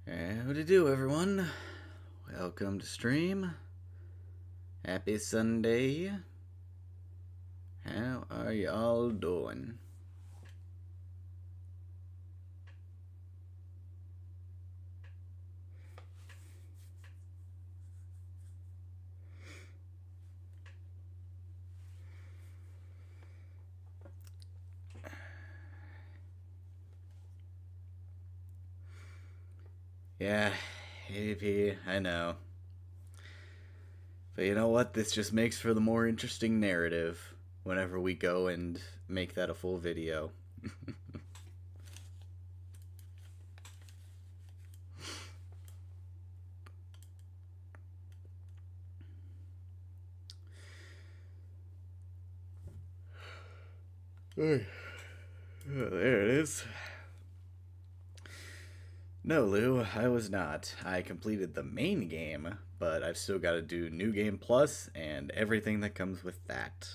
What to do, everyone? Welcome to stream. Happy Sunday. How are you all doing? Yeah, AP, I know. But you know what? This just makes for the more interesting narrative whenever we go and make that a full video. Hey. Oh, there it is. No, Lou, I was not. I completed the main game, but I've still got to do New Game Plus and everything that comes with that.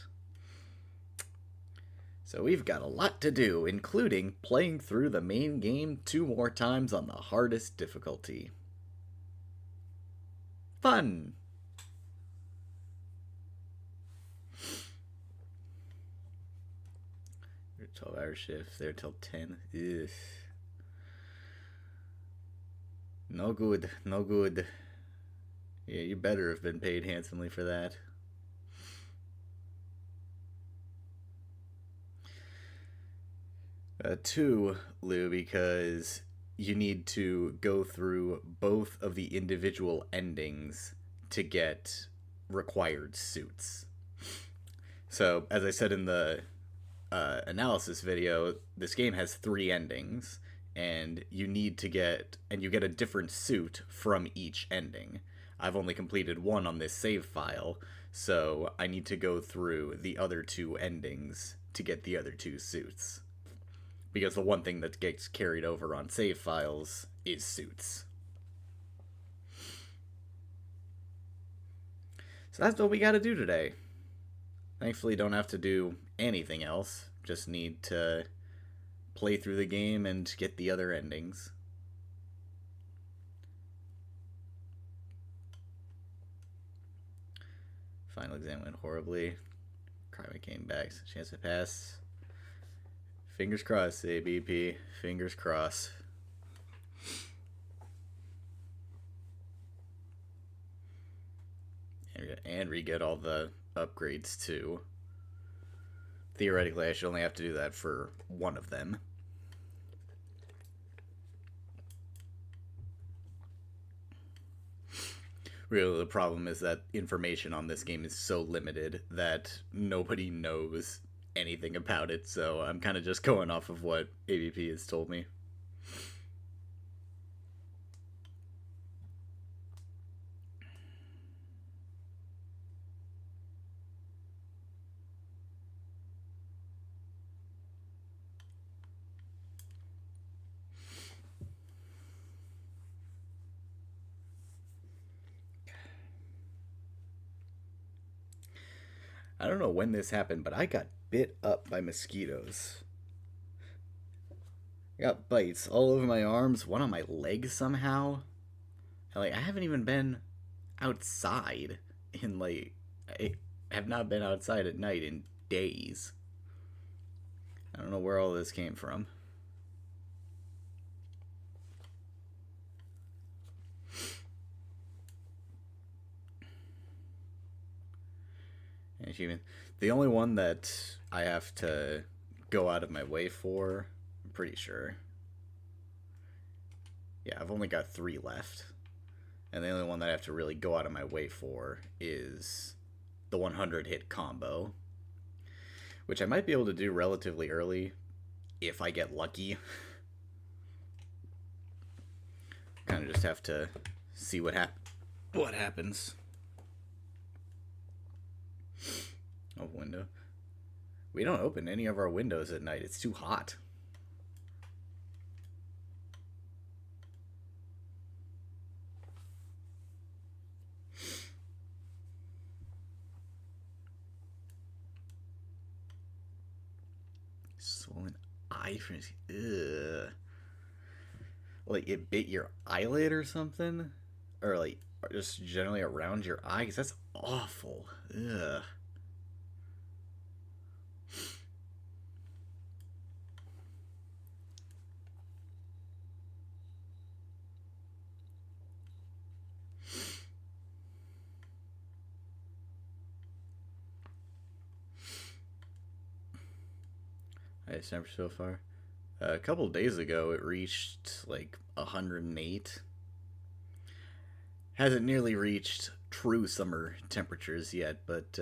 So we've got a lot to do, including playing through the main game 2 more times on the hardest difficulty. Fun! Your 12-hour shift, there till 10. Ugh. No good, no good. Yeah, you better have been paid handsomely for that. Two, Lou, because you need to go through both of the individual endings to get required suits. So, as I said in the analysis video, this game has 3 endings, and you get a different suit from each ending. I've only completed one on this save file, so I need to go through the other 2 endings to get the other 2 suits. Because the one thing that gets carried over on save files is suits. So that's what we gotta do today. Thankfully, don't have to do anything else. Just need to play through the game and get the other endings. Final exam went horribly. Crime came back. Chance to pass. Fingers crossed, ABP. Fingers crossed. And re-get all the upgrades too. Theoretically, I should only have to do that for one of them. Really, the problem is that information on this game is so limited that nobody knows anything about it, so I'm kind of just going off of what ABP has told me. I don't know when this happened, but I got bit up by mosquitoes. I got bites all over my arms, one on my leg somehow. Like, I haven't even been outside I have not been outside at night in days. I don't know where all this came from. Achievement. The only one that I have to go out of my way for, I'm pretty sure. Yeah, I've only got 3 left. And the only one that I have to really go out of my way for is the 100 hit combo, which I might be able to do relatively early if I get lucky. Kind of just have to see what happens. Oh, window. We don't open any of our windows at night. It's too hot. Swollen eye frenzy. Ugh. like it bit your eyelid or something, or like just generally around your eye, 'cause that's awful. Ugh. Highest temperature so far. A couple days ago, it reached like 108. Hasn't nearly reached true summer temperatures yet, but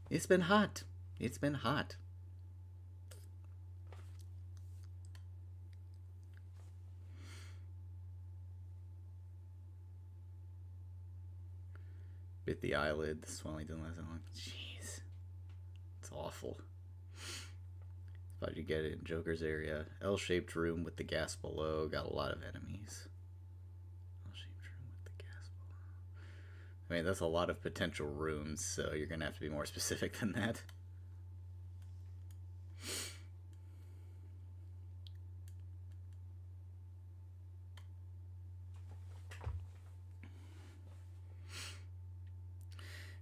it's been hot. It's been hot. Bit the eyelid. The swelling didn't last that long. Jeez. It's awful. Thought you get it in Joker's area. L-shaped room with the gas below. Got a lot of enemies. L-shaped room with the gas below. I mean, that's a lot of potential rooms, so you're going to have to be more specific than that.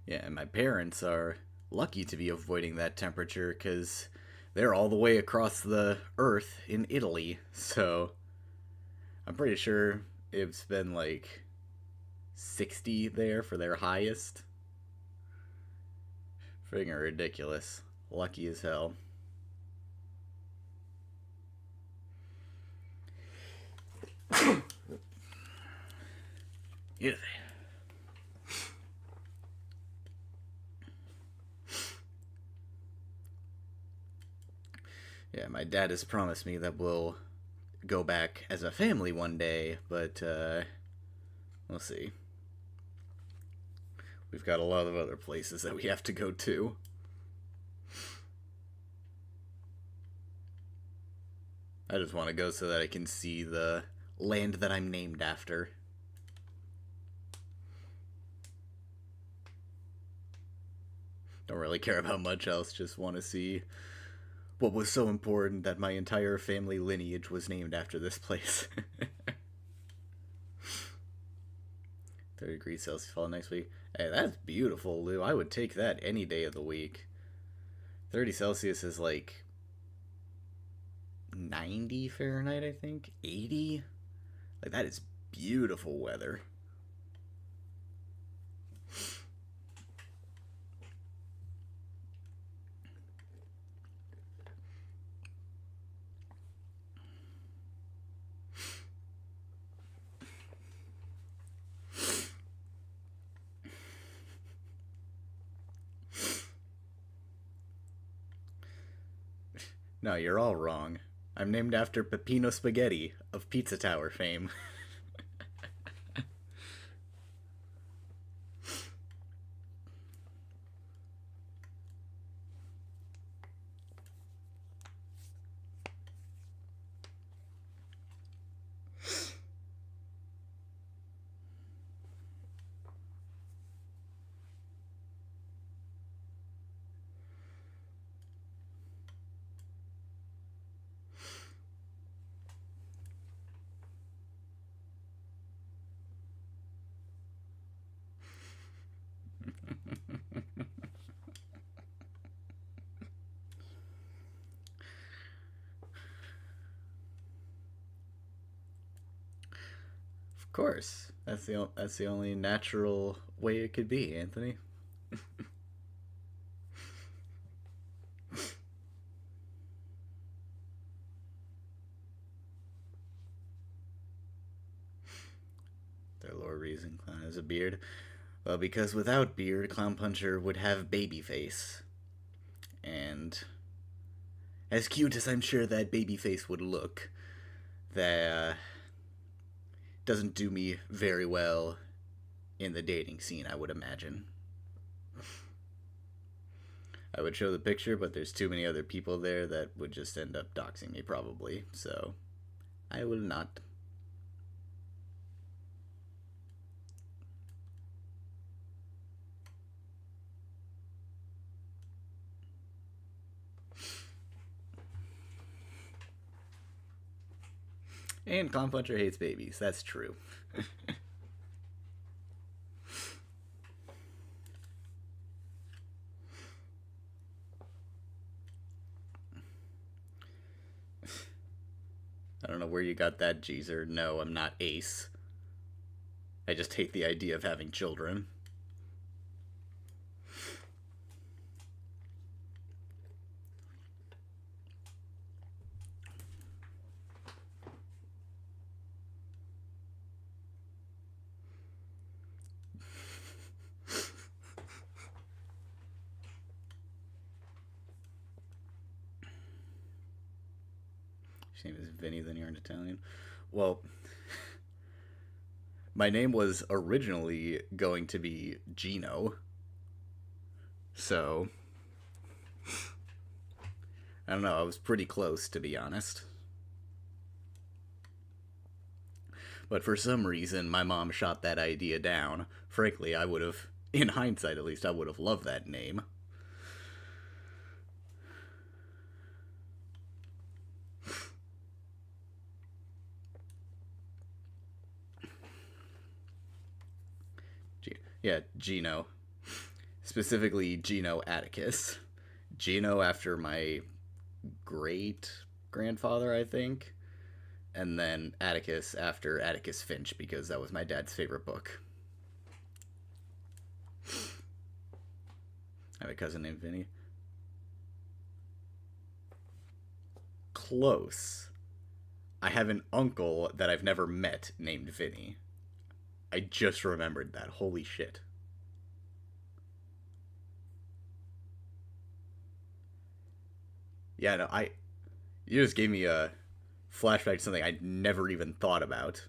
Yeah, and my parents are lucky to be avoiding that temperature because they're all the way across the earth in Italy. So I'm pretty sure it's been like 60 there for their highest. Friggin' ridiculous. Lucky as hell. Yeah. Yeah, my dad has promised me that we'll go back as a family one day, but we'll see. We've got a lot of other places that we have to go to. I just want to go so that I can see the land that I'm named after. Don't really care about much else, just want to see what was so important that my entire family lineage was named after this place. 30 degrees Celsius fall next week. Hey, that's beautiful, Lou. I would take that any day of the week. 30 Celsius is like 90 Fahrenheit, I think. 80? Like, that is beautiful weather. No, you're all wrong. I'm named after Peppino Spaghetti of Pizza Tower fame. Of course. That's the only natural way it could be, Anthony. Their lore reason Clown has a beard. Well, because without beard, Clown Puncher would have baby face. And as cute as I'm sure that baby face would look, that doesn't do me very well in the dating scene, I would imagine. I would show the picture, but there's too many other people there that would just end up doxing me, probably. So, I will not. And Clown Puncher hates babies. That's true. I don't know where you got that, Jeezer. No, I'm not Ace. I just hate the idea of having children. Your name is Vinny, then you're an Italian. Well, my name was originally going to be Gino. So, I don't know, I was pretty close, to be honest. But for some reason, my mom shot that idea down. Frankly, I would have, in hindsight at least, I would have loved that name. Yeah, Gino. Specifically, Gino Atticus. Gino after my great grandfather, I think. And then Atticus after Atticus Finch, because that was my dad's favorite book. I have a cousin named Vinny. Close. I have an uncle that I've never met named Vinny. I just remembered that. Holy shit. Yeah, no, you just gave me a flashback to something I'd never even thought about.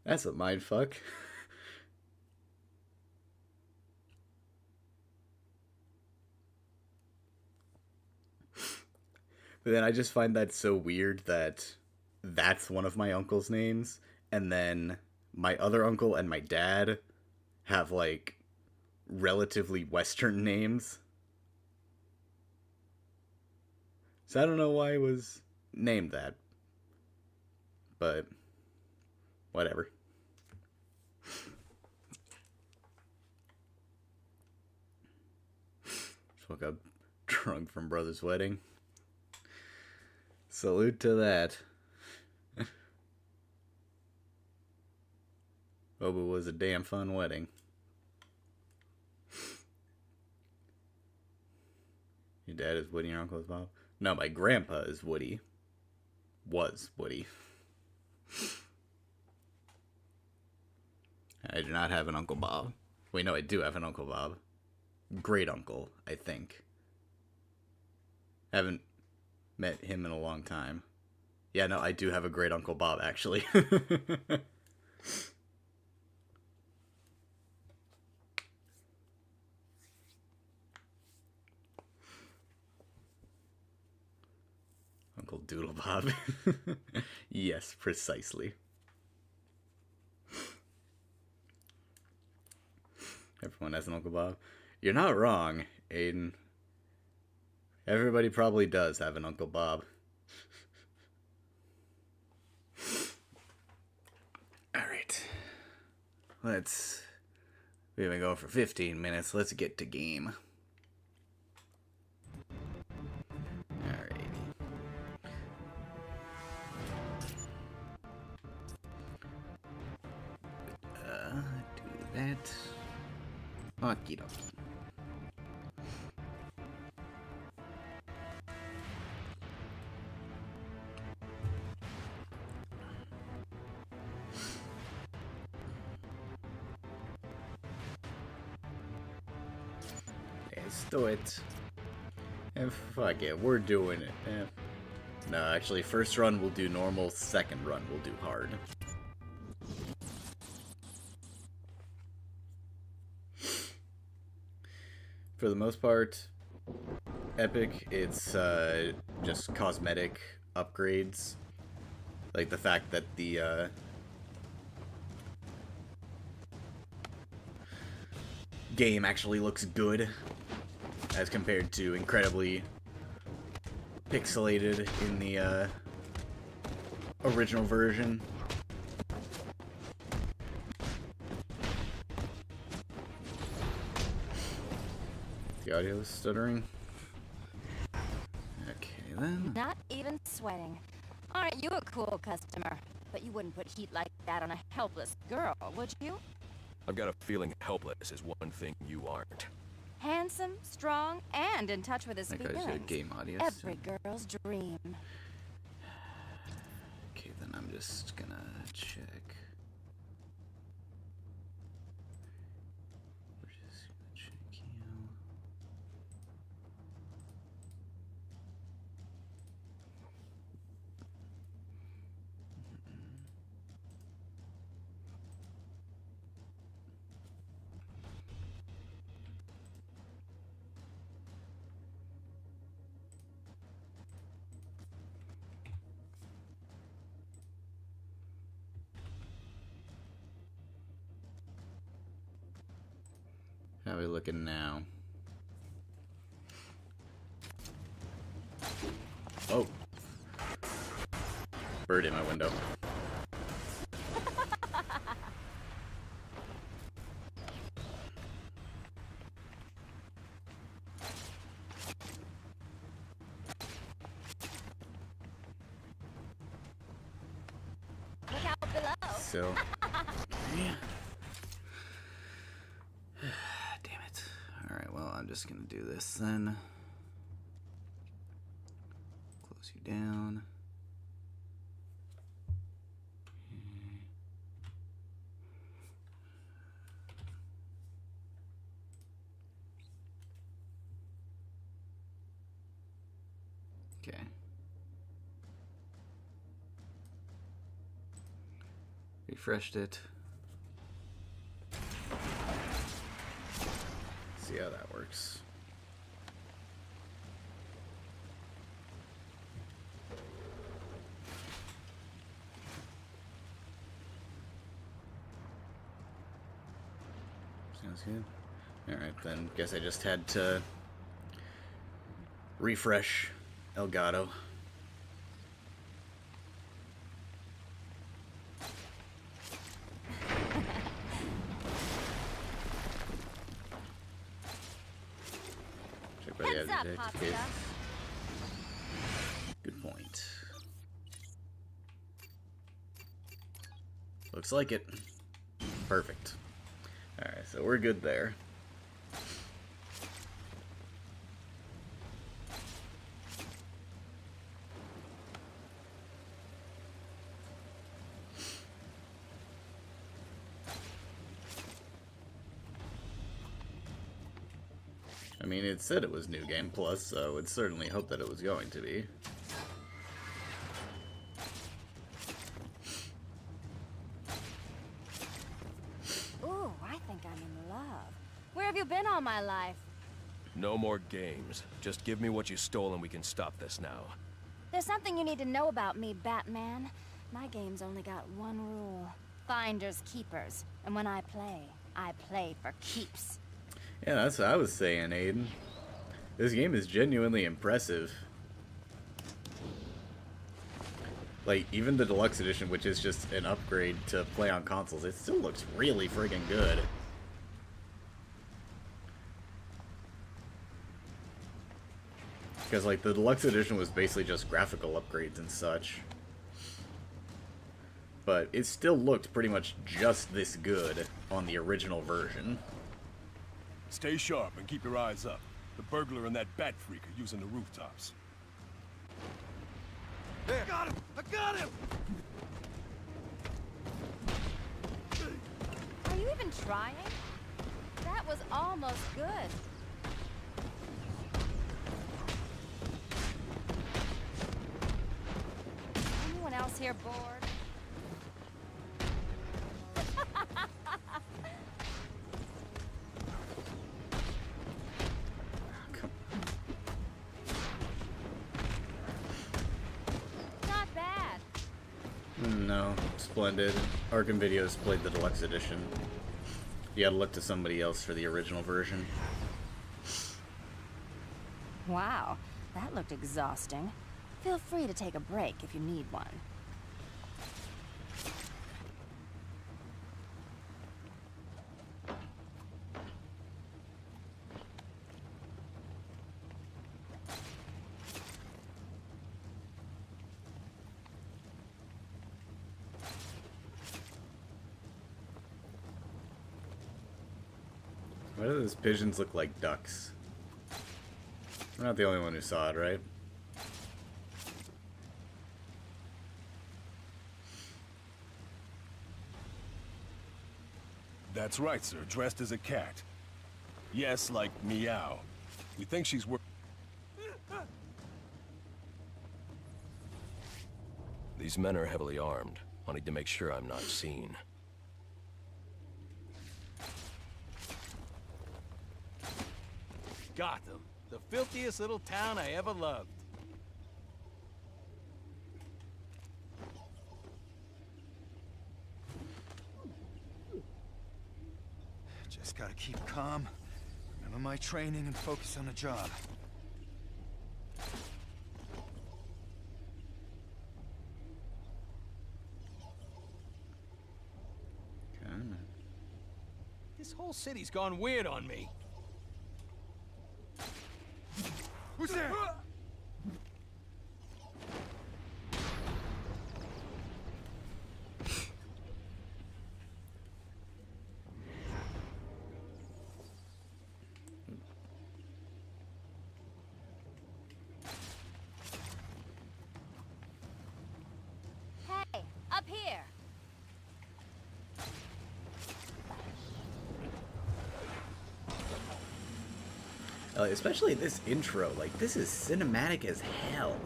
That's a mindfuck. But then I just find that so weird that that's one of my uncle's names, and then my other uncle and my dad have, like, relatively Western names. So I don't know why it was named that. But, whatever. Just woke up drunk from brother's wedding. Salute to that. Hope it was a damn fun wedding. Your dad is Woody, your uncle is Bob? No, my grandpa is Woody. Was Woody. I do not have an Uncle Bob. Wait, no, I do have an Uncle Bob. Great uncle, I think. Haven't met him in a long time. Yeah, no, I do have a great Uncle Bob, actually. Uncle Doodle Bob. Yes, precisely. Everyone has an Uncle Bob. You're not wrong, Aiden. Everybody probably does have an Uncle Bob. Alright. We've been going for 15 minutes. Let's get to game. Alrighty. Do that. Okie dokie. Let's do it. And fuck it, we're doing it. No, actually, first run we'll do normal, second run we'll do hard. For the most part, epic, it's just cosmetic upgrades. Like the fact that the game actually looks good. as compared to incredibly pixelated in the original version. The audio is stuttering. Okay then. Not even sweating. Aren't you a cool customer? But you wouldn't put heat like that on a helpless girl, would you? I've got a feeling helpless is one thing you aren't. Handsome, strong, and in touch with his That feelings. guy's got game audio. Every girl's dream. Okay, then I'm just gonna check. We're just gonna check you. How are we looking now? Oh. Bird in my window. Look out below. So. Yeah. Damn it. Alright, well, I'm just gonna do this then. Close you down. Okay. Refreshed it. See how that works. Sounds good. Alright, then guess I just had to refresh Elgato. Check by the Heads up, other Pasta. case. Good point. Looks like it. Perfect. Alright, so we're good there. I mean, it said it was New Game Plus, so I would certainly hope that it was going to be. Ooh, I think I'm in love. Where have you been all my life? No more games. Just give me what you stole and we can stop this now. There's something you need to know about me, Batman. My game's only got one rule. Finders keepers. And when I play for keeps. Yeah, that's what I was saying, Aiden. This game is genuinely impressive. Like, even the deluxe edition, which is just an upgrade to play on consoles, it still looks really friggin' good. Because, like, the deluxe edition was basically just graphical upgrades and such. But it still looked pretty much just this good on the original version. Stay sharp and keep your eyes up. The burglar and that bat freak are using the rooftops. There. I got him! I got him! Are you even trying? That was almost good. Anyone else here bored? Not bad. No, splendid. Arkham Videos played the deluxe edition. You gotta look to somebody else for the original version. Wow, that looked exhausting. Feel free to take a break if you need one. Why do those pigeons look like ducks? I'm not the only one who saw it, right? That's right, sir. Dressed as a cat. Yes, like meow. We think she's These men are heavily armed. I'll need to make sure I'm not seen. Gotham, the filthiest little town I ever loved. Just gotta keep calm, remember my training, and focus on the job. This whole city's gone weird on me. Who's there? Hey, up here! Especially this intro, like, this is cinematic as hell.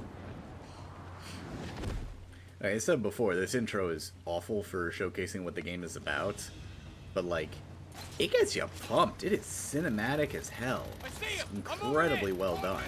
Like I said before, this intro is awful for showcasing what the game is about, but, like, it gets you pumped. It is cinematic as hell. It's incredibly well done.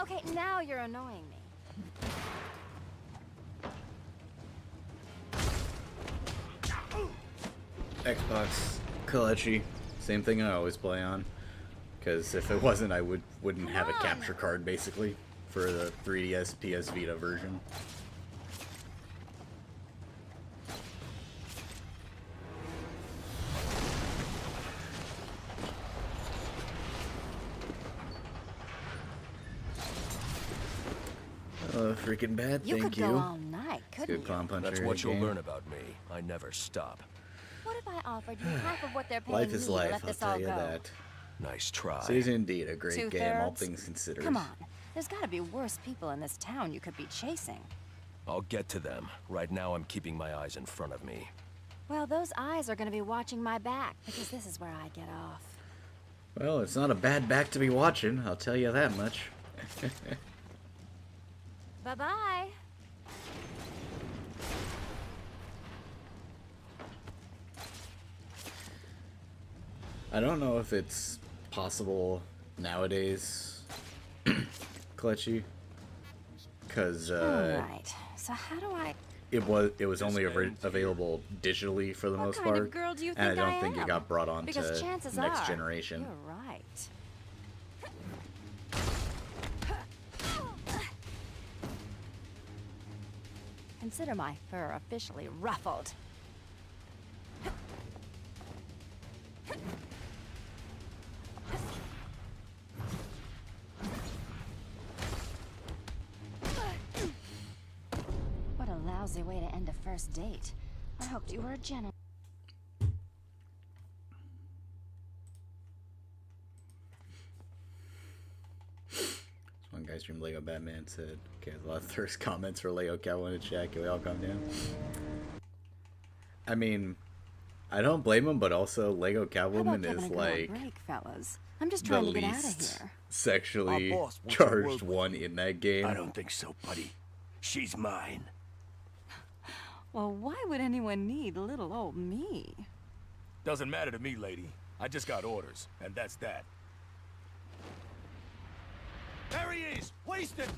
Okay, now you're annoying me. Xbox Kalechi, same thing I always play on. Because if it wasn't, I wouldn't have a capture card, basically, for the 3DS PS Vita version. Oh, freaking bad, You thank could you. go all night, couldn't Good you? Clown Puncher. That's what you'll game. learn about me. I never stop. What if I offered you half of what they're paying Life is me to life, let I'll this all tell you go? that. Nice try. It is indeed a great game, all 2/3? things considered. Come on, there's gotta be worse people in this town you could be chasing. I'll get to them. Right now, I'm keeping my eyes in front of me. Well, those eyes are gonna be watching my back, because this is where I get off. Well, it's not a bad back to be watching, I'll tell you that much. Bye-bye. I don't know if it's possible nowadays, Kalechi, because Alright, so how do I... it was only available digitally for the What most kind part, of girl do you and I think don't think it am? got brought on Because to chances next are, generation. You're right. Consider my fur officially ruffled. What a lousy way to end a first date. I hoped you were a gentleman. One guy streamed Lego Batman said, okay, there's a lot of thirst comments for Lego Cowboy in the chat. Can we all calm down? I mean, I don't blame him, but also Lego How about Catwoman giving is a girl a like break, fellas? I'm just the trying to get out of least here. sexually Our boss wants to charged work one in that game. I don't think so, buddy. She's mine. Well, why would anyone need little old me? Doesn't matter to me, lady. I just got orders, and that's that. There he is! Wasted!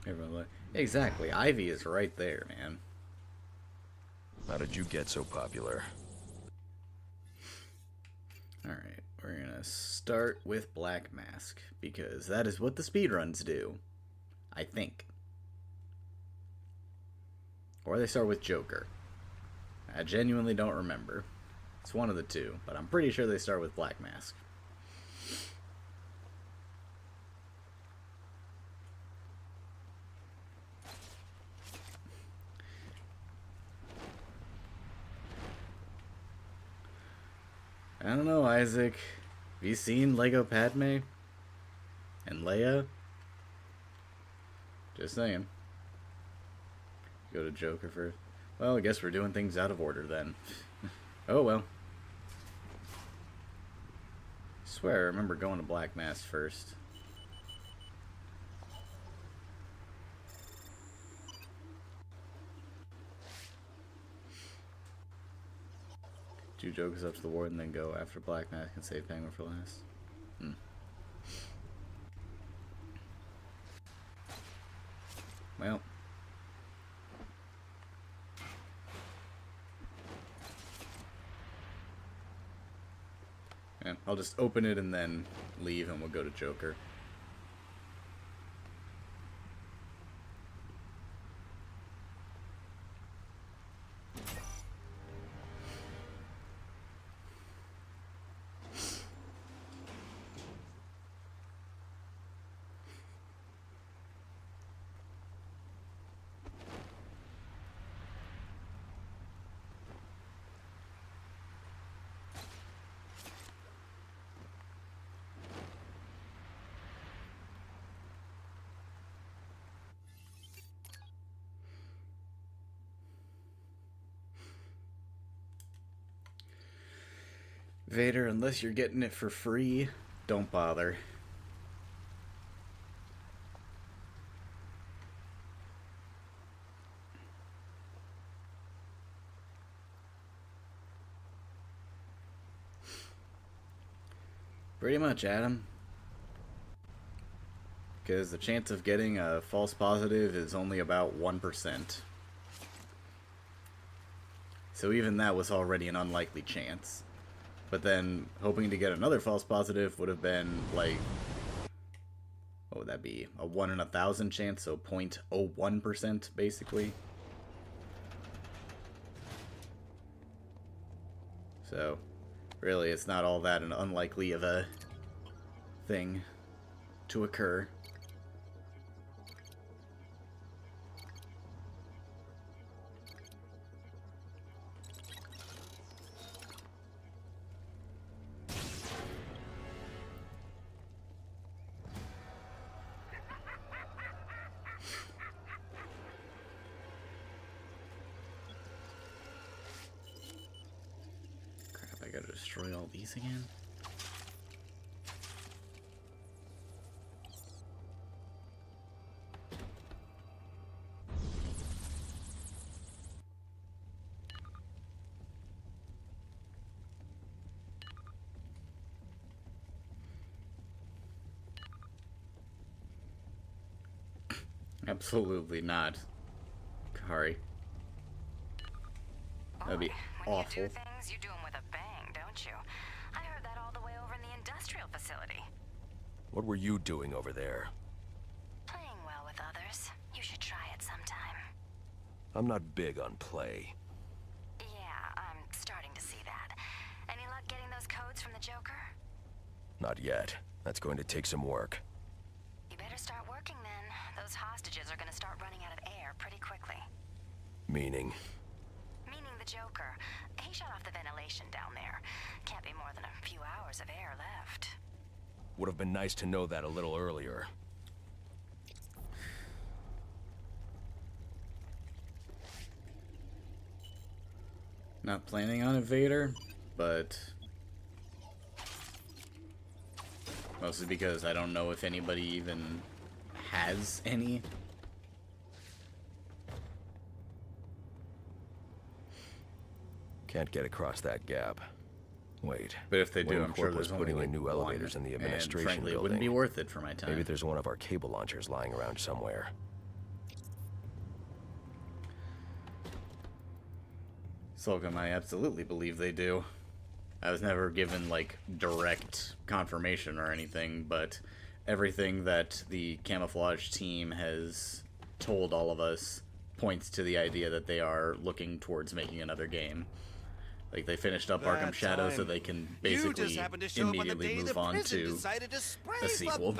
Everyone like, exactly. Ivy is right there, man. How did you get so popular? Alright, we're gonna start with Black Mask, because that is what the speedruns do. I think. Or they start with Joker. I genuinely don't remember. It's one of the two, but I'm pretty sure they start with Black Mask. I don't know, Isaac. Have you seen Lego Padme? And Leia? Just saying. Go to Joker first. Well, I guess we're doing things out of order then. Oh well. Swear I remember going to Black Mask first. Do Jokers up to the ward and then go after Black Mask and save Penguin for last. Well. Yeah, I'll just open it and then leave and we'll go to Joker. Vader, unless you're getting it for free, don't bother. Pretty much, Adam. Because the chance of getting a false positive is only about 1%. So even that was already an unlikely chance. But then, hoping to get another false positive would have been, like, what would that be? A 1 in 1,000 chance, so 0.01%, basically. So, really, it's not all that unlikely of a thing to occur. I gotta destroy all these again? Absolutely not, Kari. That'd be awful. When you do things, you do them with a bang, don't you? I heard that all the way over in the industrial facility. What were you doing over there? Playing well with others. You should try it sometime. I'm not big on play. Yeah, I'm starting to see that. Any luck getting those codes from the Joker? Not yet. That's going to take some work. You better start working then. Those hostages are gonna start running out of air pretty quickly. Meaning? Meaning the Joker. He shut off the ventilation down there. Can't be more than a few hours of air left. Would have been nice to know that a little earlier. Not planning on a Vader, but mostly because I don't know if anybody even has any. Can't get across that gap. Wait. But if they do, Wayne I'm sure Corp was there's only putting like in new elevators in the and administration frankly, it building. wouldn't be worth it for my time. Maybe there's one of our cable launchers lying around somewhere. Slocum, I absolutely believe they do. I was never given, like, direct confirmation or anything, but everything that the camouflage team has told all of us points to the idea that they are looking towards making another game. Like, they finished up Arkham Shadow so they can basically immediately move on to a sequel.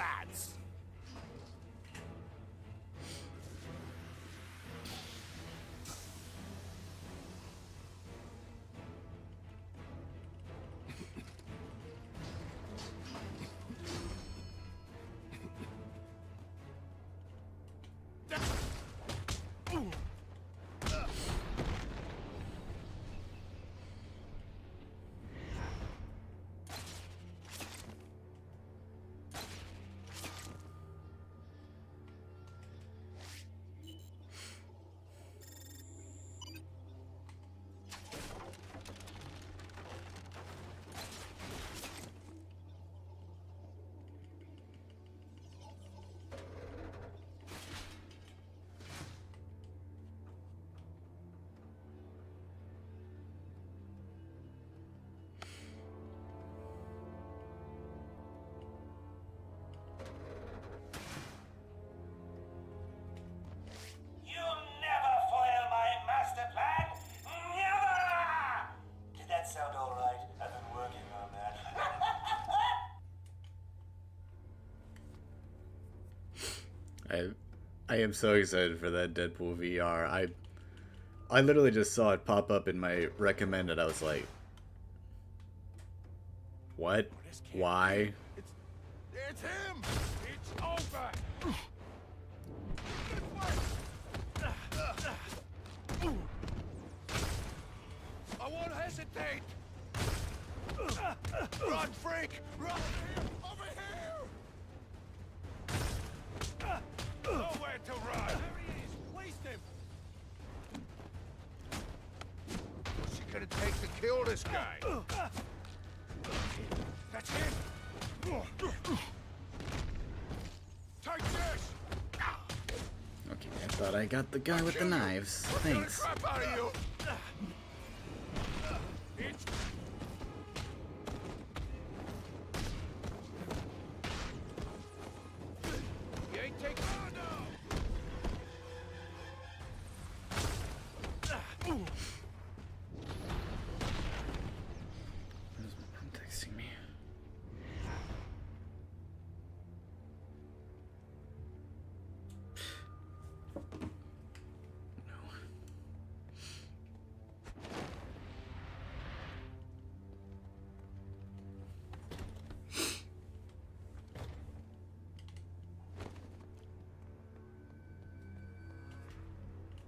I am so excited for that Deadpool VR. I literally just saw it pop up in my recommended. I was like, what? Why? It's him! It's over! I won't hesitate! Run, freak! Run! Over here! Nowhere to run! There he is! Waste him! What's she gonna take to kill this guy? That's it! Take this! Okay, I thought I got the guy with the knives. Thanks. Crap out of you! It's... You ain't taking... Oh, no! Where's my mom texting me?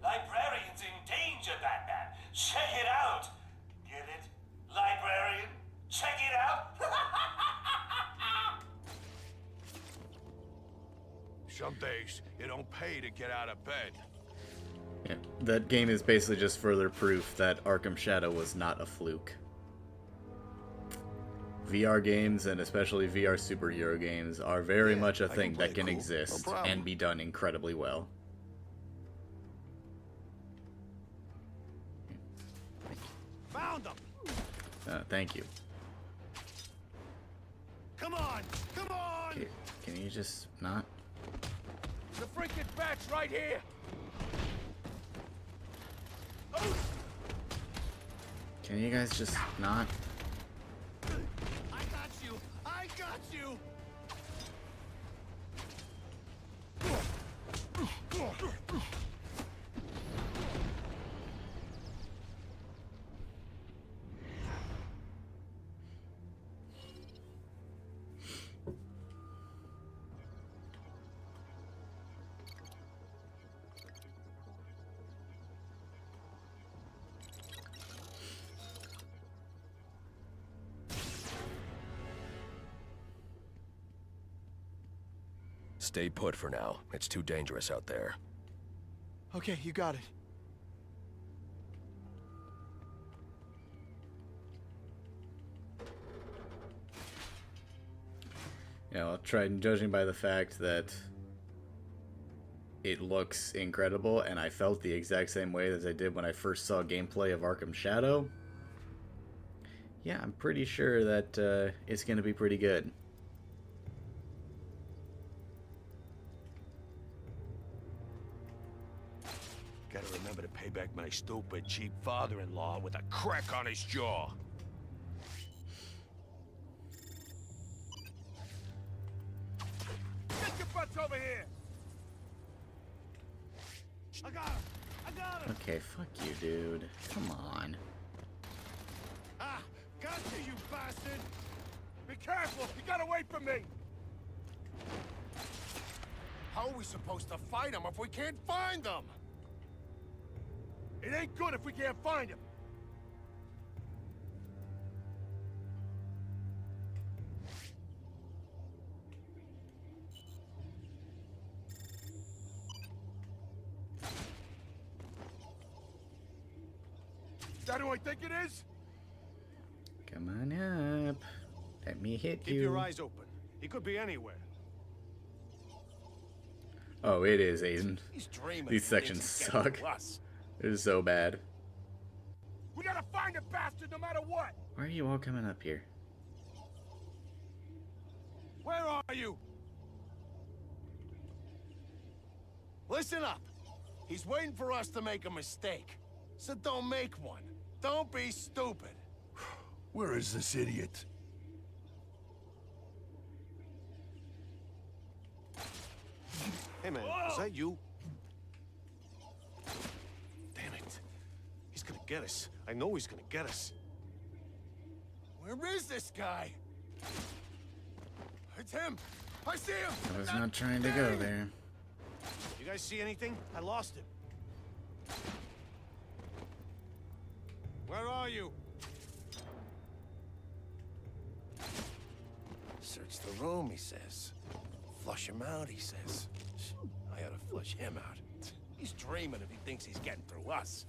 Librarian's in danger, Batman. Check it out. Get it? Librarian? Check it out. Some days, it don't pay to get out of bed. Yeah, that game is basically just further proof that Arkham Shadow was not a fluke. VR games, and especially VR superhero games, are very much a thing that can exist and be done incredibly well. Found them! Thank you. Come on! Come on! Okay, can you just not? The freaking bat's right here! Can you guys just not? I got you! I got you! Stay put for now. It's too dangerous out there. Okay, you got it. Yeah, I'll try and judging by the fact that it looks incredible, and I felt the exact same way as I did when I first saw gameplay of Arkham Shadow. Yeah, I'm pretty sure that it's going to be pretty good. Gotta remember to pay back my stupid, cheap father-in-law with a crack on his jaw. Get your butts over here! I got him! I got him! Okay, fuck you, dude. Come on. Ah! Got you, you bastard! Be careful! You got away from me! How are we supposed to fight them if we can't find them? It ain't good if we can't find him. Is that who I think it is? Come on up. Let me hit you. Keep your eyes open. He could be anywhere. Oh, it is, Aiden. He's dreaming. These sections suck. They're so bad. We gotta find the bastard no matter what. Why are you all coming up here? Where are you? Listen up. He's waiting for us to make a mistake. So don't make one. Don't be stupid. Where is this idiot? Hey man, is that you? Damn it. He's gonna get us. I know he's gonna get us. Where is this guy? It's him! I see him! I was not trying to go there. You guys see anything? I lost him. Where are you? Search the room, he says. Flush him out, he says. I ought to flush him out. He's dreaming if he thinks he's getting through us.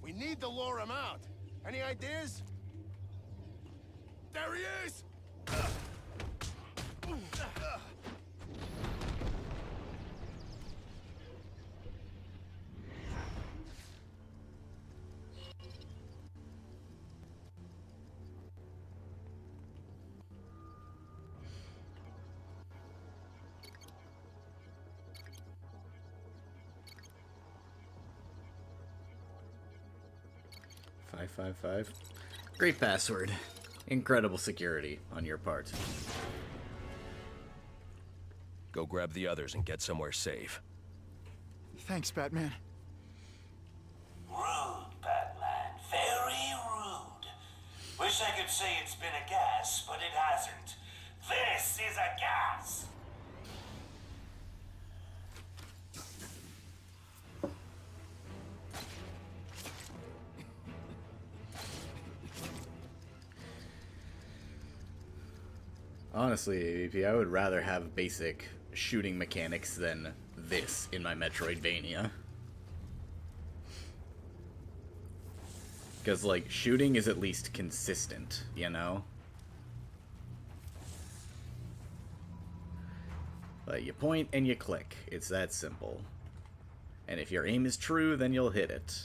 We need to lure him out. Any ideas? There he is! 555. Great password. Incredible security on your part. Go grab the others and get somewhere safe. Thanks, Batman. Rude, Batman. Very rude. Wish I could say it's been a gas, but it hasn't. This is a gas! Honestly, AVP, I would rather have basic shooting mechanics than this in my Metroidvania. Because, like, shooting is at least consistent, you know? Like, you point and you click. It's that simple. And if your aim is true, then you'll hit it.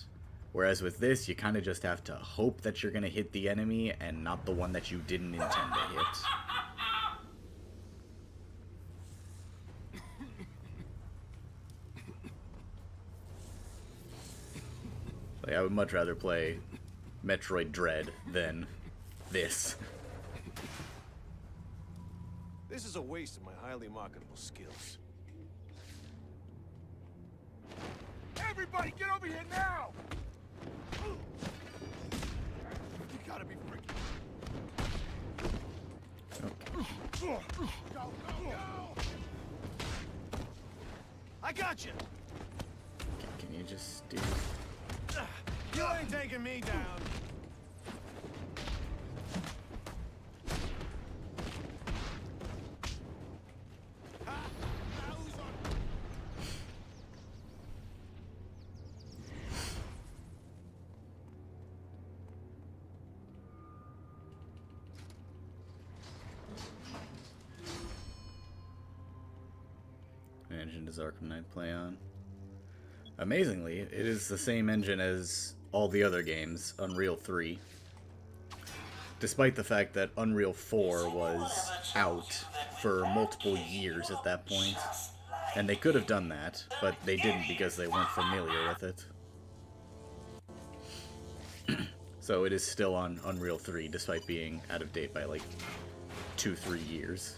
Whereas with this, you kind of just have to hope that you're going to hit the enemy and not the one that you didn't intend to hit. Like, I would much rather play Metroid Dread than this. This is a waste of my highly marketable skills. Everybody, get over here now! You gotta be freaking. Okay. Go, go, go! I got you! Can you just do... You ain't taking me down. engine does Arkham Knight play on? Amazingly, it is the same engine as all the other games, Unreal 3. Despite the fact that Unreal 4 was out for multiple years at that point. And they could have done that, but they didn't because they weren't familiar with it. So it is still on Unreal 3, despite being out of date by like 2-3 years.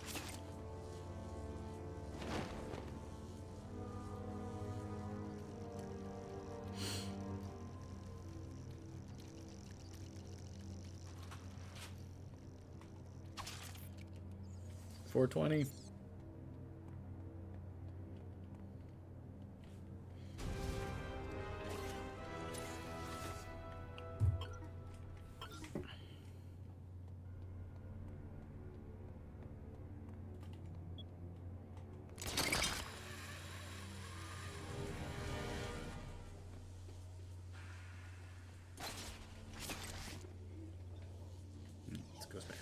$420. Goes back.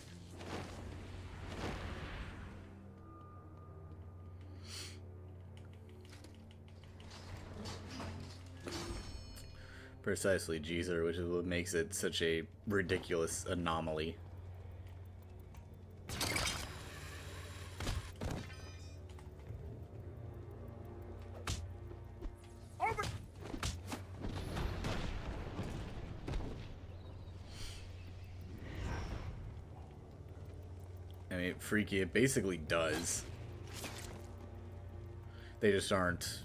Precisely, Jeezer, which is what makes it such a ridiculous anomaly. I mean, freaky, it basically does. They just aren't,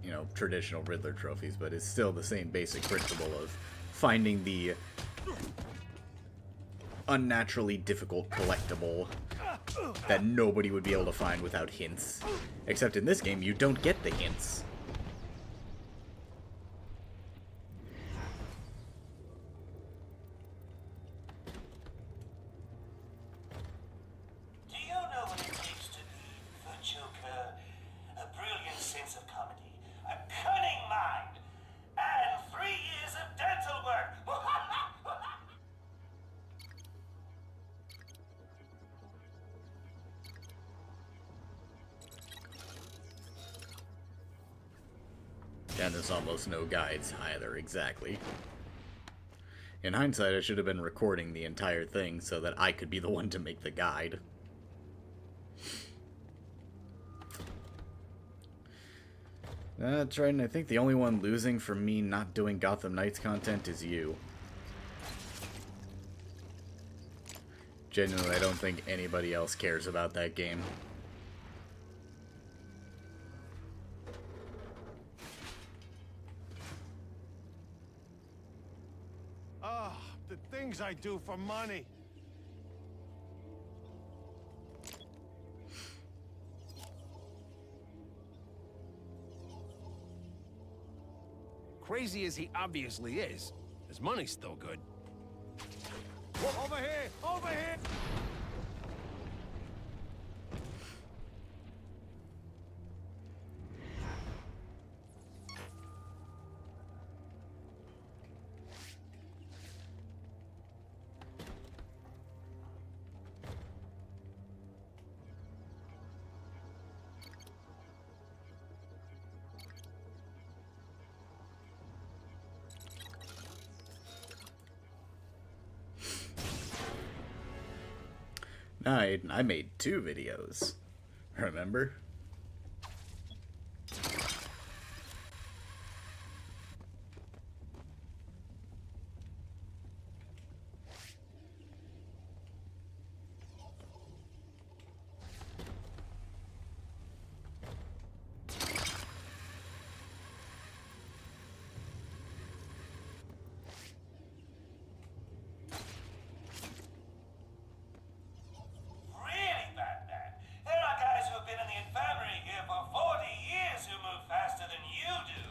you know, traditional Riddler trophies, but it's still the same basic principle of finding the unnaturally difficult collectible that nobody would be able to find without hints. Except in this game, you don't get the hints. Do you know what it takes to be the Joker? A brilliant sense of comedy, a cunning mind, and 3 years of dental work. And there's almost no guides either, exactly. In hindsight, I should have been recording the entire thing so that I could be the one to make the guide. That's right, and I think the only one losing from me not doing Gotham Knights content is you. Genuinely, I don't think anybody else cares about that game. Ah, the things I do for money. Crazy as he obviously is, his money's still good. Whoa, over here! Over here! I made 2 videos. Remember? Really, Batman? There are guys who've been in the infirmary here for 40 years who move faster than you do.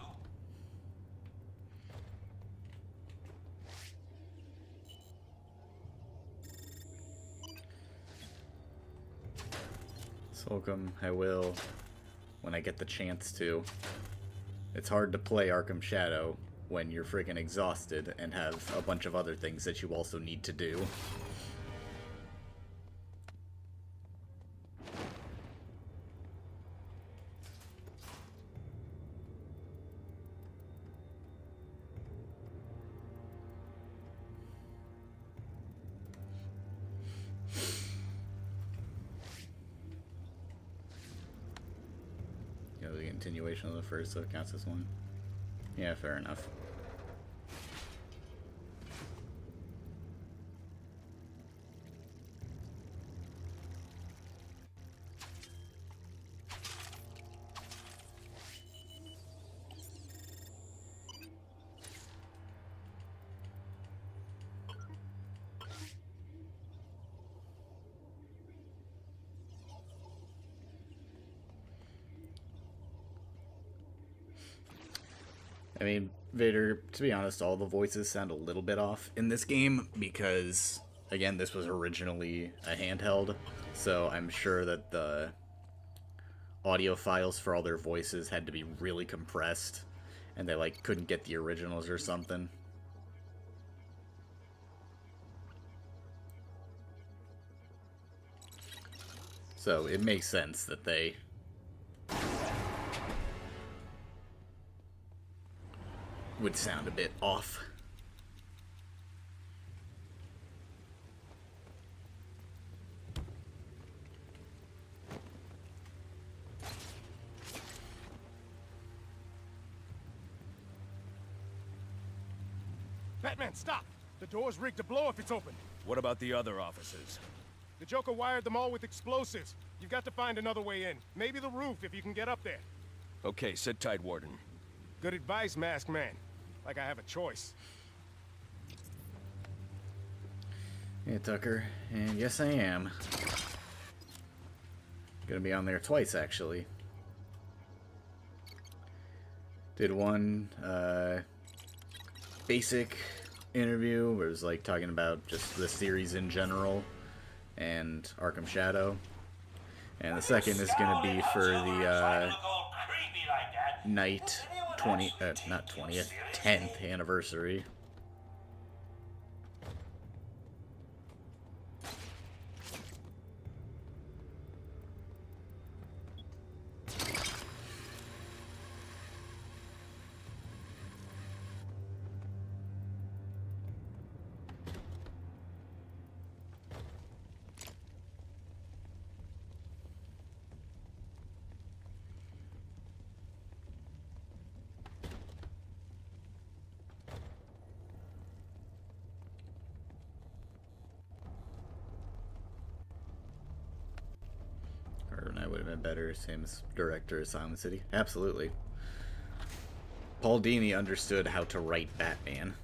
Slocum, I will when I get the chance to. It's hard to play Arkham Shadow when you're freaking exhausted and have a bunch of other things that you also need to do. was a continuation of the first, so it counts as one. Yeah, fair enough. I mean, Vader, to be honest, all the voices sound a little bit off in this game because, again, this was originally a handheld, so I'm sure that the audio files for all their voices had to be really compressed, and they, like, couldn't get the originals or something. So it makes sense that they would sound a bit off. Batman, stop! The door's rigged to blow if it's open. What about the other offices? The Joker wired them all with explosives. You've got to find another way in. Maybe the roof if you can get up there. Okay, sit tight, Warden. Good advice, Masked Man. Like I have a choice. Yeah, Tucker, and yes I am. Gonna be on there twice, actually. Did one, basic interview where it was, like, talking about just the series in general and Arkham Shadow. And the second is gonna be for the, night 10th anniversary. I would have been better, same as director of Silent City. Absolutely. Paul Dini understood how to write Batman.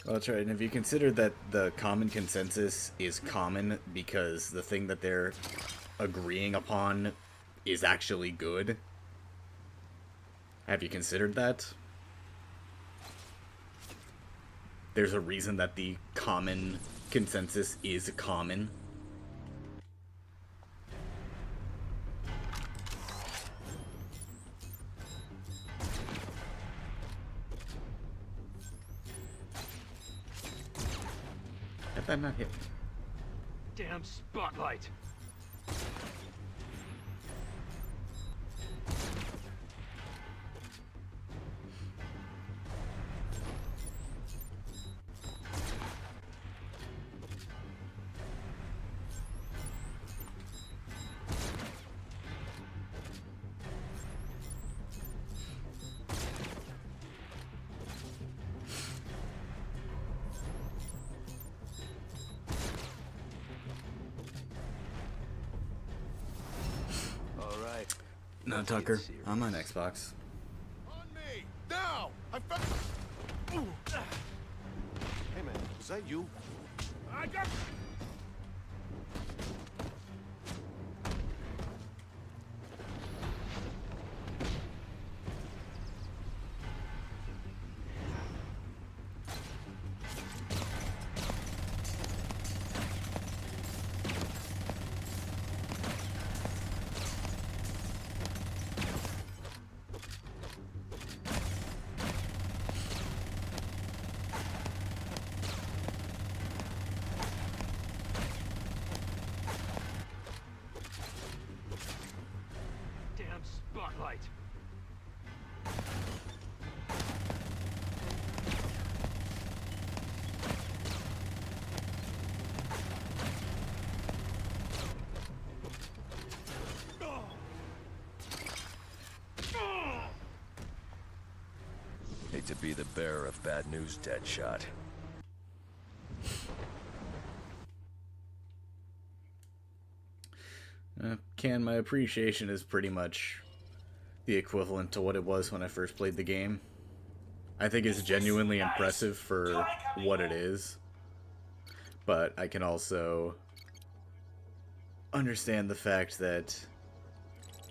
Well, that's right. And if you consider that the common consensus is common because the thing that they're agreeing upon is actually good, have you considered that? There's a reason that the common consensus is common. That not hit me. Damn spotlight. No, Tucker. I'm on Xbox. On me! Now! I found... Hey, man. Is that you? I got... hate to be the bearer of bad news, Deadshot. Ken, my appreciation is pretty much the equivalent to what it was when I first played the game. I think it's genuinely impressive for what it is, but I can also understand the fact that,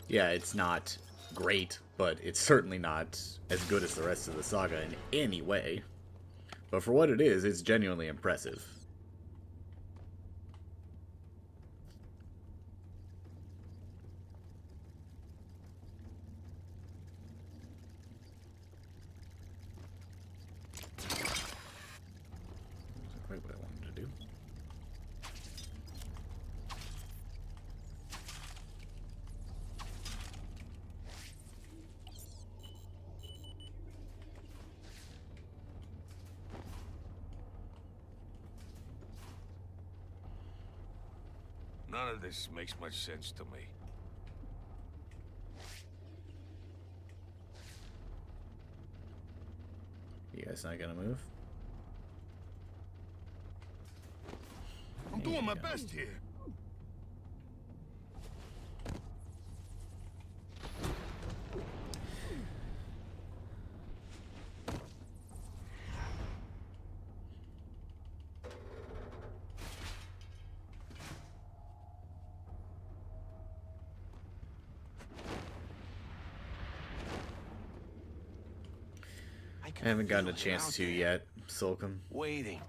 yeah, it's not great, but it's certainly not as good as the rest of the saga in any way. But for what it is, it's genuinely impressive. Quite what I wanted to do. None of this makes much sense to me. You guys not gonna move? I'm doing my best here. I haven't gotten a chance to yet, Sulcum. Waiting.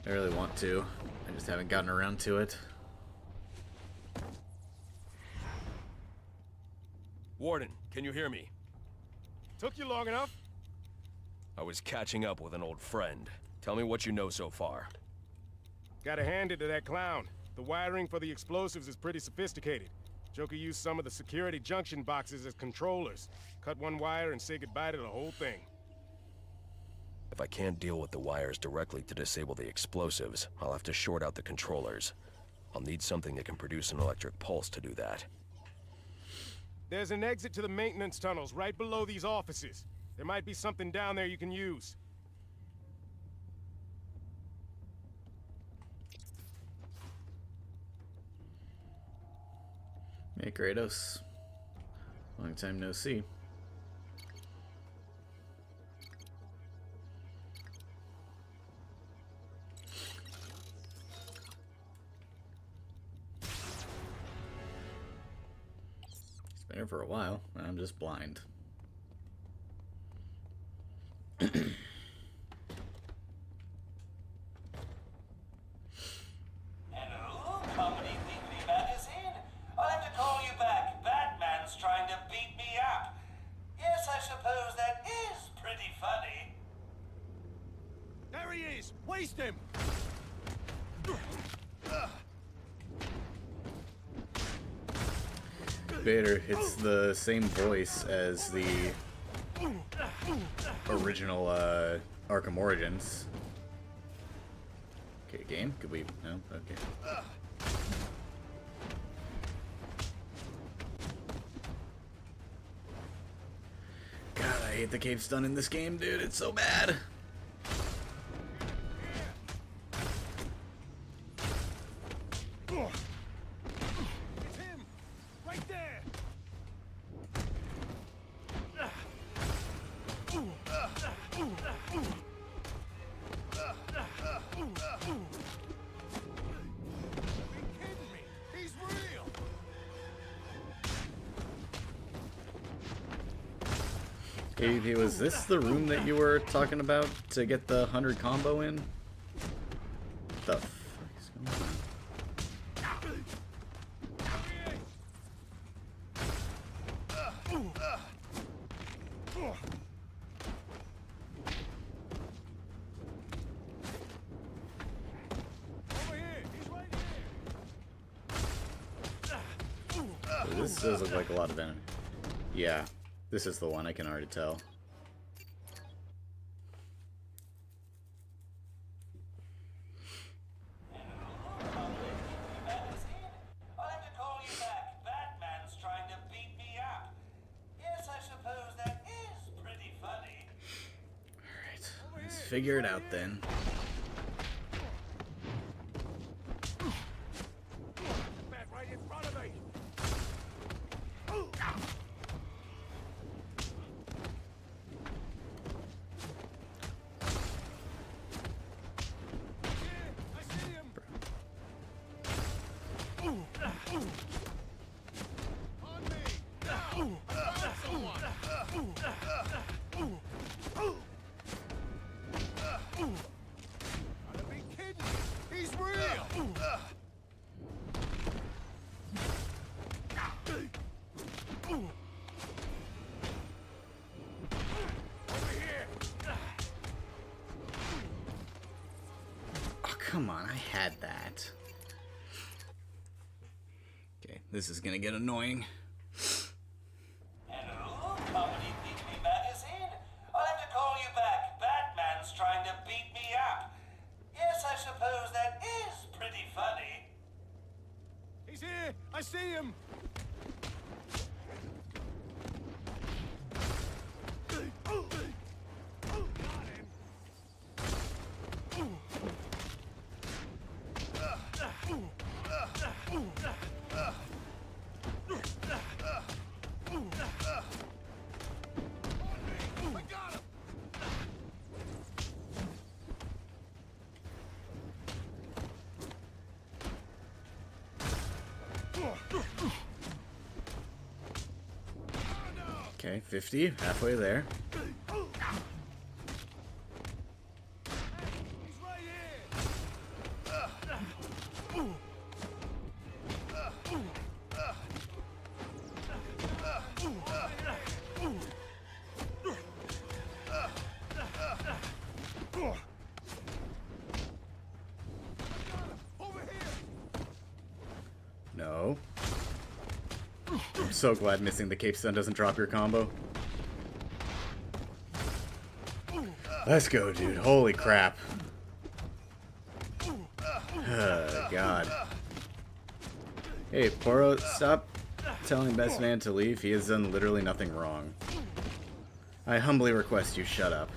I really want to. I just haven't gotten around to it. Warden, can you hear me? Took you long enough? I was catching up with an old friend. Tell me what you know so far. Gotta hand it to that clown. The wiring for the explosives is pretty sophisticated. Joker used some of the security junction boxes as controllers. Cut one wire and say goodbye to the whole thing. If I can't deal with the wires directly to disable the explosives, I'll have to short out the controllers. I'll need something that can produce an electric pulse to do that. There's an exit to the maintenance tunnels right below these offices. There might be something down there you can use. Hey, Kratos. Long time no see. It's been here for a while, and I'm just blind. Hello, Company Weekly Magazine. I'll have to call you back. Batman's trying to beat me up. Yes, I suppose that is pretty funny. There he is! Waste him! Vader, it's the same voice as the original Arkham Origins. Okay, game? Could we? No? Okay. God, I hate the cape stun in this game, dude. It's so bad. It's him! Right there! Kidding me! He's real! Hey, was this the room that you were talking about to get the 100 combo in? What the fuck is going on? Over here! He's right here! This does look like a lot of enemy. Yeah, this is the one, I can already tell. I'll have to call you back. Batman's trying to beat me up. Yes, I suppose that is figure it out then. Right in front of me. I see him. On me. Now. I found someone. Gotta be kidding me. He's real. Over here. Oh, come on, I had that. Okay, this is gonna get annoying. Hello, Company Weekly Magazine. I'll have to call you back. Batman's trying to beat me up. Yes, I suppose that is pretty funny. He's here. I see him. Got him. I got him. Okay, 50, halfway there. He's right here. Over here. No. I'm so glad missing the cape stun doesn't drop your combo. Let's go, dude. Holy crap. God. Hey, Poro, stop telling Best Man to leave. He has done literally nothing wrong. I humbly request you shut up.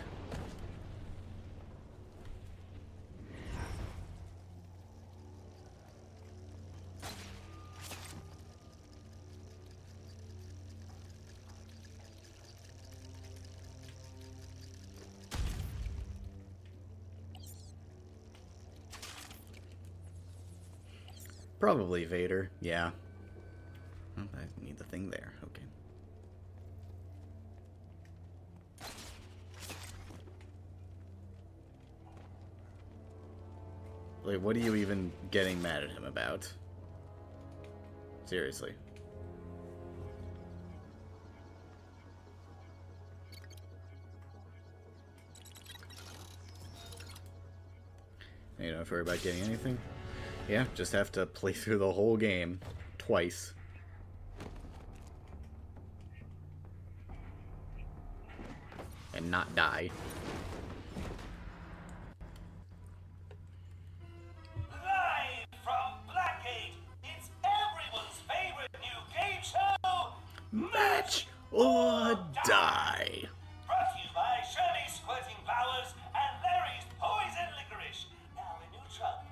Probably Vader, yeah. Oh, I need the thing there, okay. Like, what are you even getting mad at him about? Seriously. You don't have to worry about getting anything? Yeah, just have to play through the whole game twice. And not die. Live from Blackgate, it's everyone's favorite new game show, Match or die. brought to you by Shirley's Squirting Flowers and Larry's Poison Licorice. Now a new truck.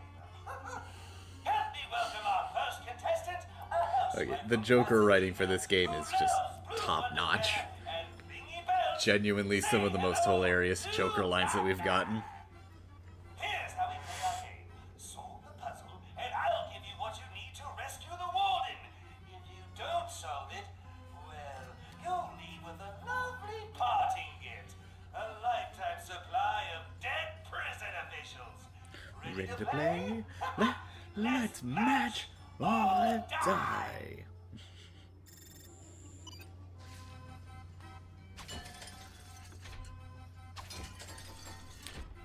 Help me welcome our first contestant, a housewife Okay, the Joker writing for this game is just top notch. and Bingy Bells. Genuinely some of the most hilarious Joker lines that we've gotten. Here's how we play our game. Solve the puzzle, and I'll give you what you need to rescue the warden. If you don't solve it, well, you'll leave with a lovely parting gift. A lifetime supply of dead prison officials. Ready to play? Let's match or die.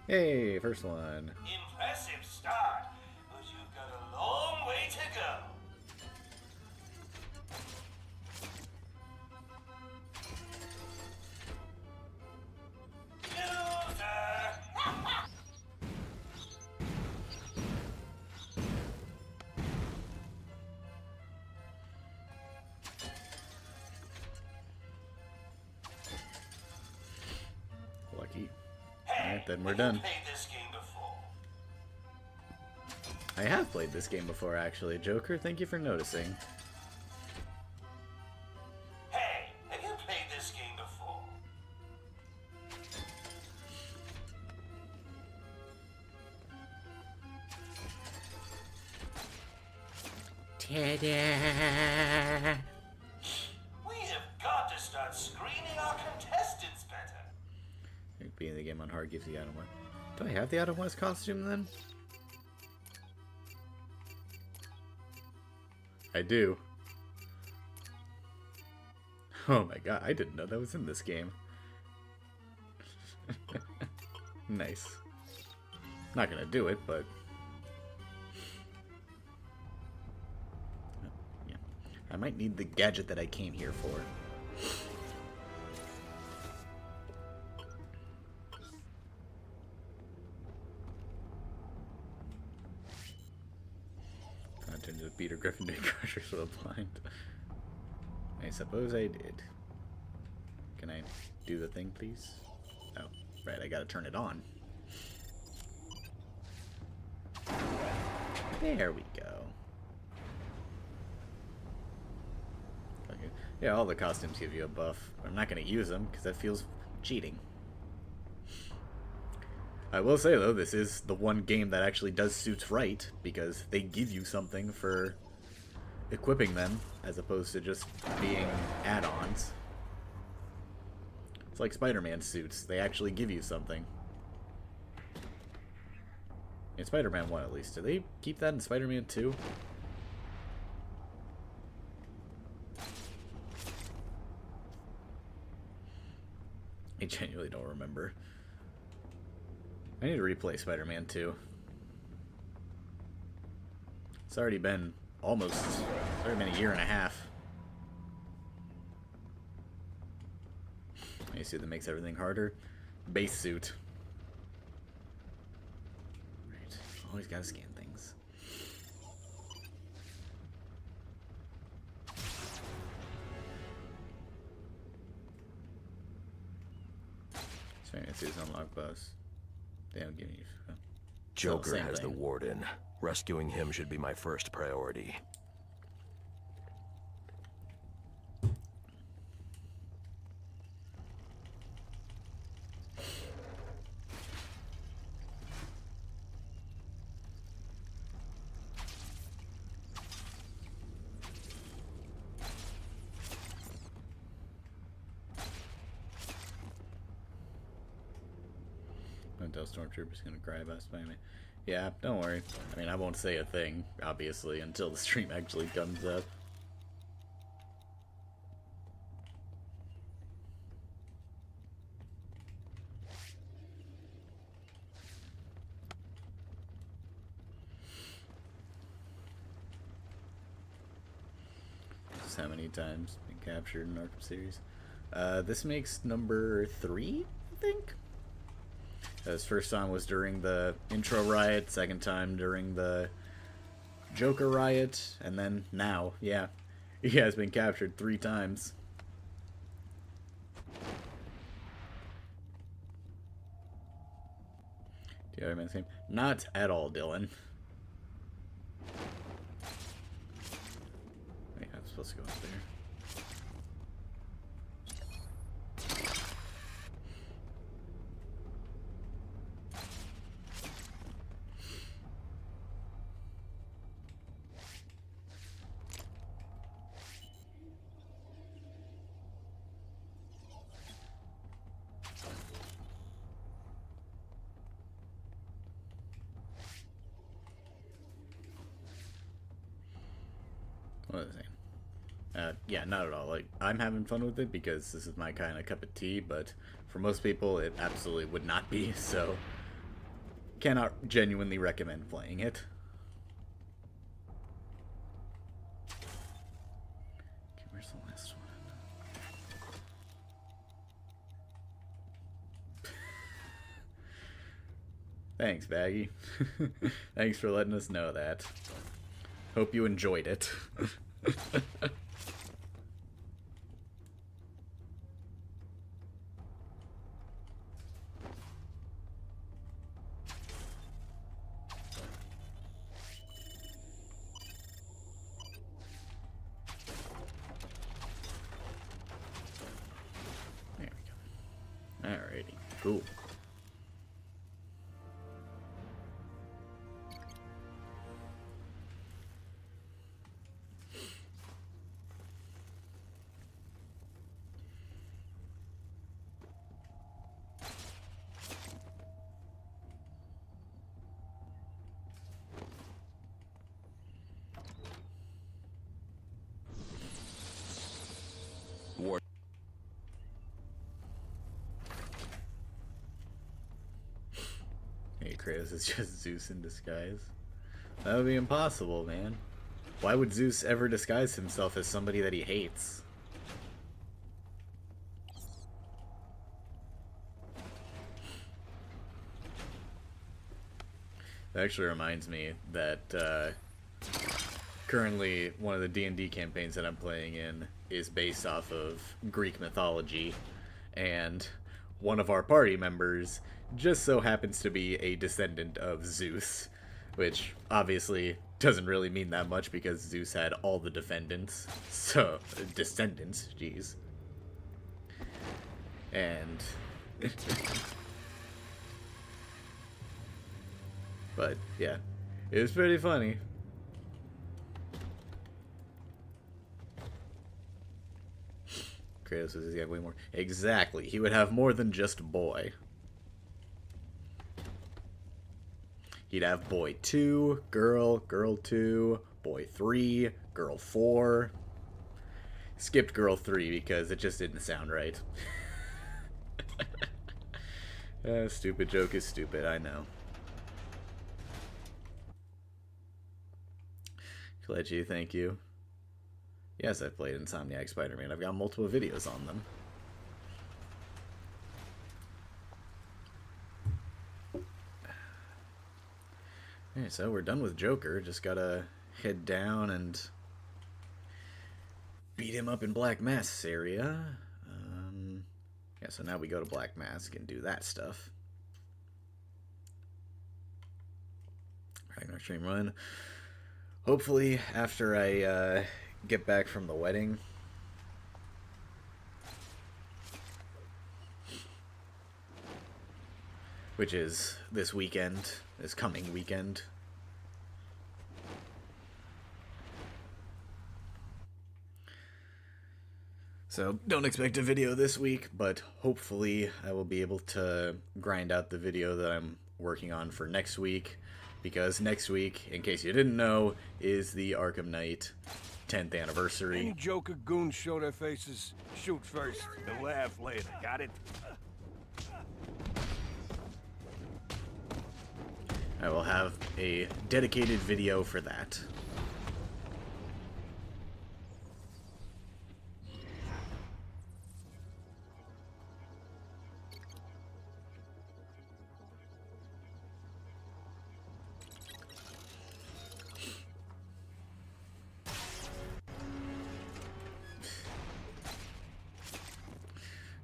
Hey, first one. Impressive start, but you've got a long way to go. Lucky. Hey, then we're have done. you played this game before? I have played this game before, actually. Joker, thank you for noticing. Hey, have you played this game before? Ta-da! We have got to start screening our contestants better. Being the game on hard gives the Adam West. Do I have the Adam West costume then? I do. Oh my god, I didn't know that was in this game. Nice. Not gonna do it, but... yeah. I might need the gadget that I came here for. I turned to Peter Griffin Day Crushers with a blind. I suppose I did. Can I do the thing, please? Oh, right, I gotta turn it on. There we go. Okay. Yeah, all the costumes give you a buff. I'm not gonna use them, because that feels cheating. I will say, though, this is the one game that actually does suits right, because they give you something for equipping them, as opposed to just being add-ons. It's like Spider-Man suits. They actually give you something. In Spider-Man 1, at least. Do they keep that in Spider-Man 2? I genuinely don't remember. I need to replay Spider-Man 2. It's already been a year and a half. You see that makes everything harder? Base suit. Right. Always gotta scan things. Spider-Man 2's unlock boss. They don't give you... Joker same has the thing. warden. Rescuing him should be my first priority. Until Stormtrooper's gonna cry about Spider-Man. Yeah, don't worry. I mean, I won't say a thing, obviously, until the stream actually comes up. Just how many times been captured in Arkham series? This makes number 3, I think? His first time was during the intro riot, second time during the Joker riot, and then now, yeah. He has been captured 3 times. Do you have a name? Not at all, Dylan. Wait, I'm supposed to go up there. What was I saying? Yeah, not at all. Like, I'm having fun with it because this is my kind of cup of tea, but for most people, it absolutely would not be, so cannot genuinely recommend playing it. Okay, where's the last one? Thanks, Baggy. Thanks for letting us know that. Hope you enjoyed it. Alrighty, cool. War. Hey, Kratos is just Zeus in disguise. That would be impossible, man. Why would Zeus ever disguise himself as somebody that he hates? That actually reminds me that currently one of the D&D campaigns that I'm playing in is based off of Greek mythology, and one of our party members just so happens to be a descendant of Zeus, which obviously doesn't really mean that much because Zeus had all the descendants, jeez. And but yeah, it was pretty funny. Kratos says he had way more. Exactly. He would have more than just boy. He'd have boy 2, girl 2, boy 3, girl 4. Skipped girl 3 because it just didn't sound right. Stupid joke is stupid, I know. Kalechi, thank you. Yes, I've played Insomniac Spider-Man. I've got multiple videos on them. Alright, so we're done with Joker. Just gotta head down and beat him up in Black Mask's area. Yeah, so now we go to Black Mask and do that stuff. Ragnar Stream Run. Hopefully, after I get back from the wedding, which is this weekend, this coming weekend. So don't expect a video this week, but hopefully I will be able to grind out the video that I'm working on for next week, because next week, in case you didn't know, is the Arkham Knight 10th anniversary. Any Joker goons show their faces, shoot first and laugh later. Got it? I will have a dedicated video for that.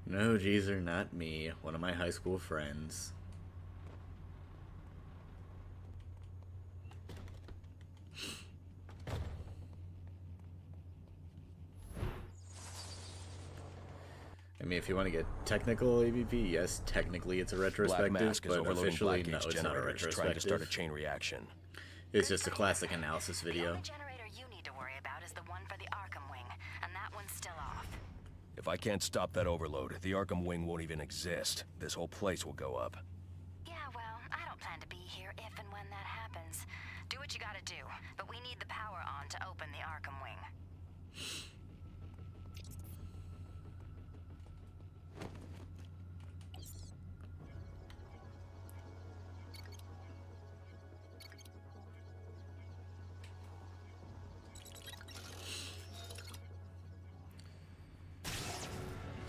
No, Jeezer, not me. One of my high school friends. I mean, if you want to get technical, ABP, yes, technically it's a retrospective, Black Mask is but overloading officially, Black no, Gauge it's not a generators, retrospective. trying to start a chain reaction. It's just a classic analysis video. The only generator you need to worry about is the one for the Arkham wing, and that one's still off. If I can't stop that overload, the Arkham wing won't even exist. This whole place will go up. Yeah, well, I don't plan to be here if and when that happens. Do what you gotta do, but we need the power on to open the Arkham wing.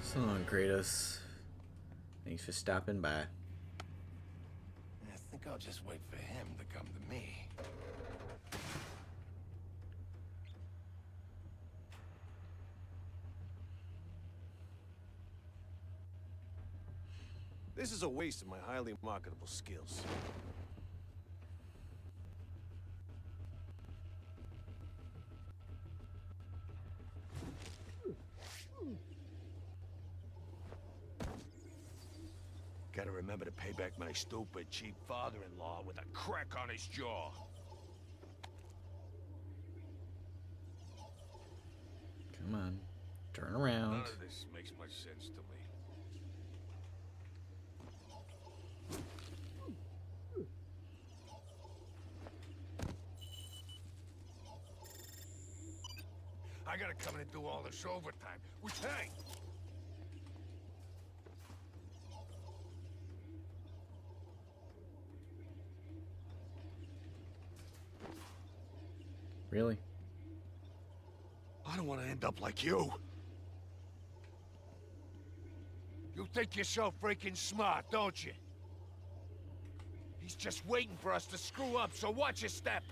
So long, Kratos. Thanks for stopping by. I think I'll just wait for him to come to me. This is a waste of my highly marketable skills. Gotta remember to pay back my stupid, cheap father-in-law with a crack on his jaw. Come on. Turn None around. of this makes much sense to me. I gotta come in and do all this overtime. Which, hey! Really? I don't want to end up like you. You think you're so freaking smart, don't you? He's just waiting for us to screw up, so watch your step.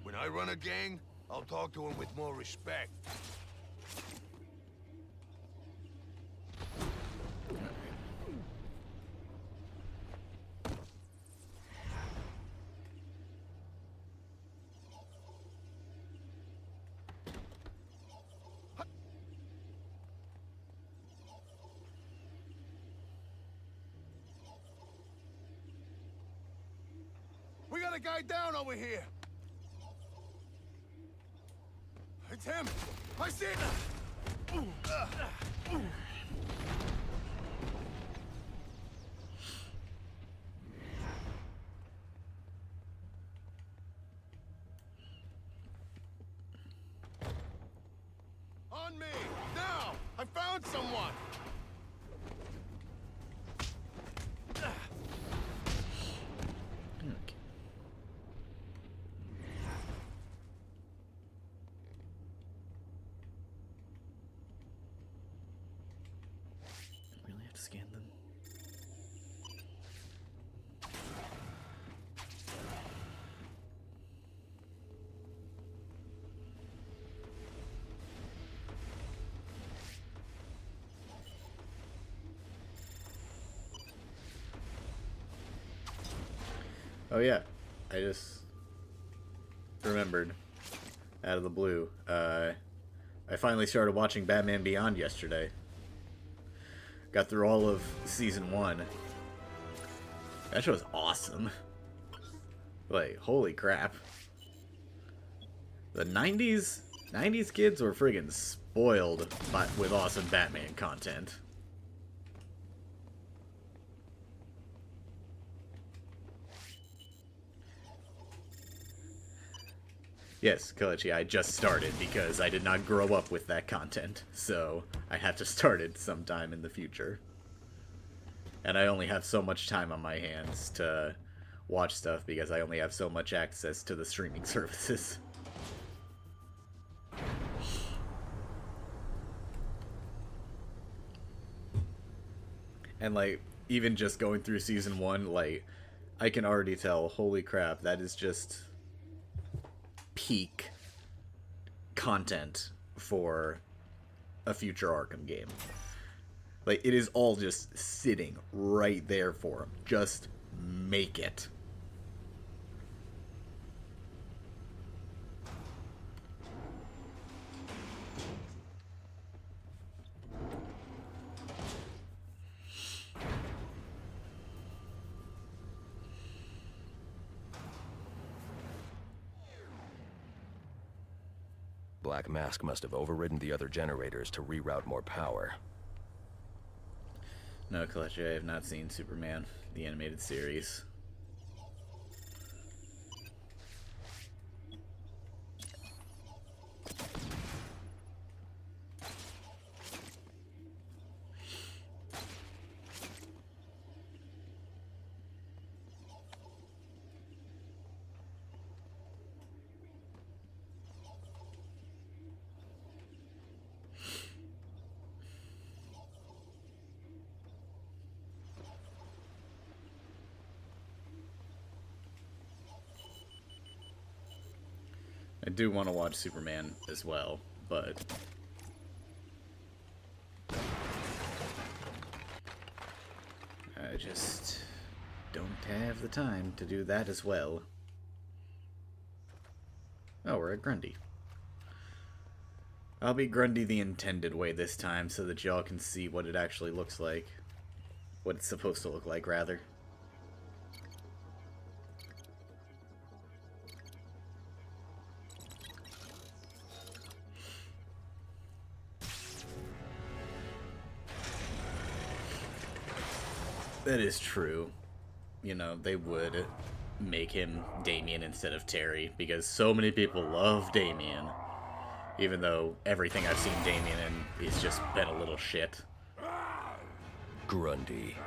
When I run a gang, I'll talk to him with more respect. We got a guy down over here. It's him! I see it! On me! Now! I found someone! Okay. Really have to scan them. Oh yeah, I just remembered out of the blue. I finally started watching Batman Beyond yesterday. Got through all of season 1. That show was awesome. Like, holy crap. The 90s kids were friggin' spoiled with awesome Batman content. Yes, Kalechi, I just started because I did not grow up with that content, so I had to start it sometime in the future. And I only have so much time on my hands to watch stuff because I only have so much access to the streaming services. And, like, even just going through season 1, like, I can already tell, holy crap, that is just peak content for a future Arkham game. Like, it is all just sitting right there for him. Just make it. Black Mask must have overridden the other generators to reroute more power. No, Kalechi, I have not seen Superman, the animated series. I do want to watch Superman as well, but I just don't have the time to do that as well. Oh, we're at Grundy. I'll be Grundy the intended way this time so that y'all can see what it actually looks like. What it's supposed to look like, rather. That is true. You know, they would make him Damien instead of Terry, because so many people love Damien. Even though everything I've seen Damien in is just been a little shit. Grundy.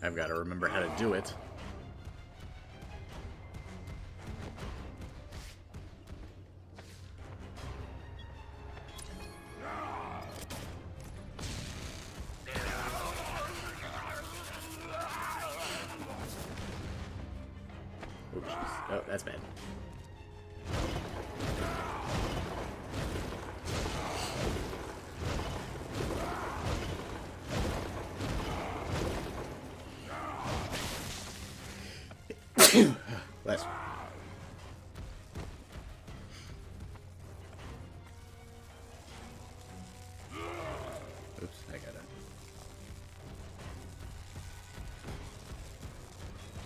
I've got to remember how to do it. Oops. Oh, that's bad. Last. Oops, I gotta.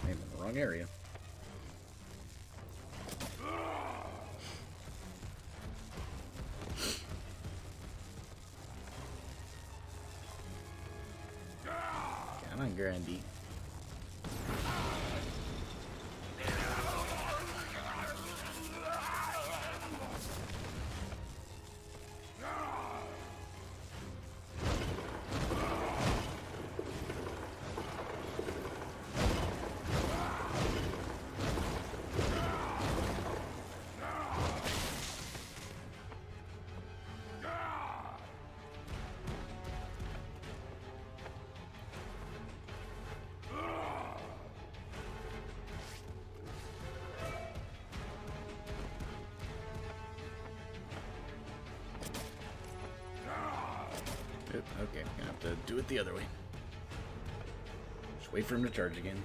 I'm in the wrong area. Come on, Grundy. Okay, gonna have to do it the other way. Just wait for him to charge again.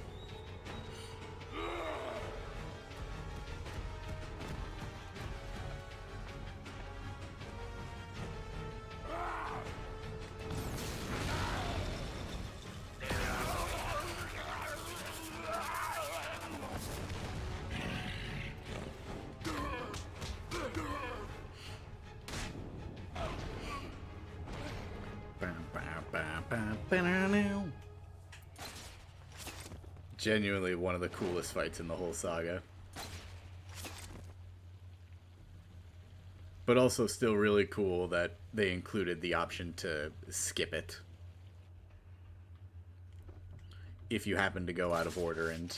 Genuinely one of the coolest fights in the whole saga. But also still really cool that they included the option to skip it if you happen to go out of order and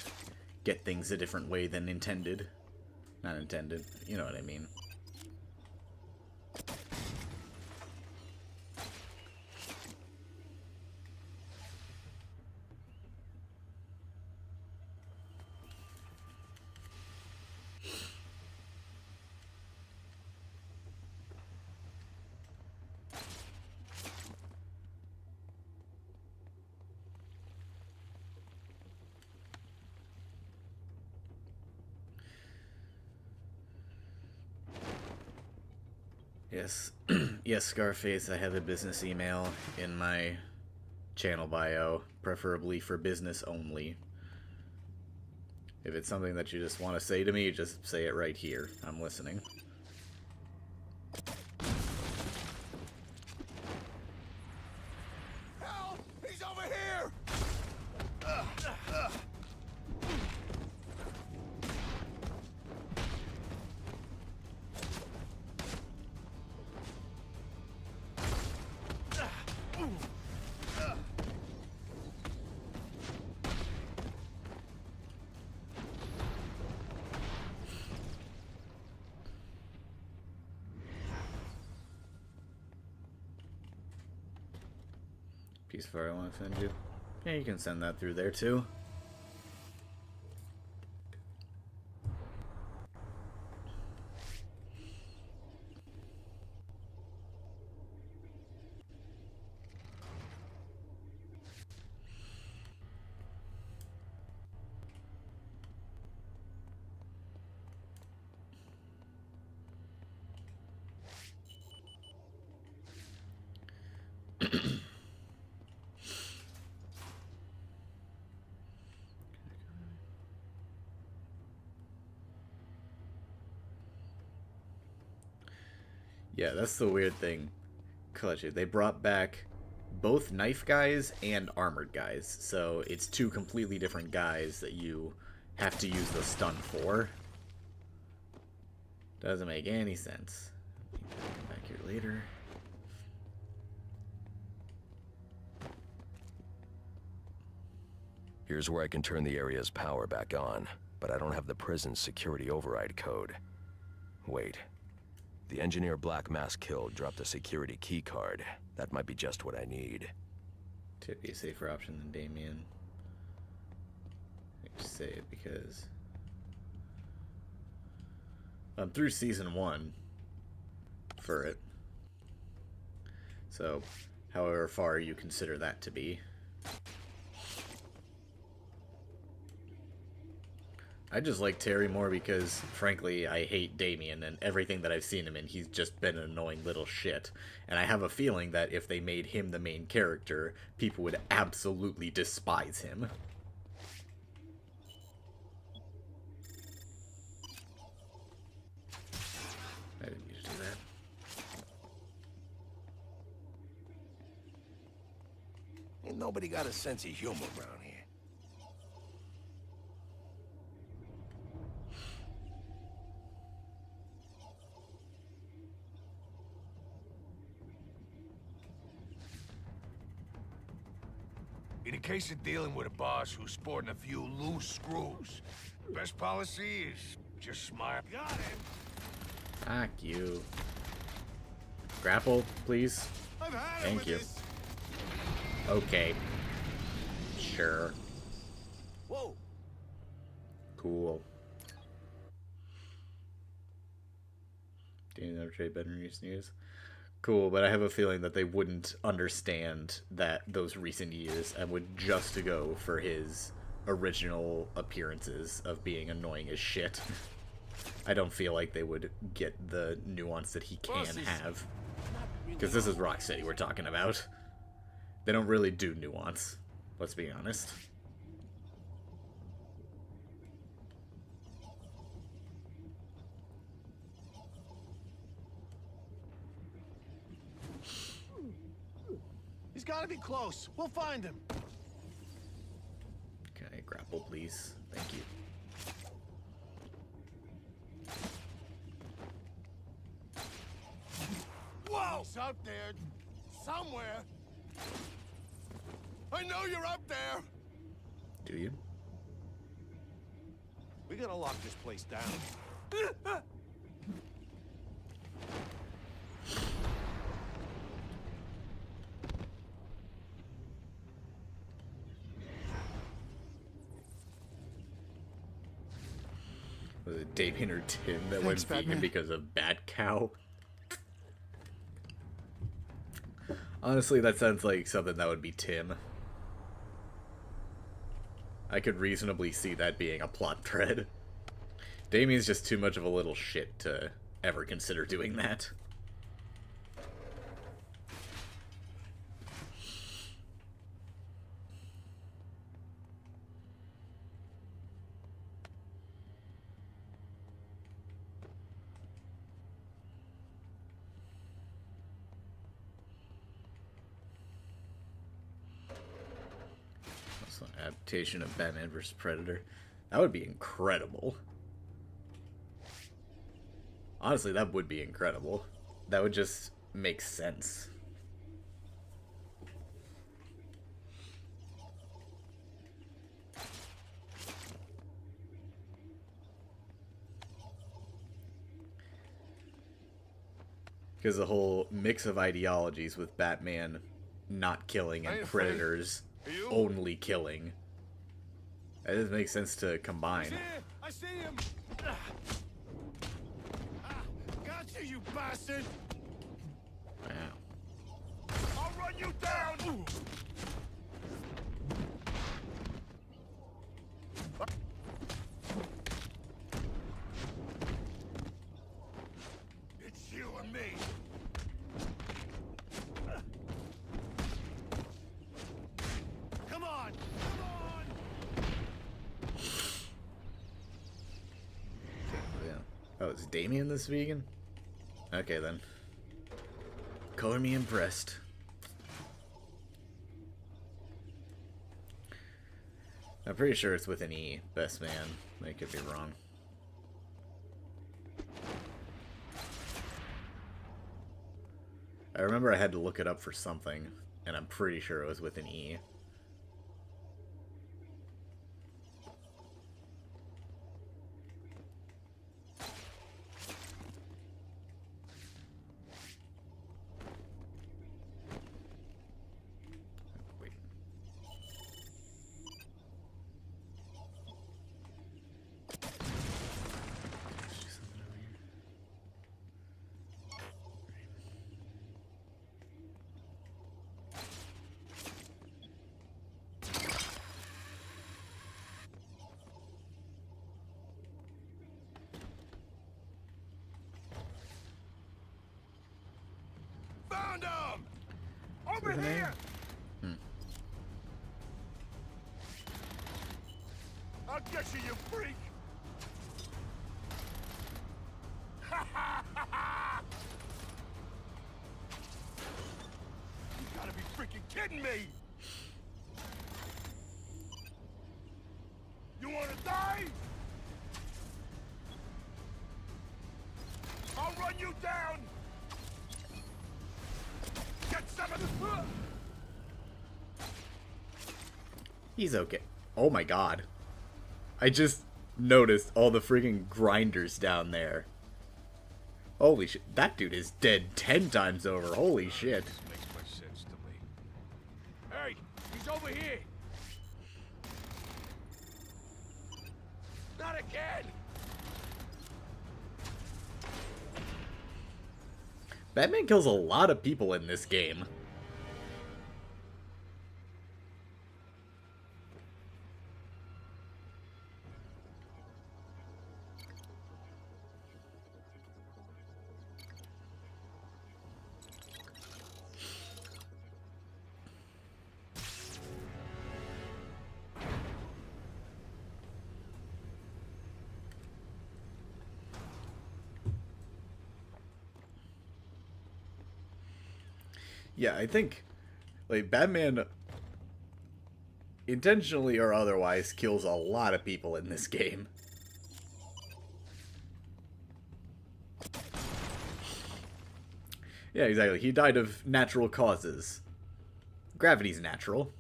get things a different way than intended. Not intended, you know what I mean. Yes, yes, Scarface, I have a business email in my channel bio, preferably for business only. If it's something that you just want to say to me, just say it right here. I'm listening. Help! He's over here! Piece of fire I want to send you. Yeah, you can send that through there too. Yeah, that's the weird thing. Clutch it. They brought back both knife guys and armored guys, so it's two completely different guys that you have to use the stun for. Doesn't make any sense. Come back here later. Here's where I can turn the area's power back on, but I don't have the prison's security override code. Wait. The engineer Black Mask killed dropped a security key card. That might be just what I need. To be a safer option than Damien. I just say it because I'm through season 1 for it. So, however far you consider that to be. I just like Terry more because, frankly, I hate Damien, and everything that I've seen him in, he's just been an annoying little shit. And I have a feeling that if they made him the main character, people would absolutely despise him. I didn't need to do that. Ain't nobody got a sense of humor around here. In a case of dealing with a boss who's sporting a few loose screws, the best policy is just smile. Got him. Fuck you. Grapple, please. Thank you. Okay. Sure. Whoa. Cool. Do you never trade better in recent years? Cool, but I have a feeling that they wouldn't understand that those recent years and would just go for his original appearances of being annoying as shit. I don't feel like they would get the nuance that he can have. Because this is Rocksteady we're talking about. They don't really do nuance, let's be honest. He's gotta be close. We'll find him. Okay, grapple, please. Thank you. Whoa! He's out there. Somewhere. I know you're up there. Do you? We gotta lock this place down. Was it Damien or Tim that went vegan because of Bat Cow? Honestly, that sounds like something that would be Tim. I could reasonably see that being a plot thread. Damien's just too much of a little shit to ever consider doing that. Adaptation of Batman vs. Predator. That would be incredible. Honestly, that would be incredible. That would just make sense. Because the whole mix of ideologies with Batman not killing and Predators only killing. That doesn't make sense to combine. I see him! Gotcha, you bastard! Wow. I'll run you down! It's you and me. Come on! Come on! Yeah. Oh, is Damien this vegan? Okay then. Color me impressed. I'm pretty sure it's with an E, best man. I could be wrong. I remember I had to look it up for something, and I'm pretty sure it was with an E. Wait. Found him! Over What's his name? here! I'll get you, you freak! You gotta be freaking kidding me! You wanna die? I'll run you down! Get some of this! He's okay. Oh my god. I just noticed all the freaking grinders down there. Holy shit. That dude is dead 10 times over. Holy shit. This makes much sense to me. Hey, he's over here! Not again! Batman kills a lot of people in this game. Yeah, I think, like, Batman, intentionally or otherwise, kills a lot of people in this game. Yeah, exactly. He died of natural causes. Gravity's natural.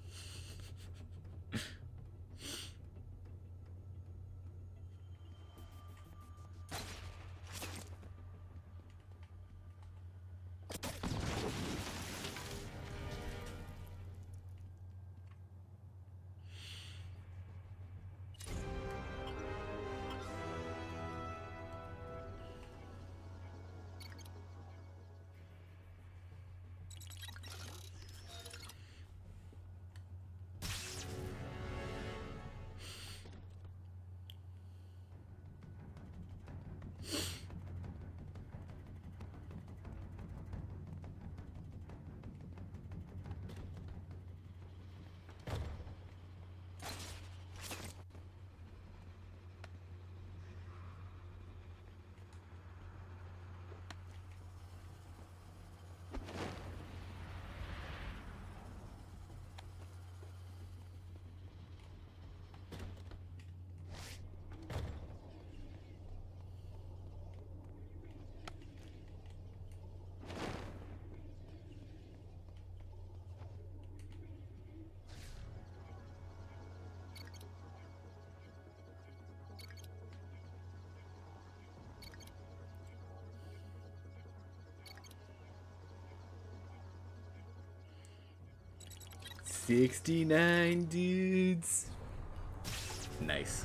69 dudes. Nice.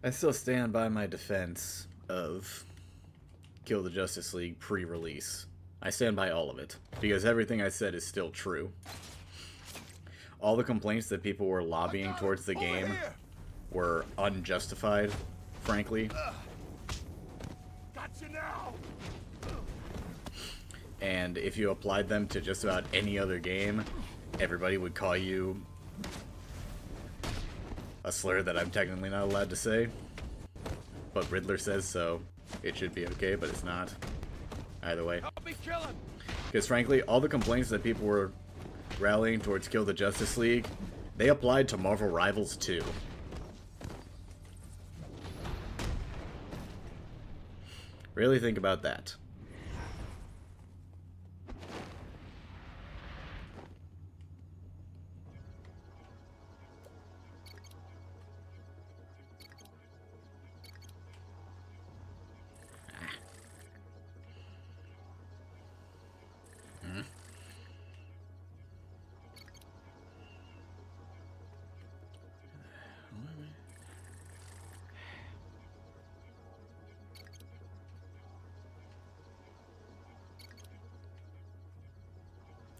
I still stand by my defense of Kill the Justice League pre-release. I stand by all of it, because everything I said is still true. All the complaints that people were lobbying towards the game were unjustified, frankly. Got you now. And if you applied them to just about any other game, everybody would call you a slur that I'm technically not allowed to say. But Riddler says so. It should be okay, but it's not. Either way. Because frankly, all the complaints that people were rallying towards Kill the Justice League, they applied to Marvel Rivals too. Really think about that.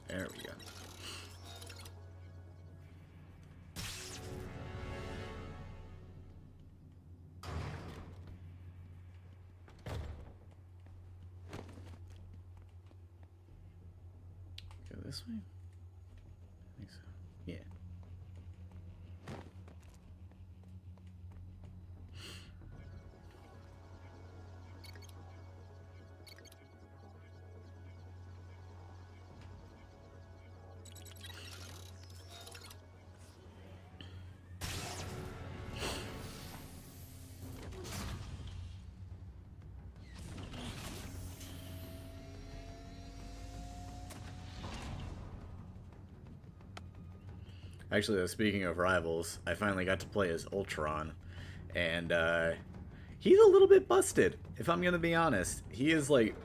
There we go. Go this way? I think so. Yeah. Actually, though, speaking of Rivals, I finally got to play as Ultron, and he's a little bit busted, if I'm gonna be honest. He is like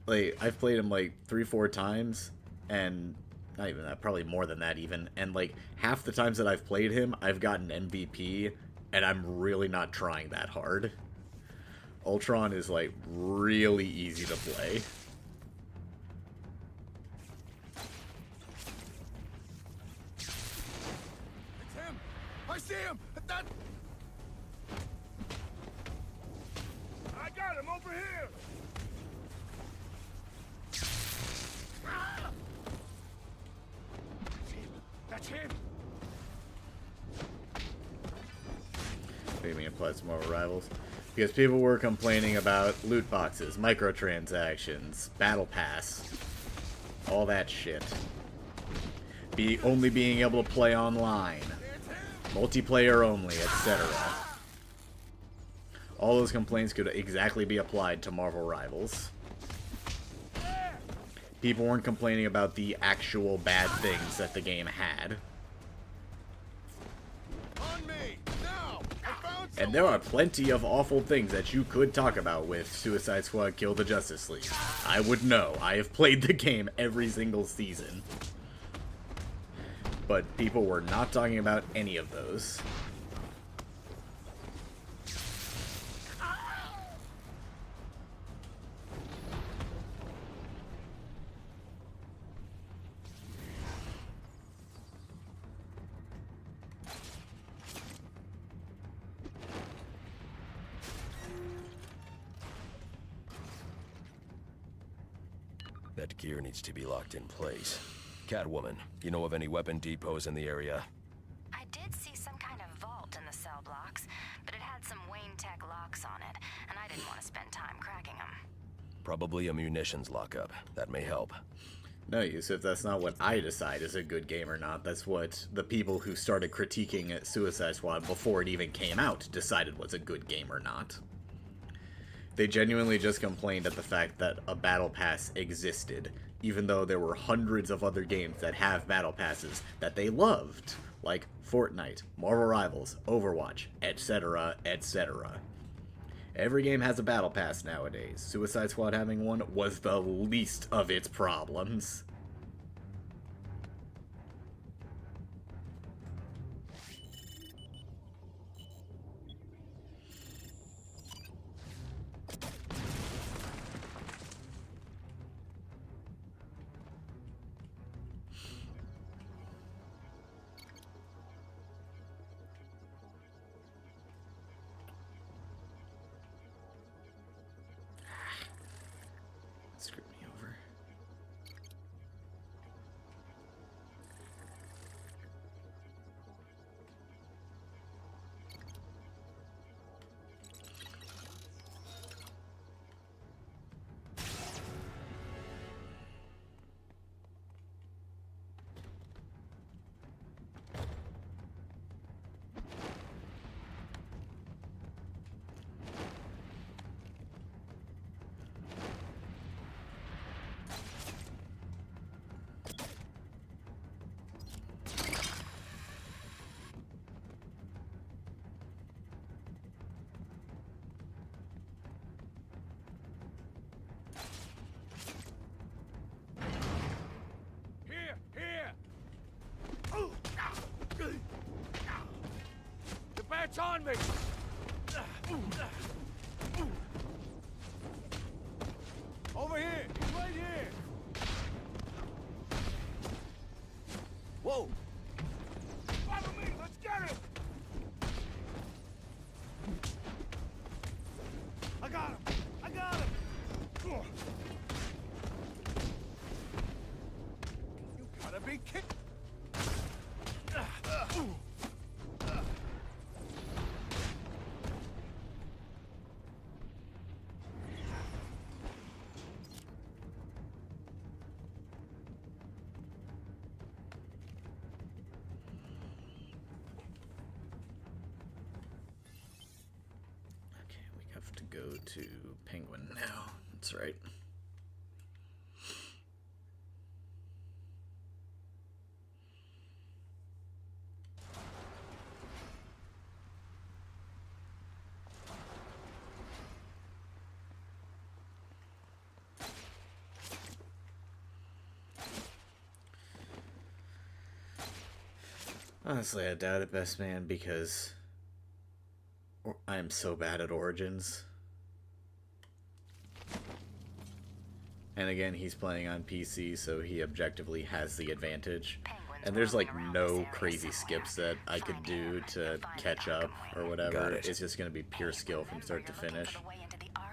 I've played him like 3-4 times, and not even that, probably more than that even, and like half the times that I've played him, I've gotten MVP, and I'm really not trying that hard. Ultron is like really easy to play. I see him! That... I got him over here! Ah! That's him! Maybe apply some more Rivals. Because people were complaining about loot boxes, microtransactions, battle pass, all that shit. Only being able to play online. Multiplayer only, etc. All those complaints could exactly be applied to Marvel Rivals. People weren't complaining about the actual bad things that the game had. On me! Now! I found And there are plenty of awful things that you could talk about with Suicide Squad Kill the Justice League. I would know. I have played the game every single season. But people were not talking about any of those. That gear needs to be locked in place. Catwoman, you know of any weapon depots in the area? I did see some kind of vault in the cell blocks, but it had some Wayne Tech locks on it, and I didn't want to spend time cracking them. Probably a munitions lockup. That may help. No, Yusuf, that's not what I decide is a good game or not. That's what the people who started critiquing Suicide Squad before it even came out decided was a good game or not. They genuinely just complained at the fact that a battle pass existed, even though there were hundreds of other games that have battle passes that they loved, like Fortnite, Marvel Rivals, Overwatch, etc., etc. Every game has a battle pass nowadays. Suicide Squad having one was the least of its problems. Screw me over. Here! The bat's on me! Over here! He's right here! Whoa! Follow me! Let's get him! I got him! I got him! You gotta be kidding! Okay, we have to go to Penguin now. That's right. Honestly, I doubt it, best man, because I am so bad at Origins. And again, he's playing on PC, so he objectively has the advantage. And there's like no crazy skips that I could do to catch up or whatever. Got it. It's just going to be pure skill from start to finish.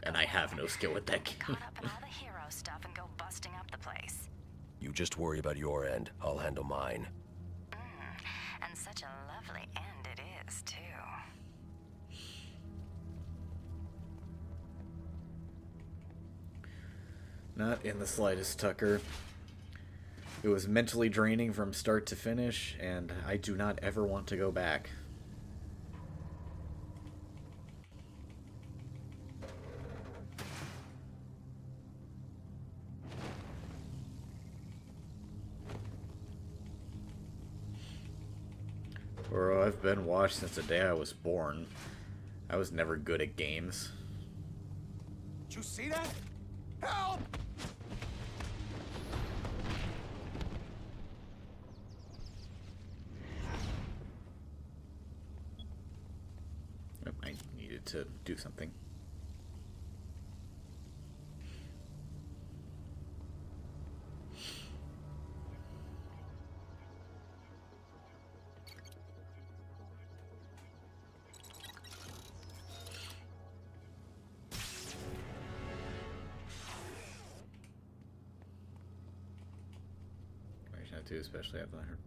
And I have no skill with that game. Caught up in all the hero stuff and go busting up the place. You just worry about your end. I'll handle mine. And such a lovely end it is, too. Not in the slightest, Tucker. It was mentally draining from start to finish, and I do not ever want to go back. Bro, I've been washed since the day I was born. I was never good at games. Did you see that? Help! I needed to do something. that too, especially after I heard.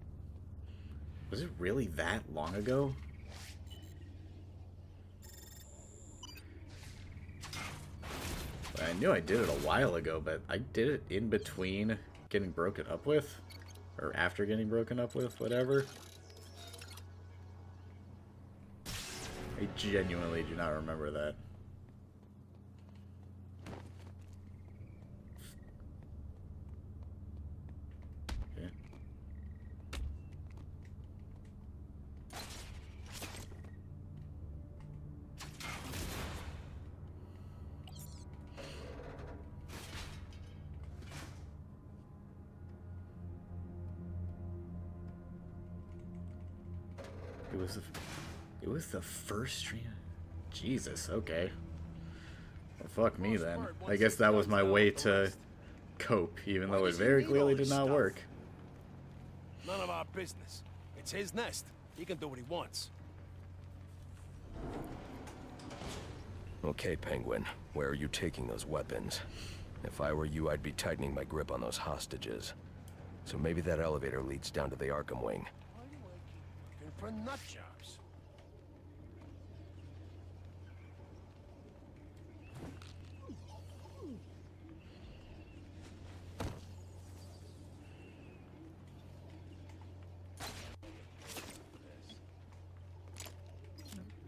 Was it really that long ago? I knew I did it a while ago, but I did it in between getting broken up with, or after getting broken up with, whatever. I genuinely do not remember that. Okay. It was the first stream. Jesus, okay. Well, fuck me then. I guess that was my way to cope, even though it very clearly did not work. None of our business. It's his nest. He can do what he wants. Okay, Penguin. Where are you taking those weapons? If I were you, I'd be tightening my grip on those hostages. So maybe that elevator leads down to the Arkham wing. Why do I keep looking for nut jobs?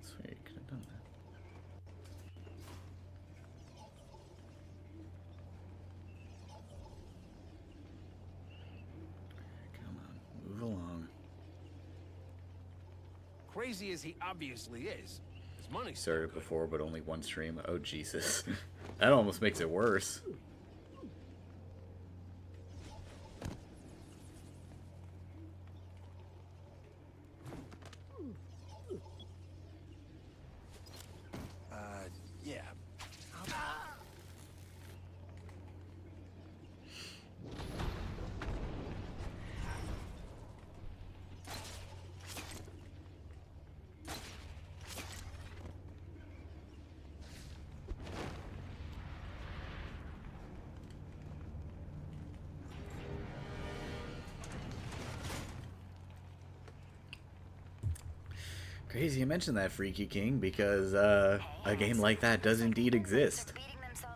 Sweet, could have done that. Come on, move along. Crazy as he obviously is, his money's still Started good. before, but only one stream. Oh Jesus, that almost makes it worse. Yeah. Crazy you mentioned that, Freaky King, because a game like that does indeed exist.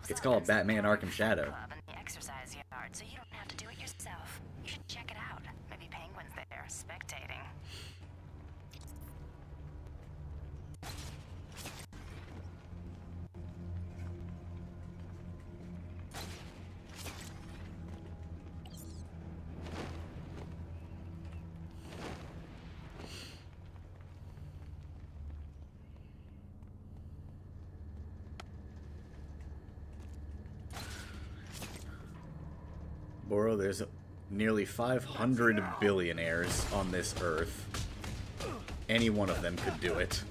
It's called Batman Arkham Shadow. Exercise yard, so you don't have to do it yourself. You should check it out. Maybe Penguin's there, spectating. Boro, there's nearly 500 billionaires on this earth. Any one of them could do it.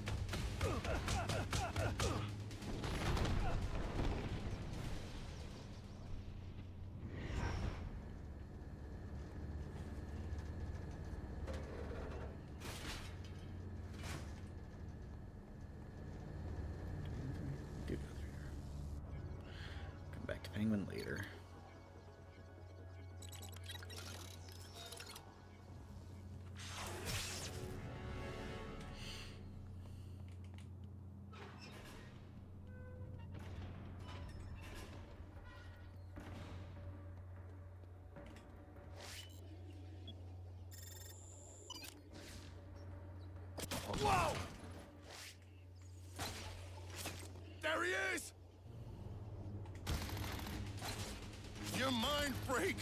Come back to Penguin later. Whoa! There he is! You mind freak!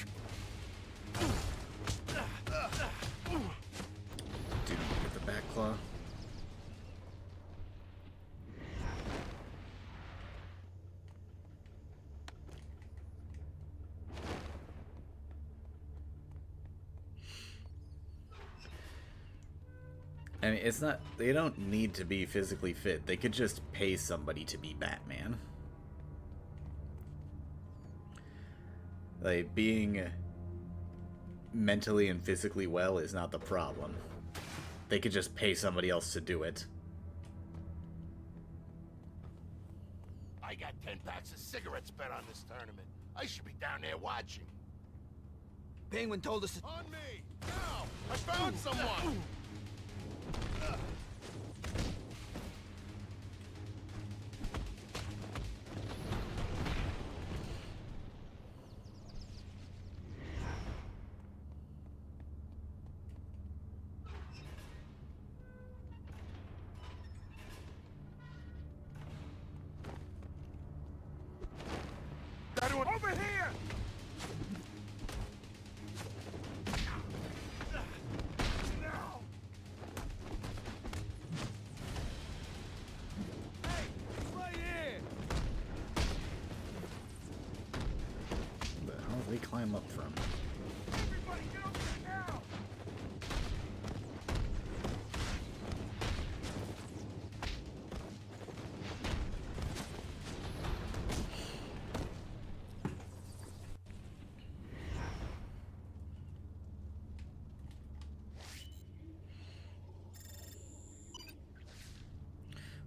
Dude, get the back claw. I mean, it's not, they don't need to be physically fit. They could just pay somebody to be Batman. Like, being mentally and physically well is not the problem. They could just pay somebody else to do it. I got 10 packs of cigarettes bet on this tournament. I should be down there watching. Penguin told us to... On me! Now! I found someone! Over here! Right here! Where the hell do we climb up from? Everybody get over here now!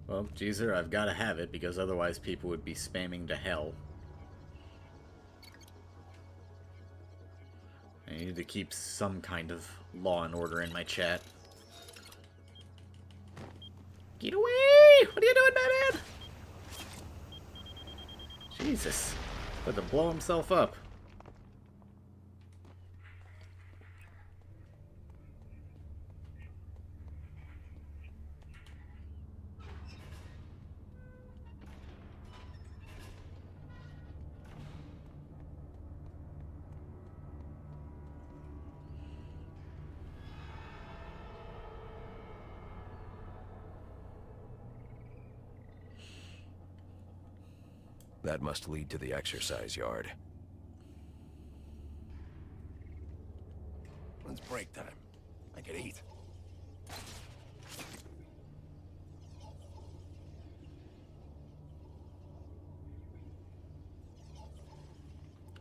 Well, Jeezer, I've got to have it because otherwise people would be spamming to hell. I need to keep some kind of law and order in my chat. Get away! What are you doing, Batman? Jesus. About to blow himself up. That must lead to the exercise yard. When's break time? I can eat.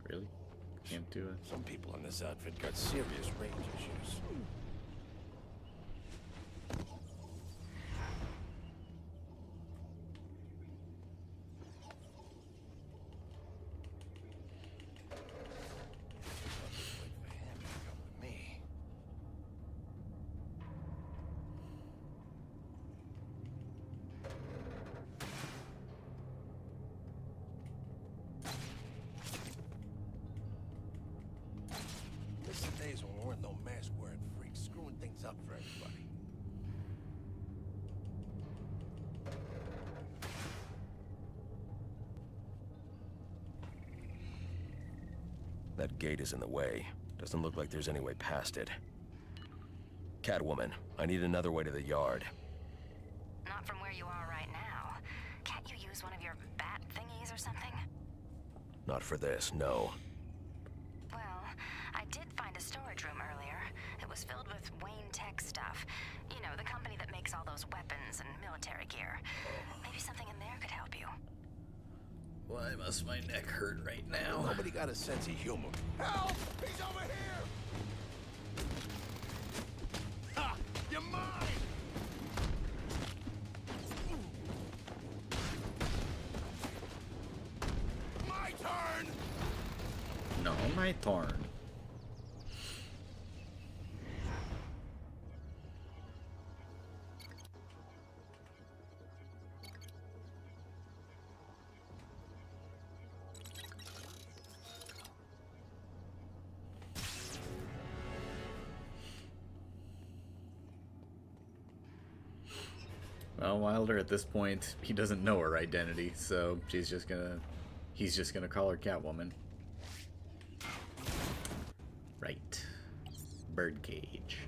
Really? Can't do it. Some people in this outfit got serious range issues. Days when we're no mask wearing freaks screwing things up for everybody. That gate is in the way. Doesn't look like there's any way past it. Catwoman, I need another way to the yard. Not from where you are right now. Can't you use one of your bat thingies or something? Not for this, no. Well, I did find a storage room earlier. It was filled with Wayne Tech stuff. You know, the company that makes all those weapons and military gear. Maybe something in there could help you. Why must my neck hurt right now? Nobody got a sense of humor. Help! He's over here! Ha! You're mine! My turn! No, my turn. Well, Wilder, at this point, he doesn't know her identity, so he's just gonna call her Catwoman. Right. Birdcage.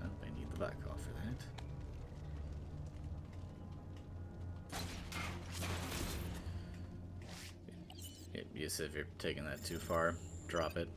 Oh, I need the black off for that. Yes, if you're taking that too far, drop it.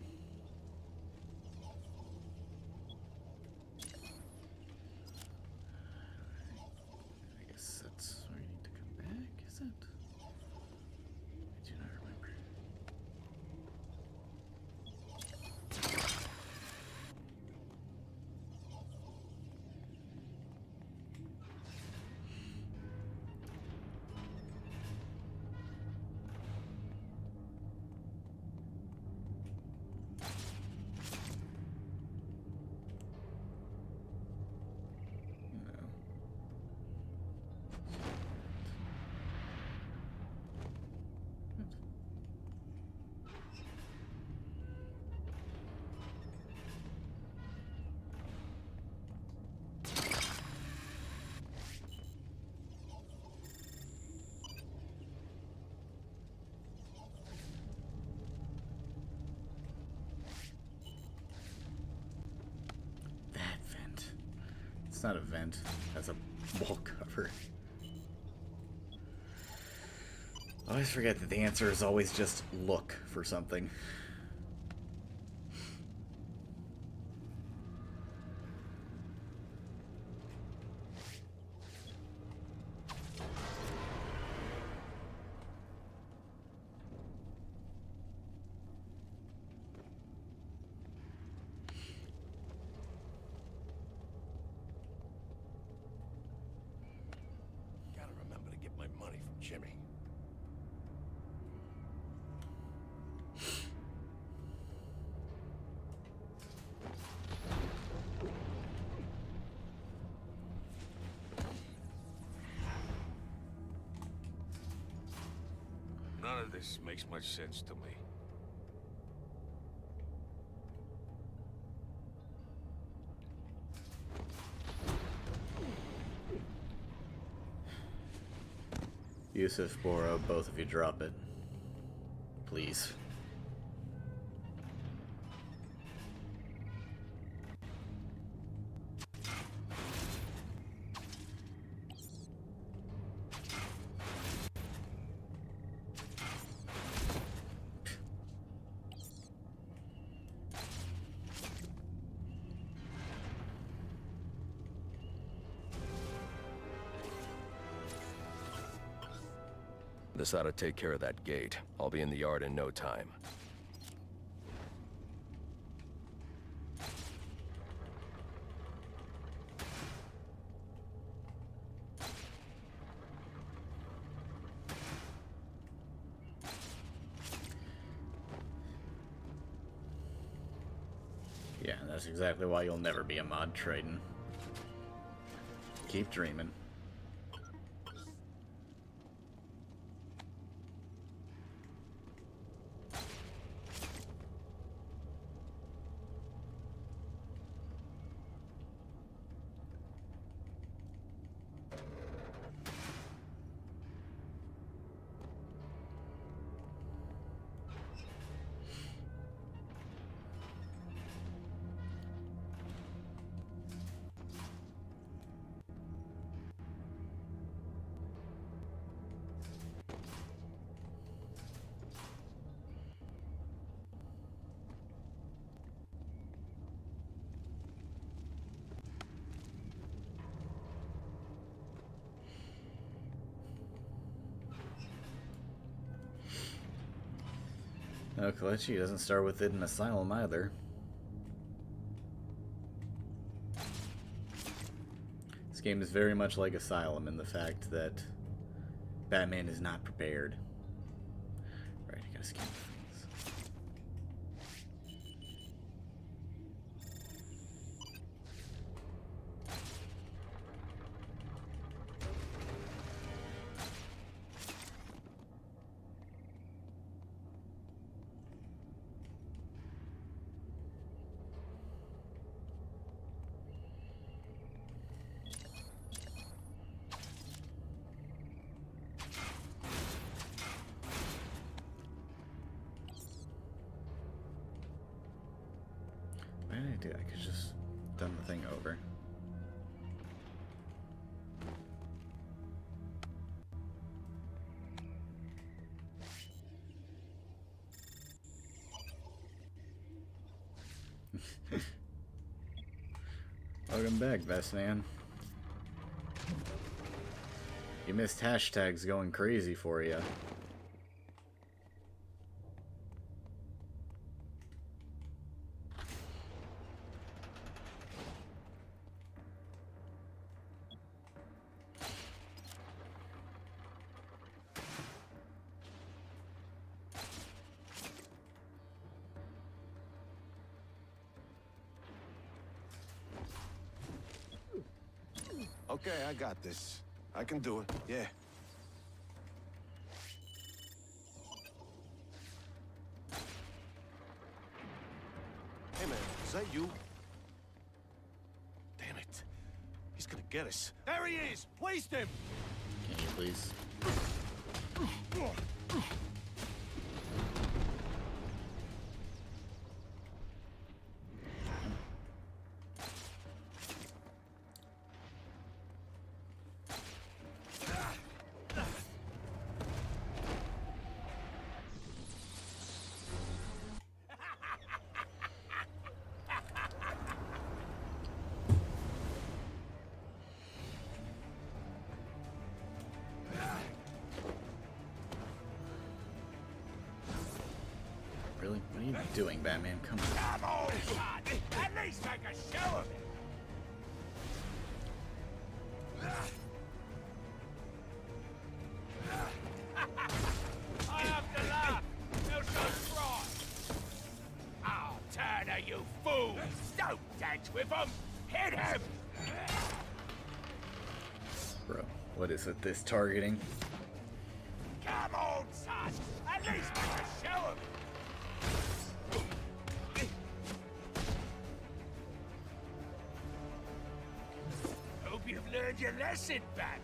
It's not a vent. That's a wall cover. I always forget that the answer is always just look for something. Gotta remember to get my money from Jimmy. None of this makes much sense to me. Yusuf, Boro, both of you drop it. Please. This ought to take care of that gate. I'll be in the yard in no time. Yeah, that's exactly why you'll never be a mod, Triton. Keep dreaming. No, Kalechi doesn't start with it in Asylum either. This game is very much like Asylum in the fact that Batman is not prepared. Right, you gotta scan things. Why did I do that? I could just done the thing over. Welcome back, best man. You missed hashtags going crazy for you. Okay, I got this. I can do it, yeah. Hey, man, is that you? Damn it. He's gonna get us. There he is! Waste him! Can you please? really? What are you doing, Batman? Come on. Come on, son! At least make a show of it! I have to laugh, else I'll cry. Oh, Turner, you fool! Don't dance with him! Hit him! Bro, what is with this targeting? Come on, son! At least make a show of it! Hope you've learned your lesson, Batman.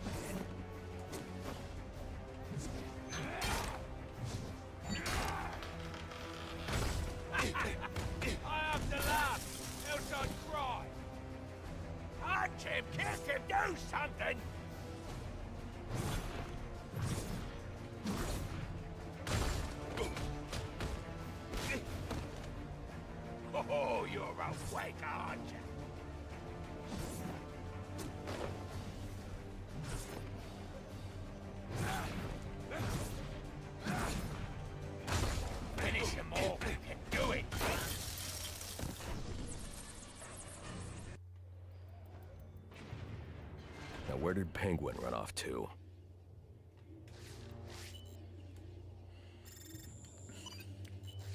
I have to laugh, else I'll cry. Punch him, kick him, do something! Oh, you're a waker, aren't you? Finish him off, you can do it! Now where did Penguin run off to?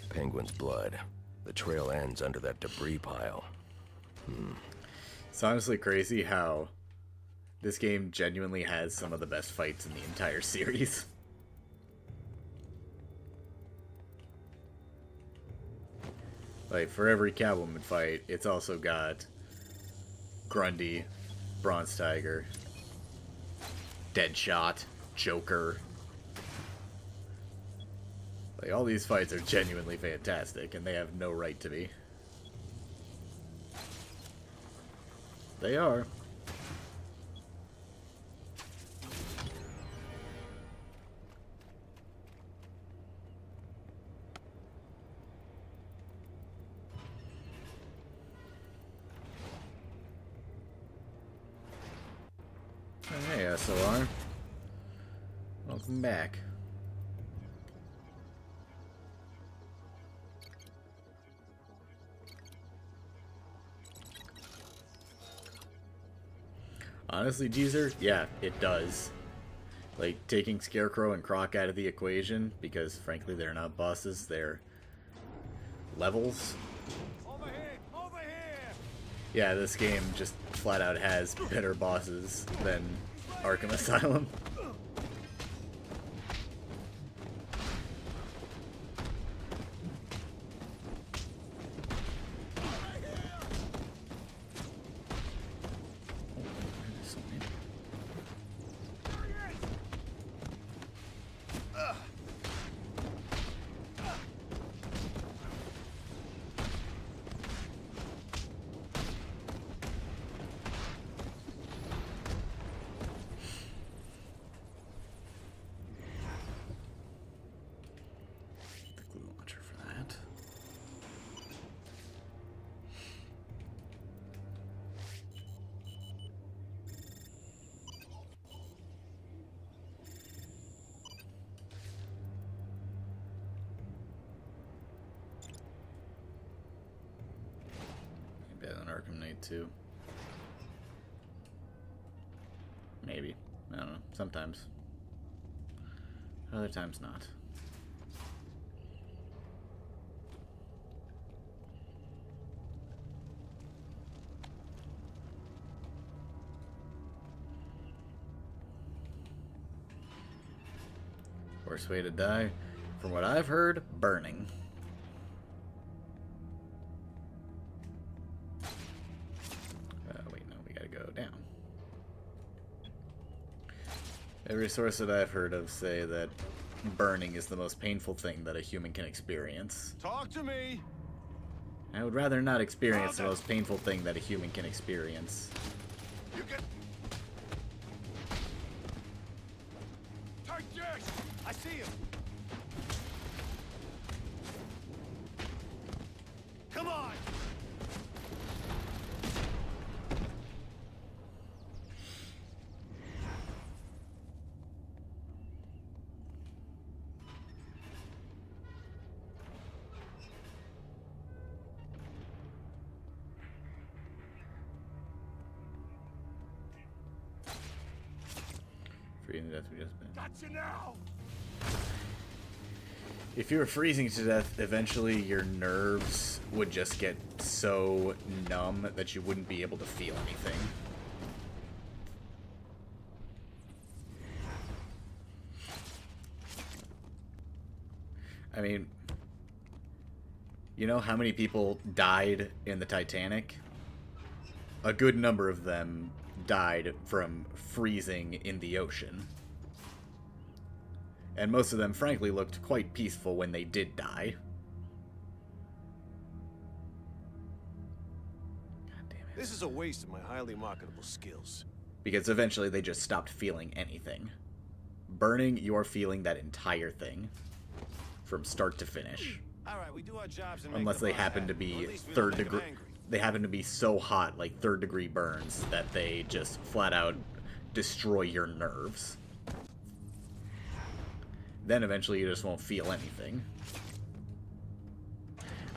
Penguin's blood. The trail ends under that debris pile. It's honestly crazy how this game genuinely has some of the best fights in the entire series. Like, for every Catwoman fight, it's also got Grundy, Bronze Tiger, Deadshot, Joker. Like, all these fights are genuinely fantastic, and they have no right to be. They are. Oh, hey, SOR. Welcome back. Honestly, Geezer, yeah, it does. Like, taking Scarecrow and Croc out of the equation, because frankly they're not bosses, they're levels. Over here, over here. Yeah, this game just flat out has better bosses than Arkham Asylum. The glue launcher for that. Maybe better than Arkham Knight 2. Maybe. I don't know. Sometimes. Other times not. Worst way to die, from what I've heard, burning. Wait, no, we gotta go down. Every source that I've heard of say that burning is the most painful thing that a human can experience. Talk to me. I would rather not experience the most painful thing that a human can experience. You can... Take this. I see him. Come on. Freezing to death we just been. Gotcha now! If you were freezing to death, eventually your nerves would just get so numb that you wouldn't be able to feel anything. I mean, you know how many people died in the Titanic? A good number of them died from freezing in the ocean. And most of them, frankly, looked quite peaceful when they did die. God damn it. This is a waste of my highly marketable skills. Because eventually they just stopped feeling anything. Burning, you're feeling that entire thing. From start to finish. Alright, we do our jobs and make Unless the they boss happen happy. to be Or at least we don't third make 'em degree. angry. They happen to be so hot, like third-degree burns, that they just flat out destroy your nerves. Then eventually you just won't feel anything.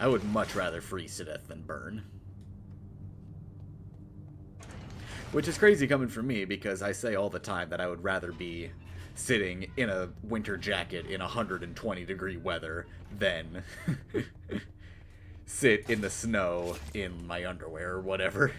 I would much rather freeze to death than burn. Which is crazy coming from me, because I say all the time that I would rather be sitting in a winter jacket in 120-degree weather than sit in the snow in my underwear or whatever.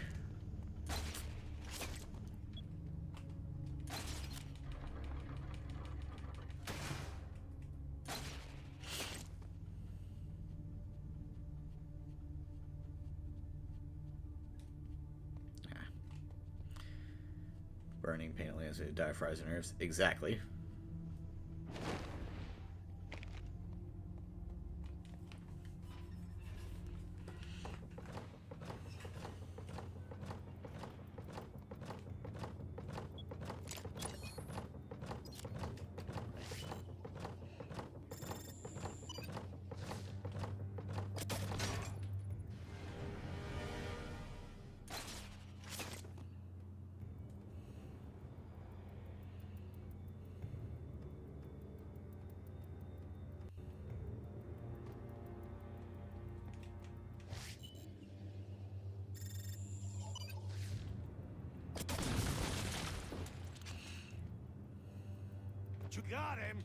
Burning painfully as it diaphragms and nerves. Exactly. You got him!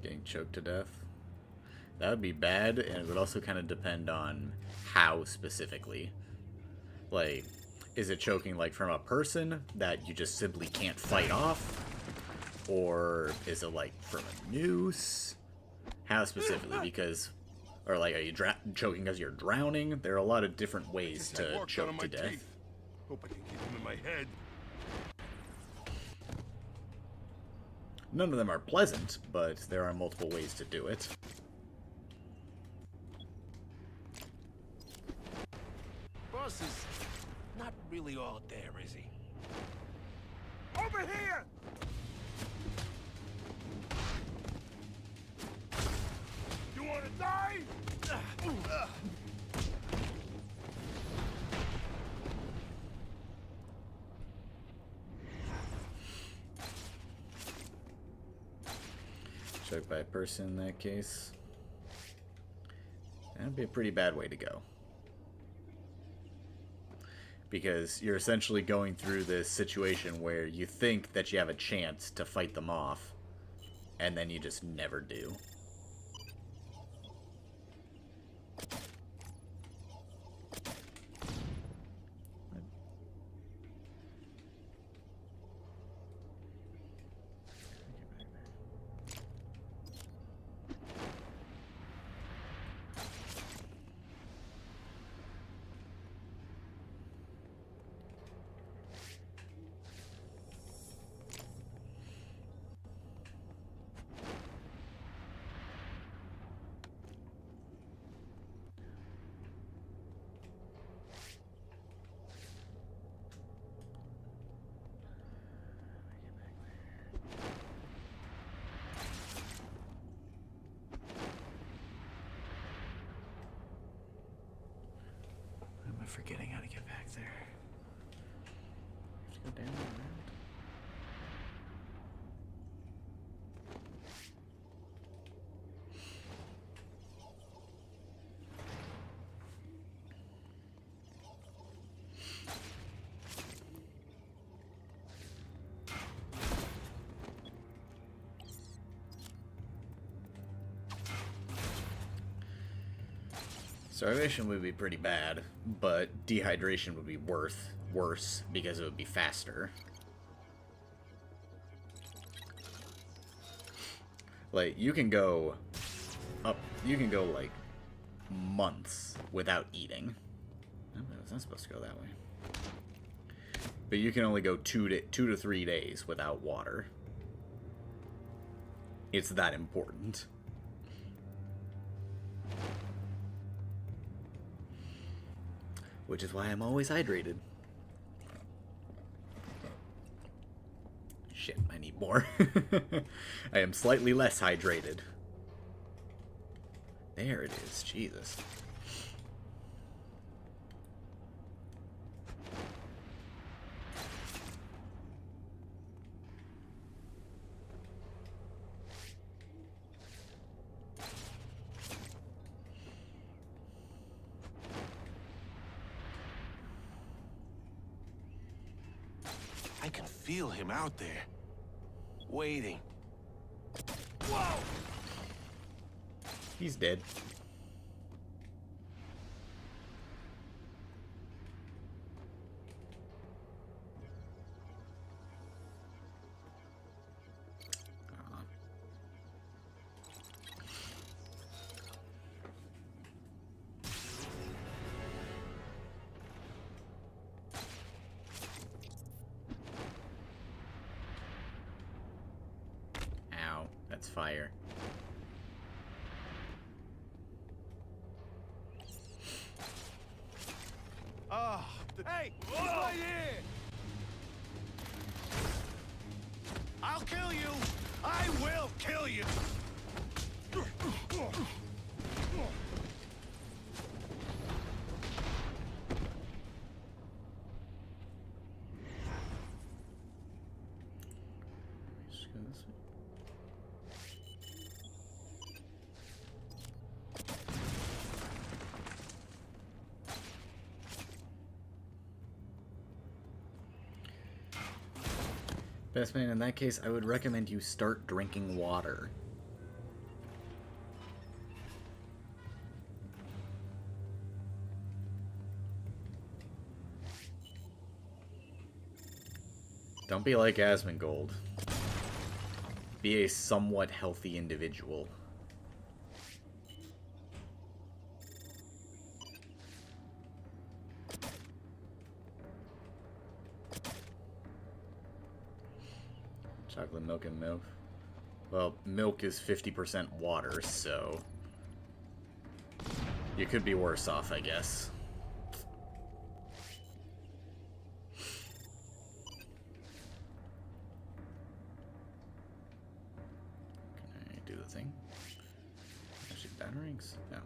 Getting choked to death. That would be bad, and it would also kind of depend on how specifically. Like, is it choking like from a person that you just simply can't fight off? Or is it like from a noose? How specifically? Because, or like, are you choking because you're drowning? There are a lot of different ways to choke to death. Hope I can keep him in my head. None of them are pleasant, but there are multiple ways to do it. Boss is not really all there, is he? Over here! You wanna die? Choked by a person in that case. That'd be a pretty bad way to go. Because you're essentially going through this situation where you think that you have a chance to fight them off, and then you just never do. I'm forgetting how to get back there. Let's go down and around. Starvation would be pretty bad, but dehydration would be worse because it would be faster. Like, you can go like months without eating. Oh, it's not supposed to go that way. But you can only go 2 to 3 days without water. It's that important. Which is why I'm always hydrated. Shit, I need more. I am slightly less hydrated. There it is, Jesus. I can feel him out there, waiting. Whoa! He's dead. Ow, that's fire. Ah, hey, he's right here! I'll kill you! I will kill you! Just go this way. Best man, in that case, I would recommend you start drinking water. Don't be like Asmongold. Be a somewhat healthy individual. Chocolate milk and milk. Well, milk is 50% water, so you could be worse off, I guess. Can I do the thing? Actually, batarangs? No.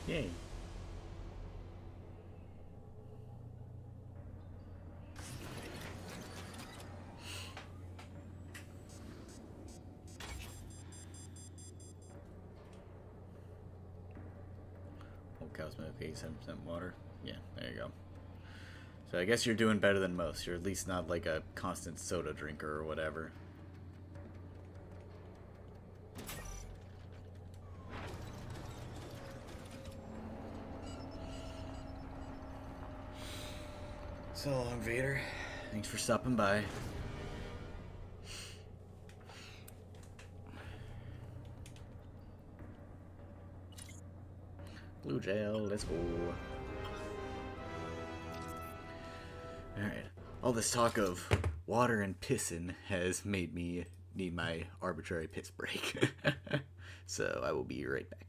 Yay. Old cow's milk, 87% water. Yeah, there you go. So I guess you're doing better than most. You're at least not like a constant soda drinker or whatever. So long, Vader. Thanks for stopping by. Blue gel, let's go. Alright. All this talk of water and pissin' has made me need my arbitrary piss break. So I will be right back.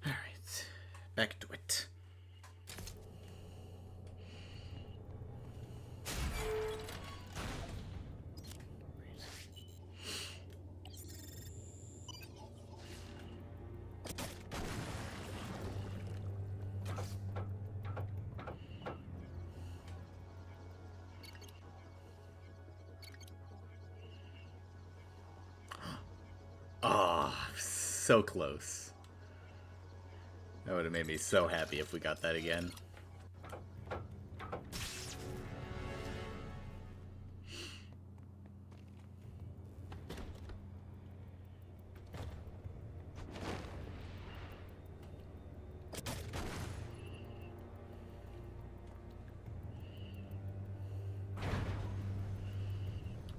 Alright, back to it. Oh, so close. That would have made me so happy if we got that again.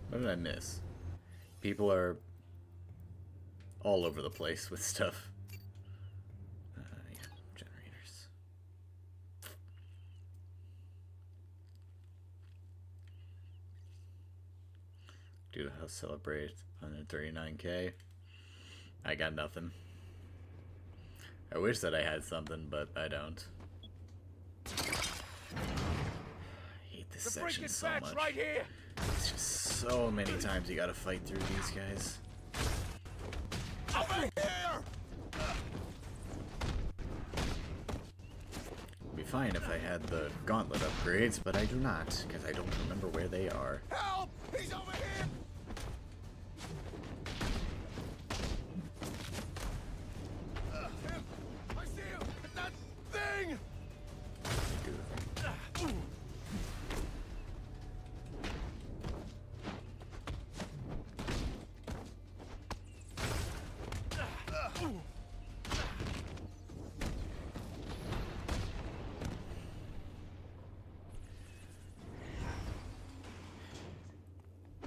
What did I miss? People are all over the place with stuff. Yeah, generators. Dude, I'll celebrate 139K. I got nothing. I wish that I had something, but I don't. I hate this section so much. Right here. It's just so many times you gotta fight through these guys. Over here! Be fine if I had the gauntlet upgrades, but I do not, because I don't remember where they are. Help! He's over here! Him! I see him! That thing!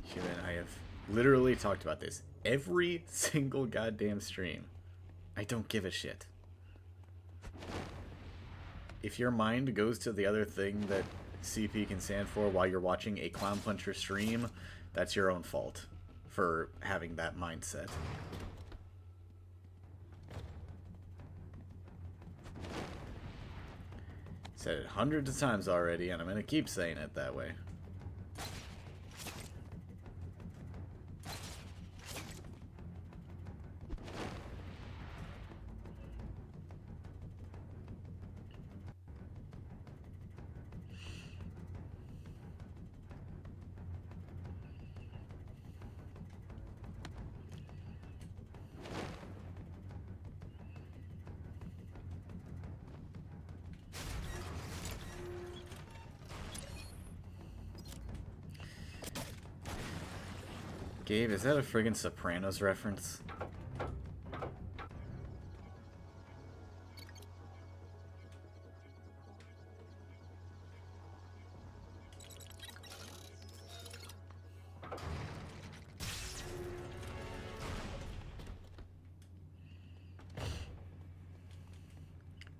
Human, I have literally talked about this every single goddamn stream. I don't give a shit. If your mind goes to the other thing that CP can stand for while you're watching a Clown Puncher stream, that's your own fault for having that mindset. Said it hundreds of times already, and I'm gonna keep saying it that way. Gabe, is that a friggin' Sopranos reference?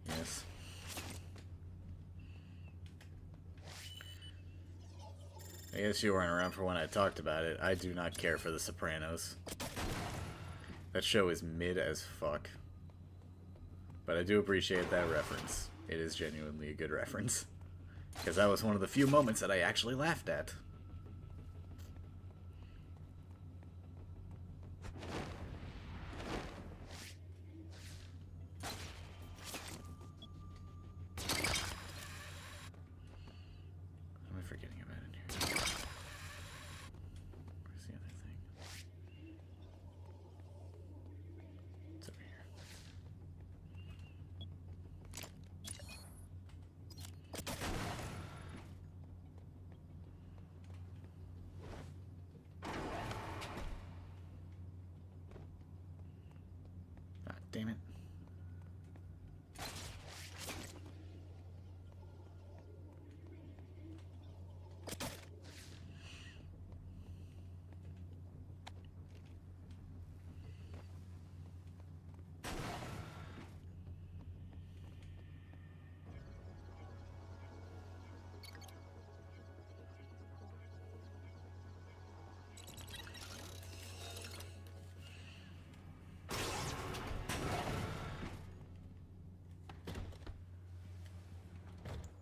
Yes. I guess you weren't around for when I talked about it. I do not care for The Sopranos. That show is mid as fuck. But I do appreciate that reference. It is genuinely a good reference. Because that was one of the few moments that I actually laughed at. What am I forgetting about in here? Where's the other thing? It's over here. Ah, damn it.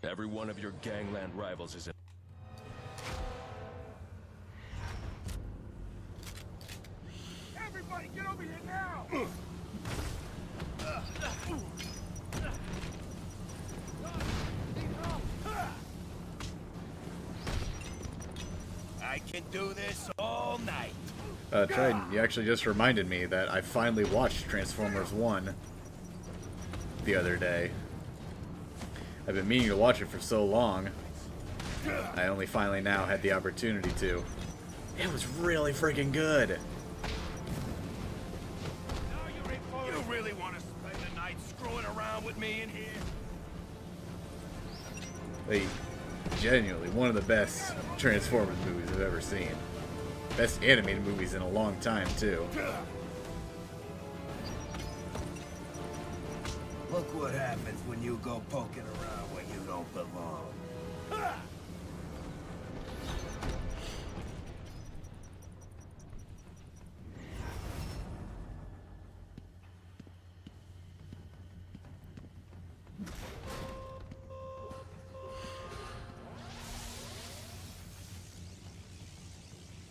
Every one of your gangland rivals is in. Everybody, get over here now! I can do this all night. Trident, you actually just reminded me that I finally watched Transformers 1 the other day. I've been meaning to watch it for so long. I only finally now had the opportunity to. It was really freaking good. You really want to spend the night screwing around with me in here? Like, genuinely, one of the best Transformers movies I've ever seen. Best animated movies in a long time, too. Look what happens when you go poking around where you don't belong.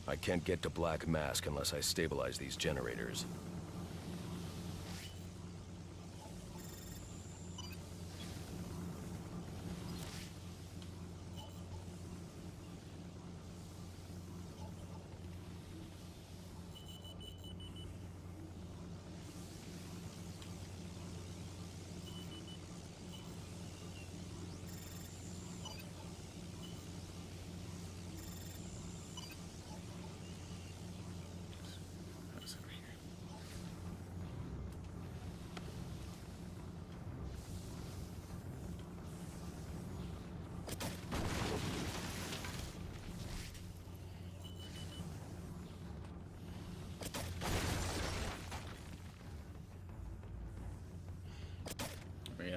I can't get to Black Mask unless I stabilize these generators.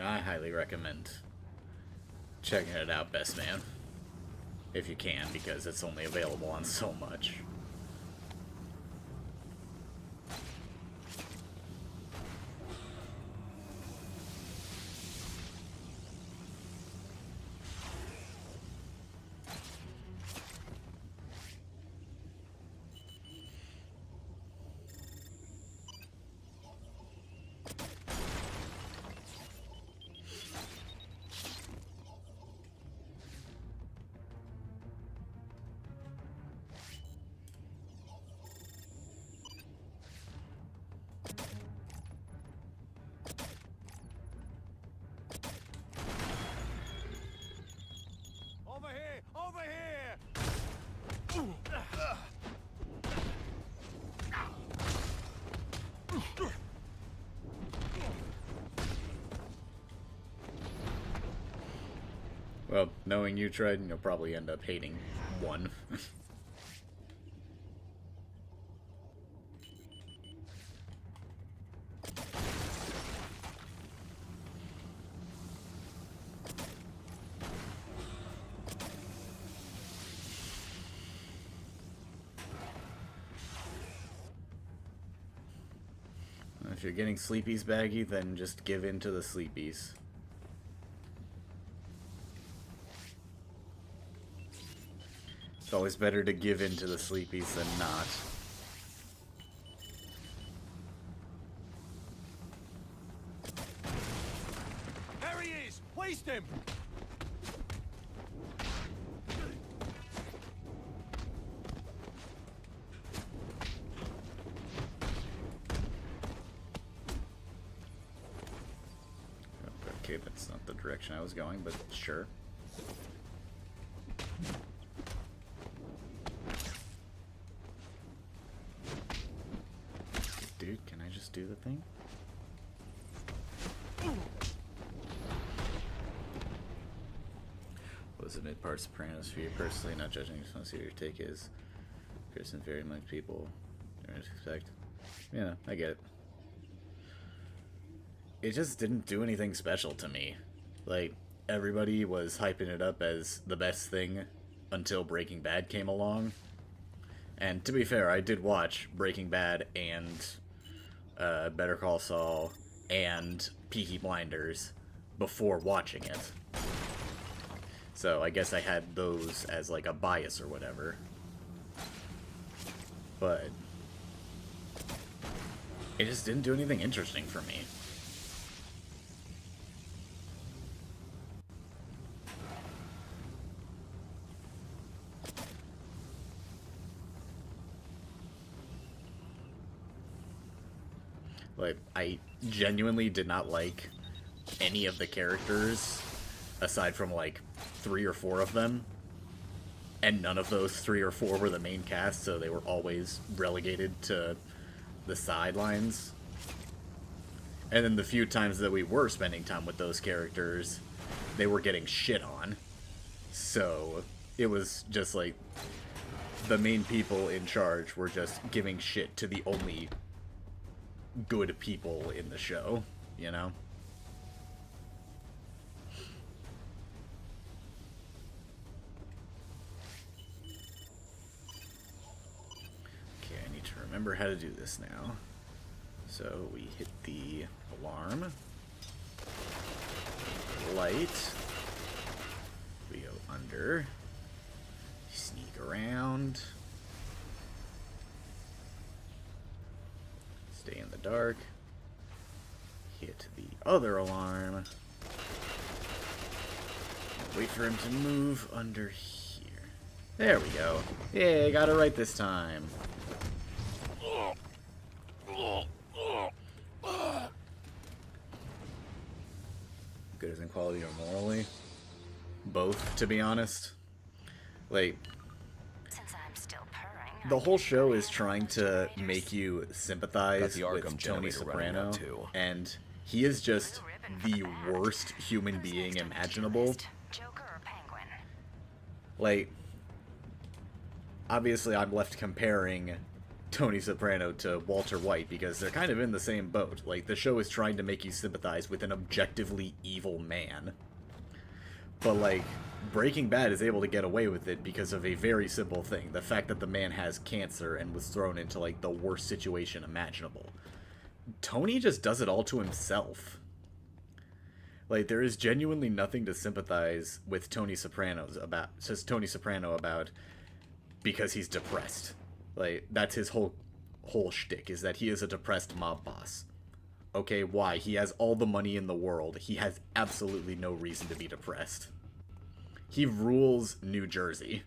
And I highly recommend checking it out, best man. If you can, because it's only available on so much. Over here! Over here! Well, knowing you tried, you'll probably end up hating one. If you're getting sleepies baggy, then just give in to the sleepies. It's always better to give in to the sleepies than not. There he is! Waste him! Okay, that's not the direction I was going, but sure. Dude, can I just do the thing? Was it mid-part Sopranos for you personally? Not judging, just want to see what your take is. Kristen, very much people expect. Yeah, I get it. It just didn't do anything special to me. Like, everybody was hyping it up as the best thing until Breaking Bad came along. And to be fair, I did watch Breaking Bad and Better Call Saul and Peaky Blinders before watching it. So I guess I had those as like a bias or whatever. But it just didn't do anything interesting for me. Like, I genuinely did not like any of the characters, aside from, like, 3 or 4 of them. And none of those 3 or 4 were the main cast, so they were always relegated to the sidelines. And then the few times that we were spending time with those characters, they were getting shit on. So, it was just like, the main people in charge were just giving shit to the only good people in the show, you know? Okay, I need to remember how to do this now. So we hit the alarm. Light. We go under. Sneak around. Stay in the dark. Hit the other alarm. Wait for him to move under here. There we go. Yeah, I got it right this time. Good as in quality or morally? Both, to be honest. Like, Since I'm still purring, the whole show is trying to make you sympathize the Arkham with Tony generator running Soprano, now, too. and he is just the worst human who's being next on the imaginable. list? Joker or Penguin? Like, obviously I'm left comparing Tony Soprano to Walter White, because they're kind of in the same boat. Like, the show is trying to make you sympathize with an objectively evil man. But, like, Breaking Bad is able to get away with it because of a very simple thing. The fact that the man has cancer and was thrown into, like, the worst situation imaginable. Tony just does it all to himself. Like, there is genuinely nothing to sympathize with Tony Soprano about because he's depressed. Like, that's his whole shtick, is that he is a depressed mob boss. Okay, why? He has all the money in the world. He has absolutely no reason to be depressed. He rules New Jersey.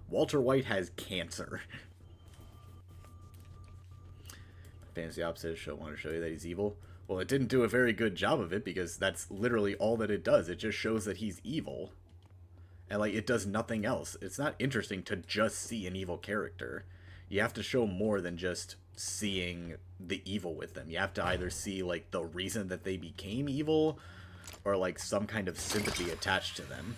Walter White has cancer. Fantasy opposite show wanted to show you that he's evil. Well, it didn't do a very good job of it, because that's literally all that it does. It just shows that he's evil. And, like, it does nothing else. It's not interesting to just see an evil character. You have to show more than just seeing the evil with them. You have to either see, like, the reason that they became evil, or, like, some kind of sympathy attached to them.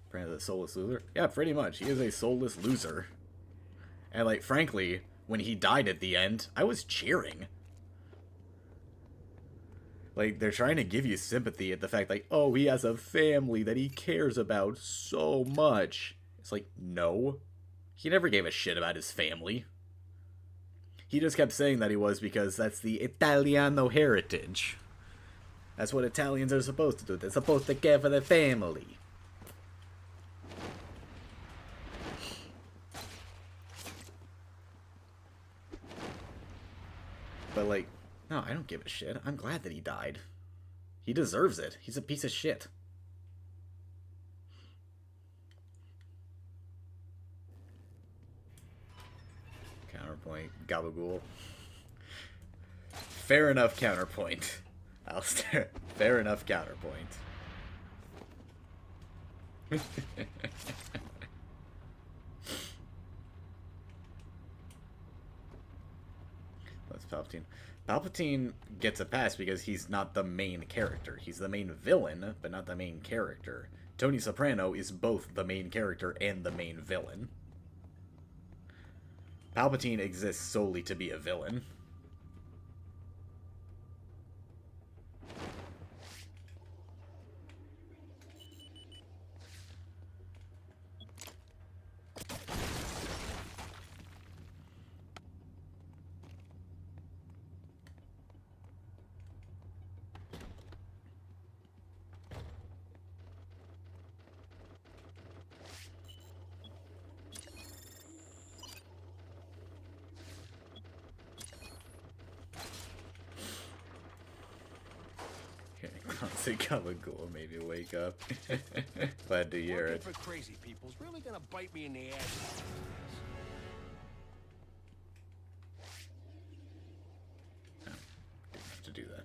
Apparently the soulless loser? Yeah, pretty much. He is a soulless loser. And, like, frankly, when he died at the end, I was cheering. Like, they're trying to give you sympathy at the fact, like, oh, he has a family that he cares about so much. It's like, no. He never gave a shit about his family. He just kept saying that he was because that's the Italiano heritage. That's what Italians are supposed to do. They're supposed to care for their family. But, like, no, I don't give a shit. I'm glad that he died. He deserves it. He's a piece of shit. Counterpoint. Gabagool. Fair enough counterpoint. Alistair. Fair enough counterpoint. That's Palpatine. Palpatine gets a pass because he's not the main character. He's the main villain, but not the main character. Tony Soprano is both the main character and the main villain. Palpatine exists solely to be a villain. Say Gabagool made me wake up. Glad to hear it. For crazy people's really gonna bite me in the ass. No, didn't have to do that.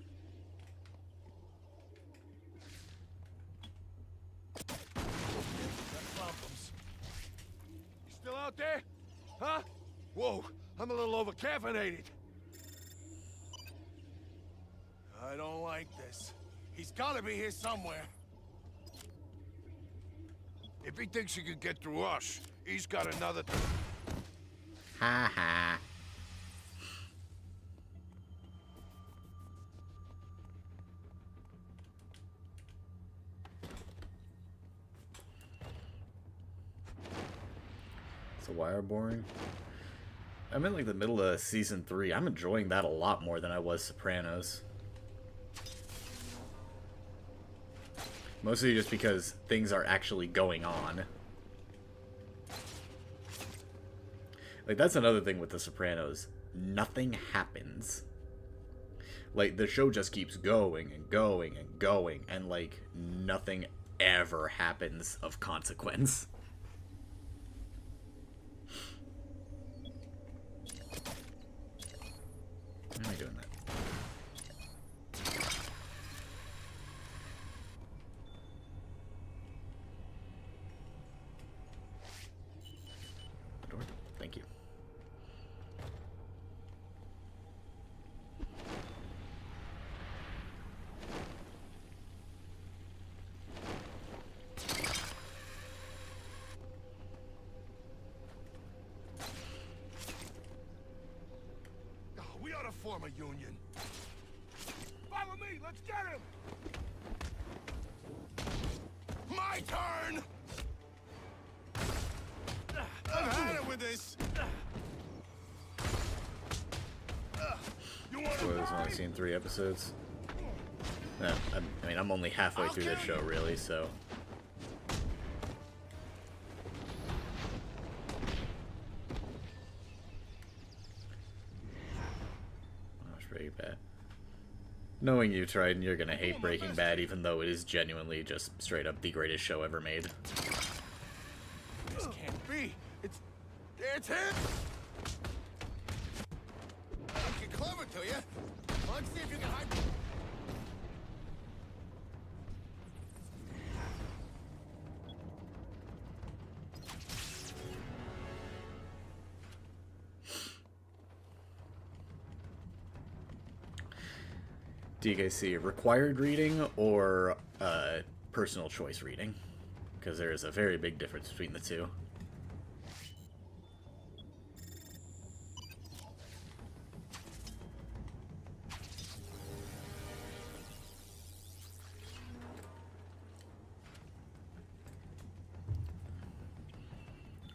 You still out there? Huh? Whoa, I'm a little over-caffeinated. I don't like this. He's gotta be here somewhere. If he thinks he can get through us, he's got another... Ha ha. So why are boring? I'm in like the middle of season 3. I'm enjoying that a lot more than I was Sopranos. Mostly just because things are actually going on. Like, that's another thing with The Sopranos. Nothing happens. Like, the show just keeps going and going and going, and, like, nothing ever happens of consequence. Why am I doing that? Thank you. form a union. Follow me, let's get him! My turn! I've had it with this! You want to I've only seen 3 episodes. I mean, I'm only halfway through this show, really, so... Breaking Bad. Knowing you, Trident, you're gonna hate Breaking Bad, even though it is genuinely just straight up the greatest show ever made. This can't be. It's him. Looking clever to you. Let's see if you can hide. DKC, required reading or personal choice reading? Because there is a very big difference between the two.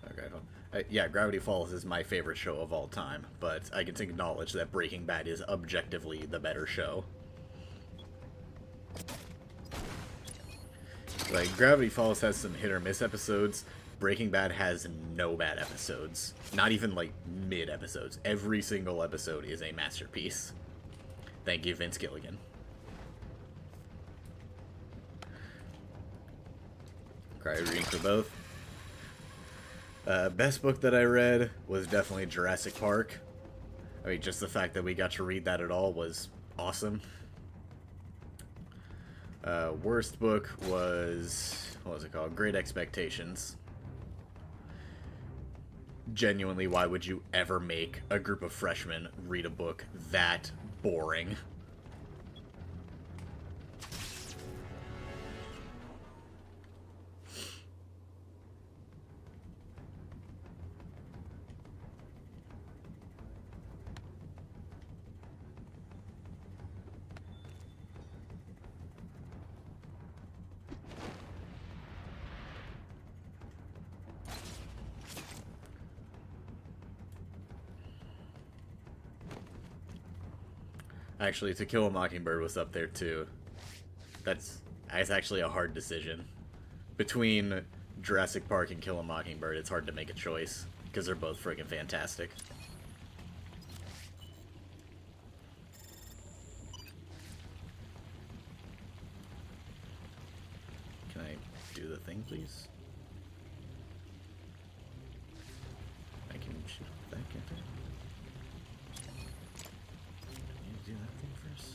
Okay, yeah, Gravity Falls is my favorite show of all time, but I can acknowledge that Breaking Bad is objectively the better show. Like, Gravity Falls has some hit or miss episodes. Breaking Bad has no bad episodes. Not even, like, mid-episodes. Every single episode is a masterpiece. Thank you, Vince Gilligan. Cry reading for both. Best book that I read was definitely Jurassic Park. I mean, just the fact that we got to read that at all was awesome. Worst book was, what was it called? Great Expectations. Genuinely, why would you ever make a group of freshmen read a book that boring? Actually, To Kill a Mockingbird was up there too. That's actually a hard decision. Between Jurassic Park and Kill a Mockingbird, it's hard to make a choice, because they're both friggin' fantastic. Can I do the thing, please? I can shoot that, can't I? Do that thing first.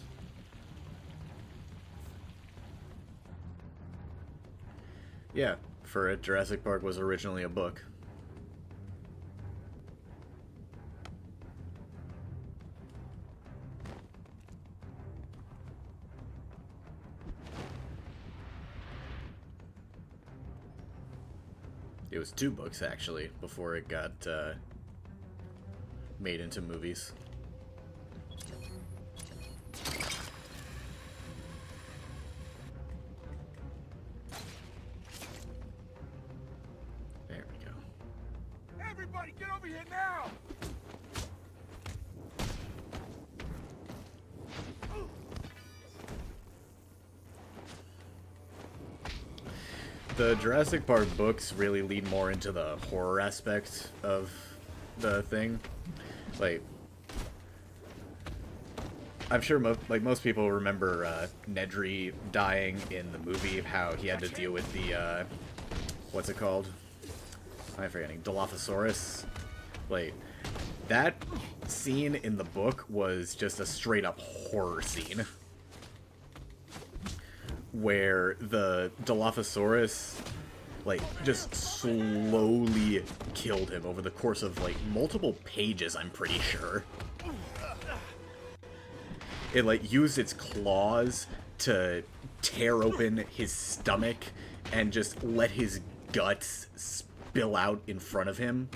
Yeah, for it, Jurassic Park was originally a book. It was 2 books, actually, before it got made into movies. Everybody, get over here now! The Jurassic Park books really lead more into the horror aspect of the thing. Like, I'm sure most people remember Nedry dying in the movie, how he had to deal with the, what's it called? I'm forgetting, Dilophosaurus. Like, that scene in the book was just a straight up horror scene. Where the Dilophosaurus, like, just slowly killed him over the course of, like, multiple pages, I'm pretty sure. It, like, used its claws to tear open his stomach and just let his guts spill out in front of him.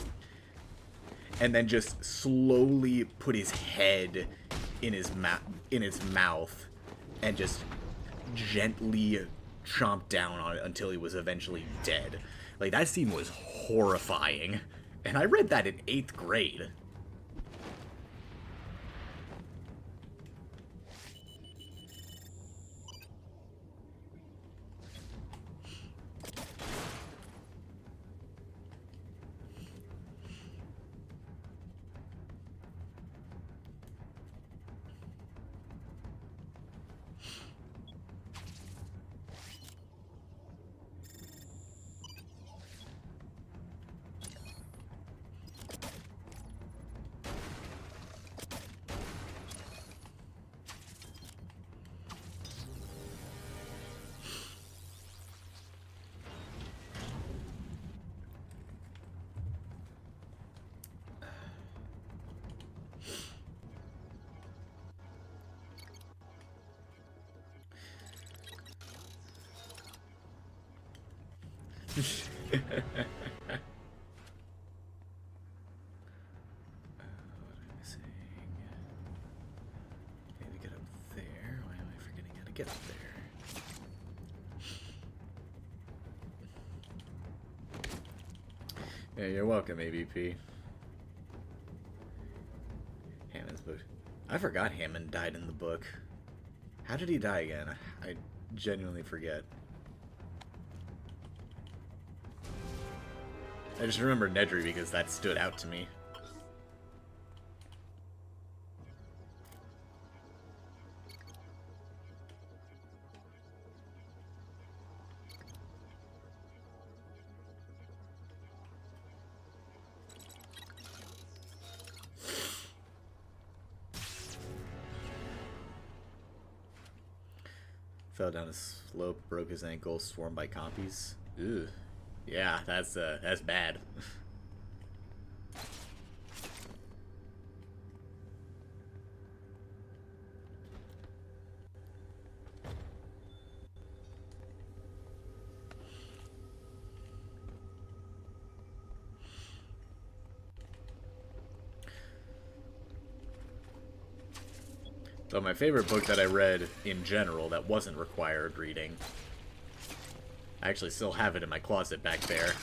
And then just slowly put his head in its mouth and just gently chomped down on it until he was eventually dead. Like, that scene was horrifying. And I read that in 8th grade. What am I saying? I need to get up there. Why am I forgetting how to get up there? Yeah, you're welcome, ABP. Hammond's book. I forgot Hammond died in the book. How did he die again? I genuinely forget. I just remember Nedry because that stood out to me. Fell down a slope, broke his ankle, swarmed by copies. Ugh. Yeah, that's bad. So my favorite book that I read in general that wasn't required reading, I actually still have it in my closet back there.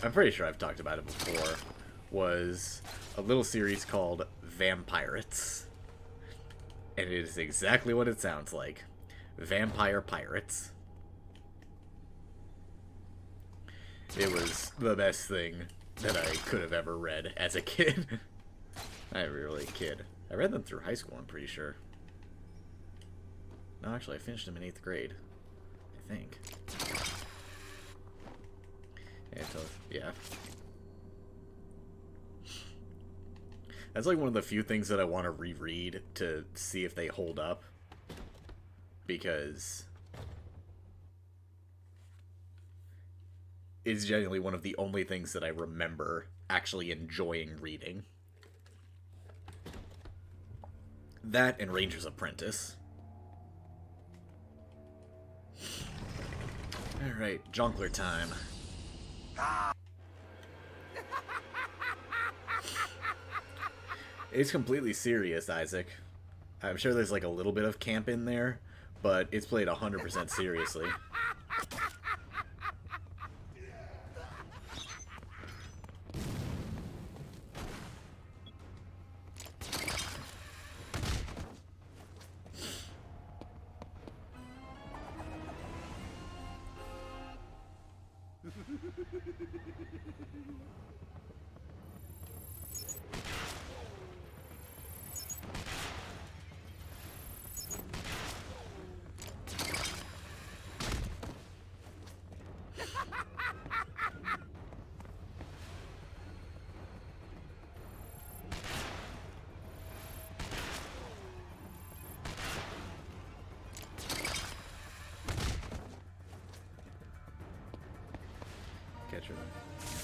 I'm pretty sure I've talked about it before. Was a little series called Vampirates. And it is exactly what it sounds like. Vampire pirates. It was the best thing that I could have ever read as a kid. Not really a kid. I read them through high school, I'm pretty sure. No, actually, I finished them in 8th grade. I think. Yeah. That's like one of the few things that I want to reread to see if they hold up. Because it's genuinely one of the only things that I remember actually enjoying reading. That and Ranger's Apprentice. Alright, Jonkler time. It's completely serious, Isaac. I'm sure there's like a little bit of camp in there, but it's played 100% seriously.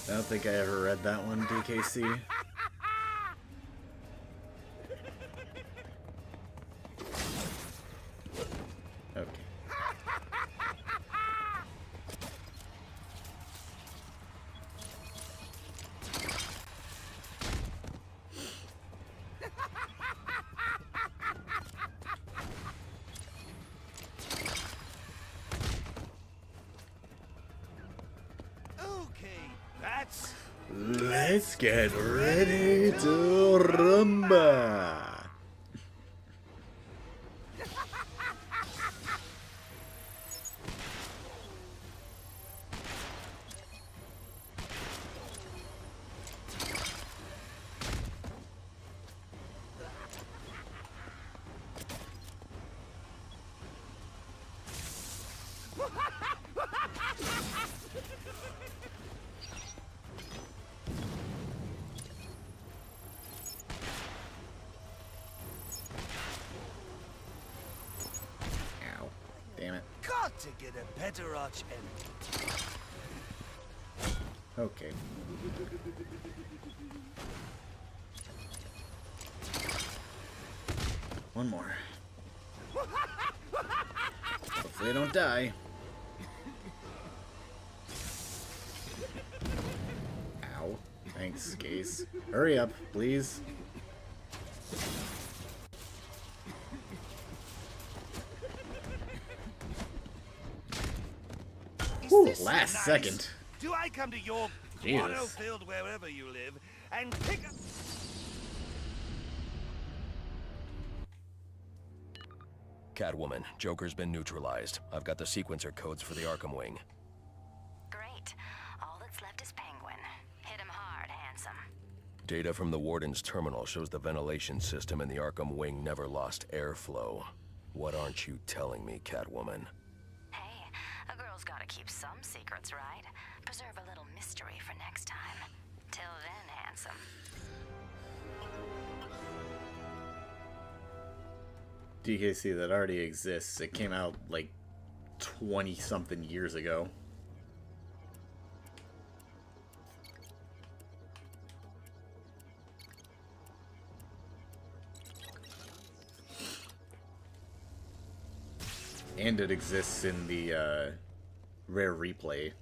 I don't think I ever read that one, DKC. Okay. Let's get ready to rumba. Damn it. Got to get a better arch end. Okay. One more. Hopefully I don't die. Ow. Thanks, Case. Hurry up, please. Whew, last nice? second. Do I come to your Jesus. guano field wherever you live and pick up? Catwoman, Joker's been neutralized. I've got the sequencer codes for the Arkham wing. Great. All that's left is Penguin. Hit him hard, handsome. Data from the Warden's terminal shows the ventilation system in the Arkham wing never lost airflow. What aren't you telling me, Catwoman? Hey, a girl's gotta keep some secrets, right? Preserve a little mystery for next time. Till then, handsome. DKC, that already exists. It came out like 20-something years ago. And it exists in the Rare Replay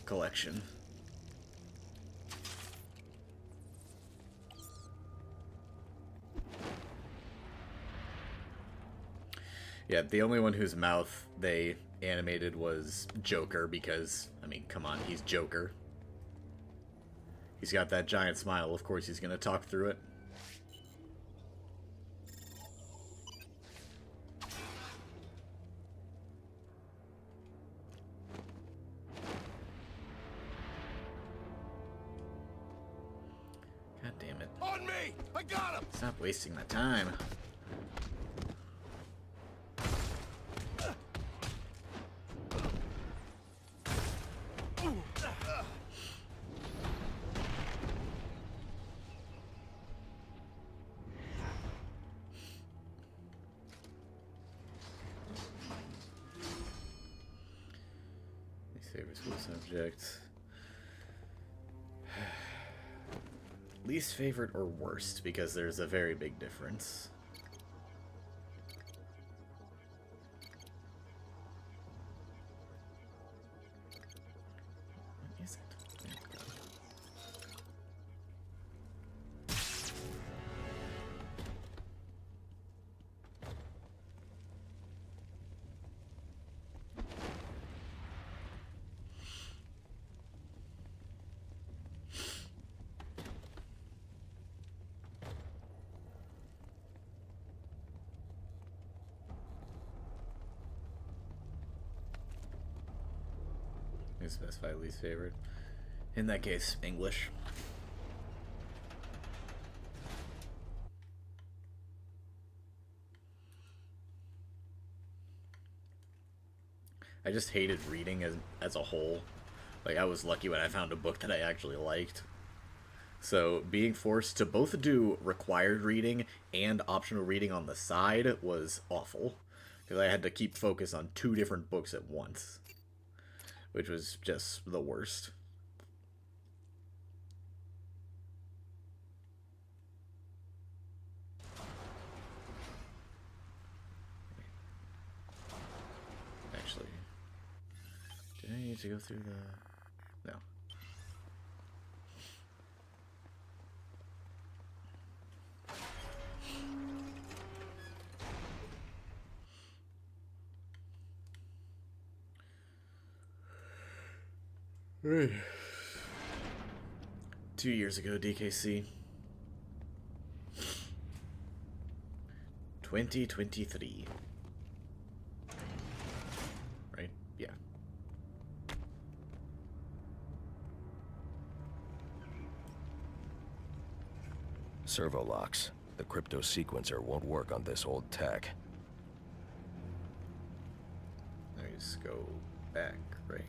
collection. Yeah, the only one whose mouth they animated was Joker because, I mean, come on, he's Joker. He's got that giant smile, of course he's gonna talk through it. God damn it. On me! I got him! Stop wasting my time. Favorite school subject. Least favorite or worst, because there's a very big difference. What is it? There we go. You specify least favorite. In that case, English. I just hated reading as a whole. Like, I was lucky when I found a book that I actually liked. So, being forced to both do required reading and optional reading on the side was awful. Because I had to keep focus on 2 different books at once. Which was just the worst. Actually, did I need to go through the... No. 2 years ago, DKC. 2023. Right? Yeah. Servo locks. The crypto sequencer won't work on this old tech. I just go back, right?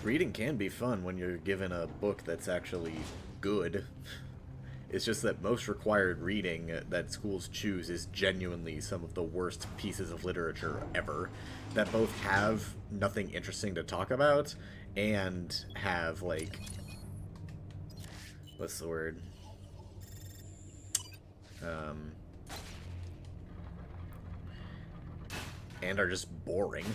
Reading can be fun when you're given a book that's actually good. It's just that most required reading that schools choose is genuinely some of the worst pieces of literature ever, that both have nothing interesting to talk about and have, like, what's the word? And are just boring.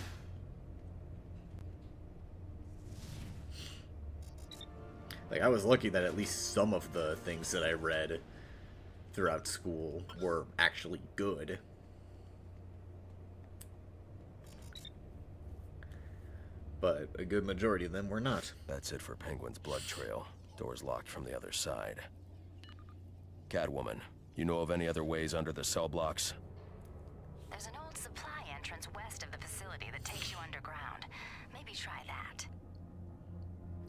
Like, I was lucky that at least some of the things that I read throughout school were actually good. But a good majority of them were not. That's it for Penguin's blood trail. Door's locked from the other side. Catwoman, you know of any other ways under the cell blocks? There's an old supply entrance west of the facility that takes you underground. Maybe try that.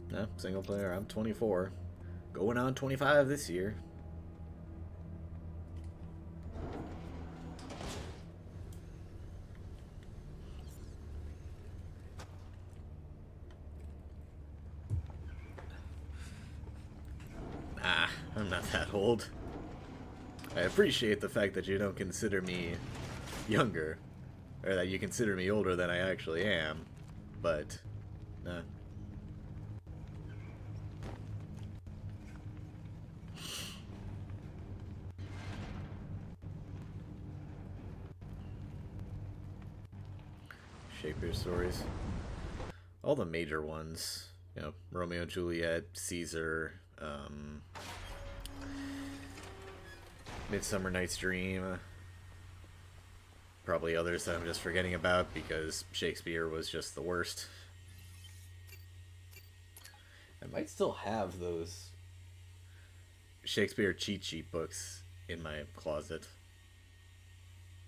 No, single player, I'm 24. Going on 25 this year. Nah, I'm not that old. I appreciate the fact that you don't consider me younger, or that you consider me older than I actually am, but, nah. Shakespeare stories. All the major ones. You know, Romeo and Juliet, Caesar, Midsummer Night's Dream. Probably others that I'm just forgetting about because Shakespeare was just the worst. I might still have those Shakespeare cheat sheet books in my closet.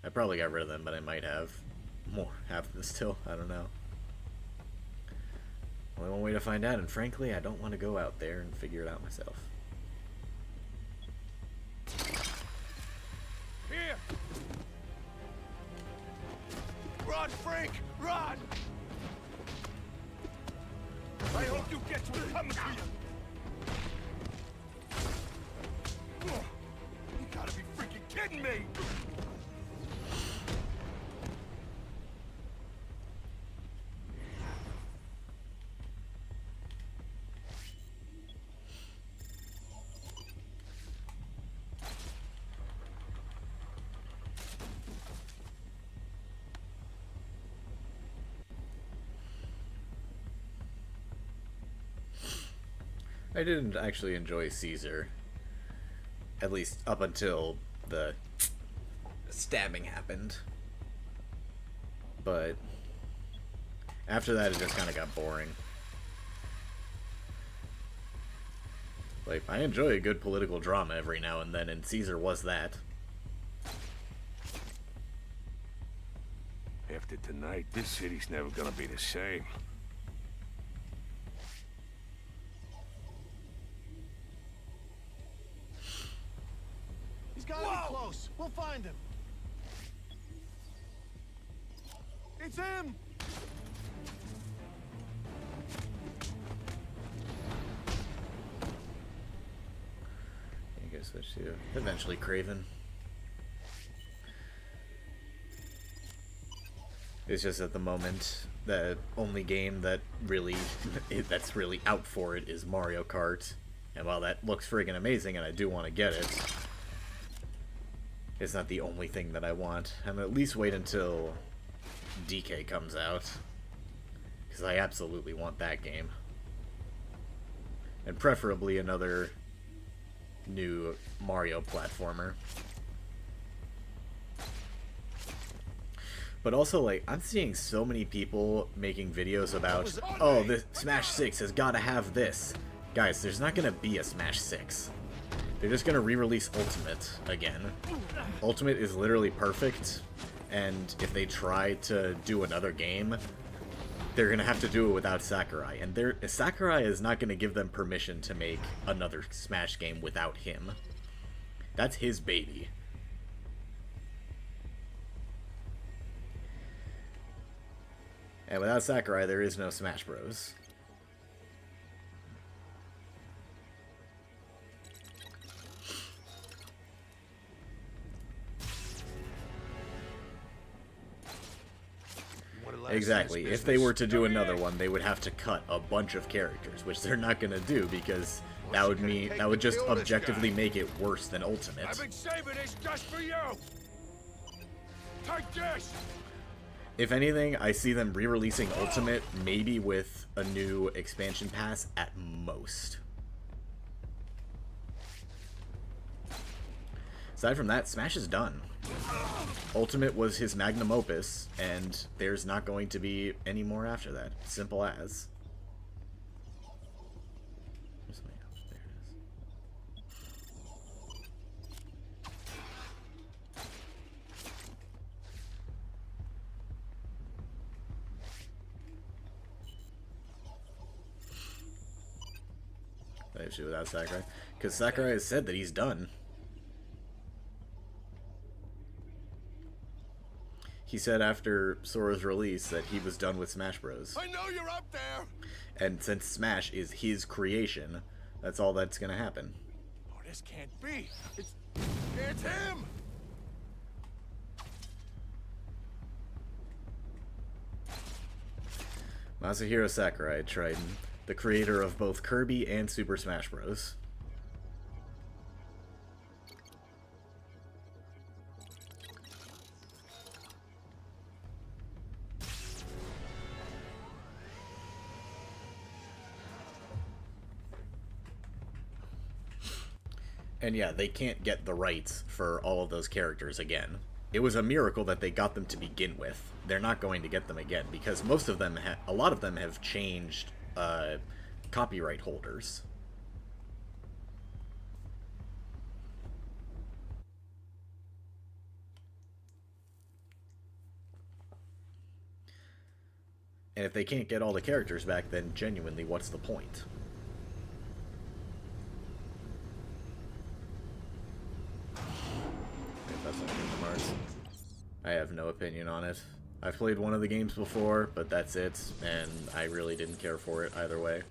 I probably got rid of them, but I might have them still. I don't know. Only one way to find out, and frankly, I don't want to go out there and figure it out myself. Here! Run, Frank! Run! I hope you get what's coming to you! You gotta be freaking kidding me! I didn't actually enjoy Caesar. At least up until the stabbing happened. But after that, it just kind of got boring. Like, I enjoy a good political drama every now and then, and Caesar was that. After tonight, this city's never gonna be the same. He's gotta be close. We'll find him. It's him! I guess switch to eventually Craven. It's just at the moment the only game that really that's really out for it is Mario Kart, and while that looks friggin' amazing and I do want to get it, it's not the only thing that I want. I'm gonna at least wait until DK comes out, because I absolutely want that game. And preferably another new Mario platformer. But also, like, I'm seeing so many people making videos about, oh, the Smash 6 has got to have this. Guys, there's not going to be a Smash 6. They're just going to re-release Ultimate again. Ultimate is literally perfect, and if they try to do another game, they're going to have to do it without Sakurai. And Sakurai is not going to give them permission to make another Smash game without him. That's his baby. And without Sakurai, there is no Smash Bros. Exactly. If they were to do another one, they would have to cut a bunch of characters, which they're not going to do because that would just objectively make it worse than Ultimate. I've been saving this just for you. Take this. If anything, I see them re-releasing Ultimate, maybe with a new expansion pass at most. Aside from that, Smash is done. Ultimate was his magnum opus, and there's not going to be any more after that. Simple as. Issue without Sakurai, because Sakurai has said that he's done. He said after Sora's release that he was done with Smash Bros. I know you're up there. And since Smash is his creation, that's all that's gonna happen. Oh, this can't be. It's him. Masahiro Sakurai, Triton, the creator of both Kirby and Super Smash Bros. And yeah, they can't get the rights for all of those characters again. It was a miracle that they got them to begin with. They're not going to get them again because most of them, a lot of them have changed copyright holders. And if they can't get all the characters back, then genuinely, what's the point? That's not Kingdom Hearts. I have no opinion on it. I've played one of the games before, but that's it, and I really didn't care for it either way.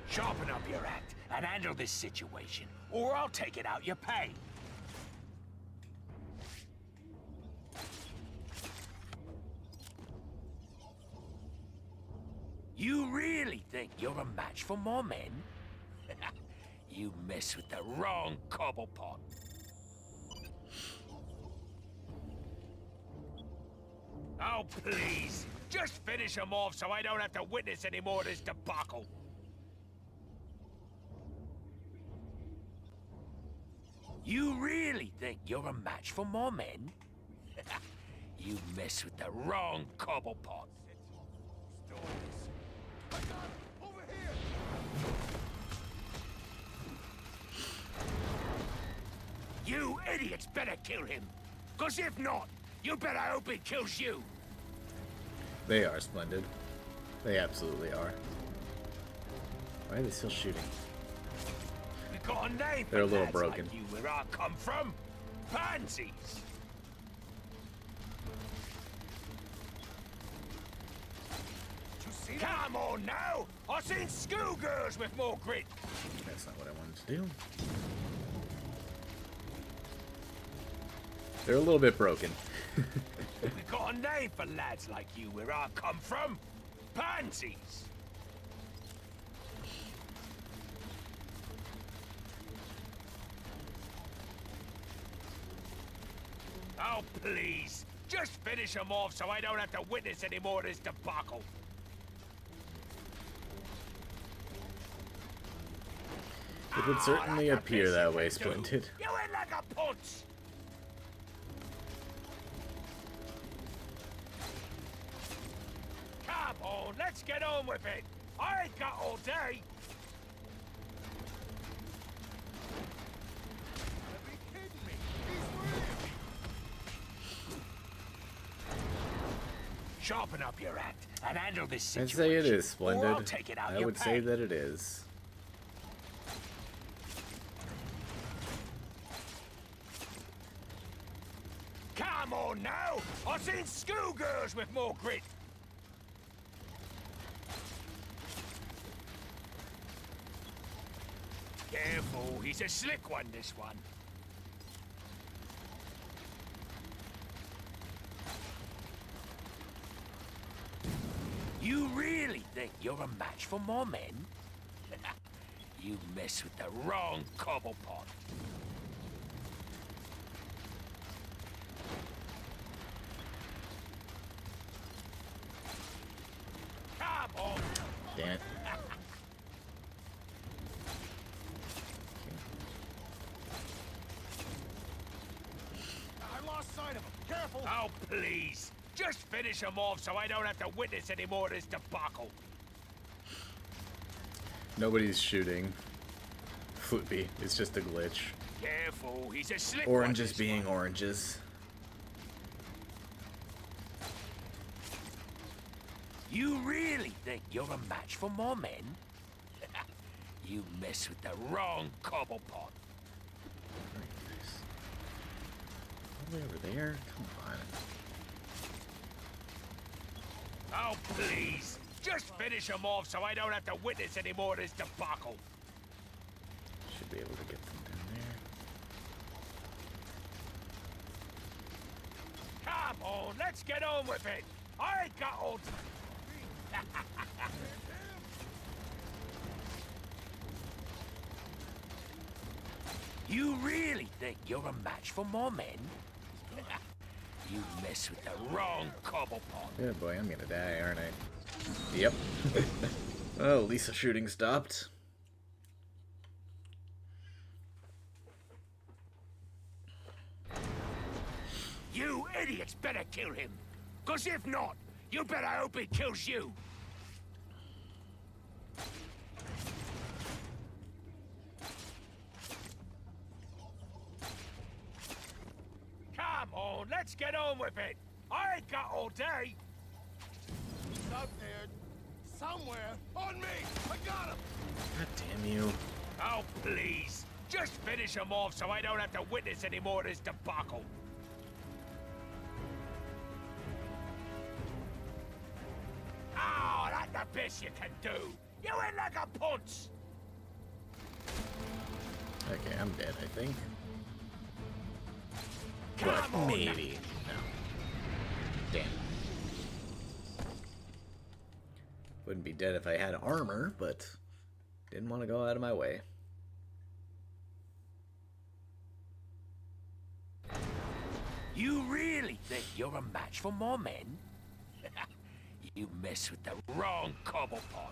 Sharpen up your act and handle this situation, or I'll take it out your pay. You really think you're a match for more men? You mess with the wrong cobblepot. Oh, please. Just finish him off so I don't have to witness any more of this debacle. You really think you're a match for more men? You mess with the wrong cobblepot. Over here. You idiots better kill him. 'Cause if not, you better hope he kills you. They are splendid. They absolutely are. Why are they still shooting? We got a name They're a for little lads broken. like you where I come from. Pansies. Come on now! I've seen schoolgirls with more grit. That's not what I wanted to do. They're a little bit broken. We got a name for lads like you where I come from. Pansies. Oh, please. Just finish him off so I don't have to witness any more of this debacle. It would certainly appear that way, Splendid. You ain't like a punch. Come on, let's get on with it. I ain't got all day. Be kidding me. He's real. Sharpen up your act and handle this I'd situation. say it is Or I'll Splendid. take it out I your would say pay. that it is. Come on now! I've seen schoolgirls with more grit! Careful, he's a slick one, this one. You really think you're a match for more men? You mess with the wrong cobblepot. Come on! Damn it. I lost sight of him. Careful. Oh, please! Just finish him off so I don't have to witness any more of this debacle. Nobody's shooting. Floopy. It's just a glitch. Careful, he's a slick Oranges one, this being one. oranges. You really think you're a match for more men? You mess with the wrong cobblepot. Very nice. All the way over there? Come on. Oh, please! Just finish him off so I don't have to witness any more of this debacle. Should be able to get them down there. Come on, let's get on with it. I ain't got all... You really think you're a match for more men? You mess with the wrong cobblepot. Good boy, I'm gonna die, aren't I? Yep. Oh, at least the shooting stopped. You idiots better kill him. 'Cause if not, you better hope he kills you. Come on, let's get on with it. I ain't got all day. He's out there. Somewhere. On me. I got him. God damn you. Oh, please. Just finish him off so I don't have to witness any more of this debacle. Oh, that's the best you can do. You ain't like a punch. Okay, I'm dead, I think. Come But on. maybe. No. Damn. Wouldn't be dead if I had armor, but didn't want to go out of my way. You really think you're a match for more men? You mess with the wrong cobblepot.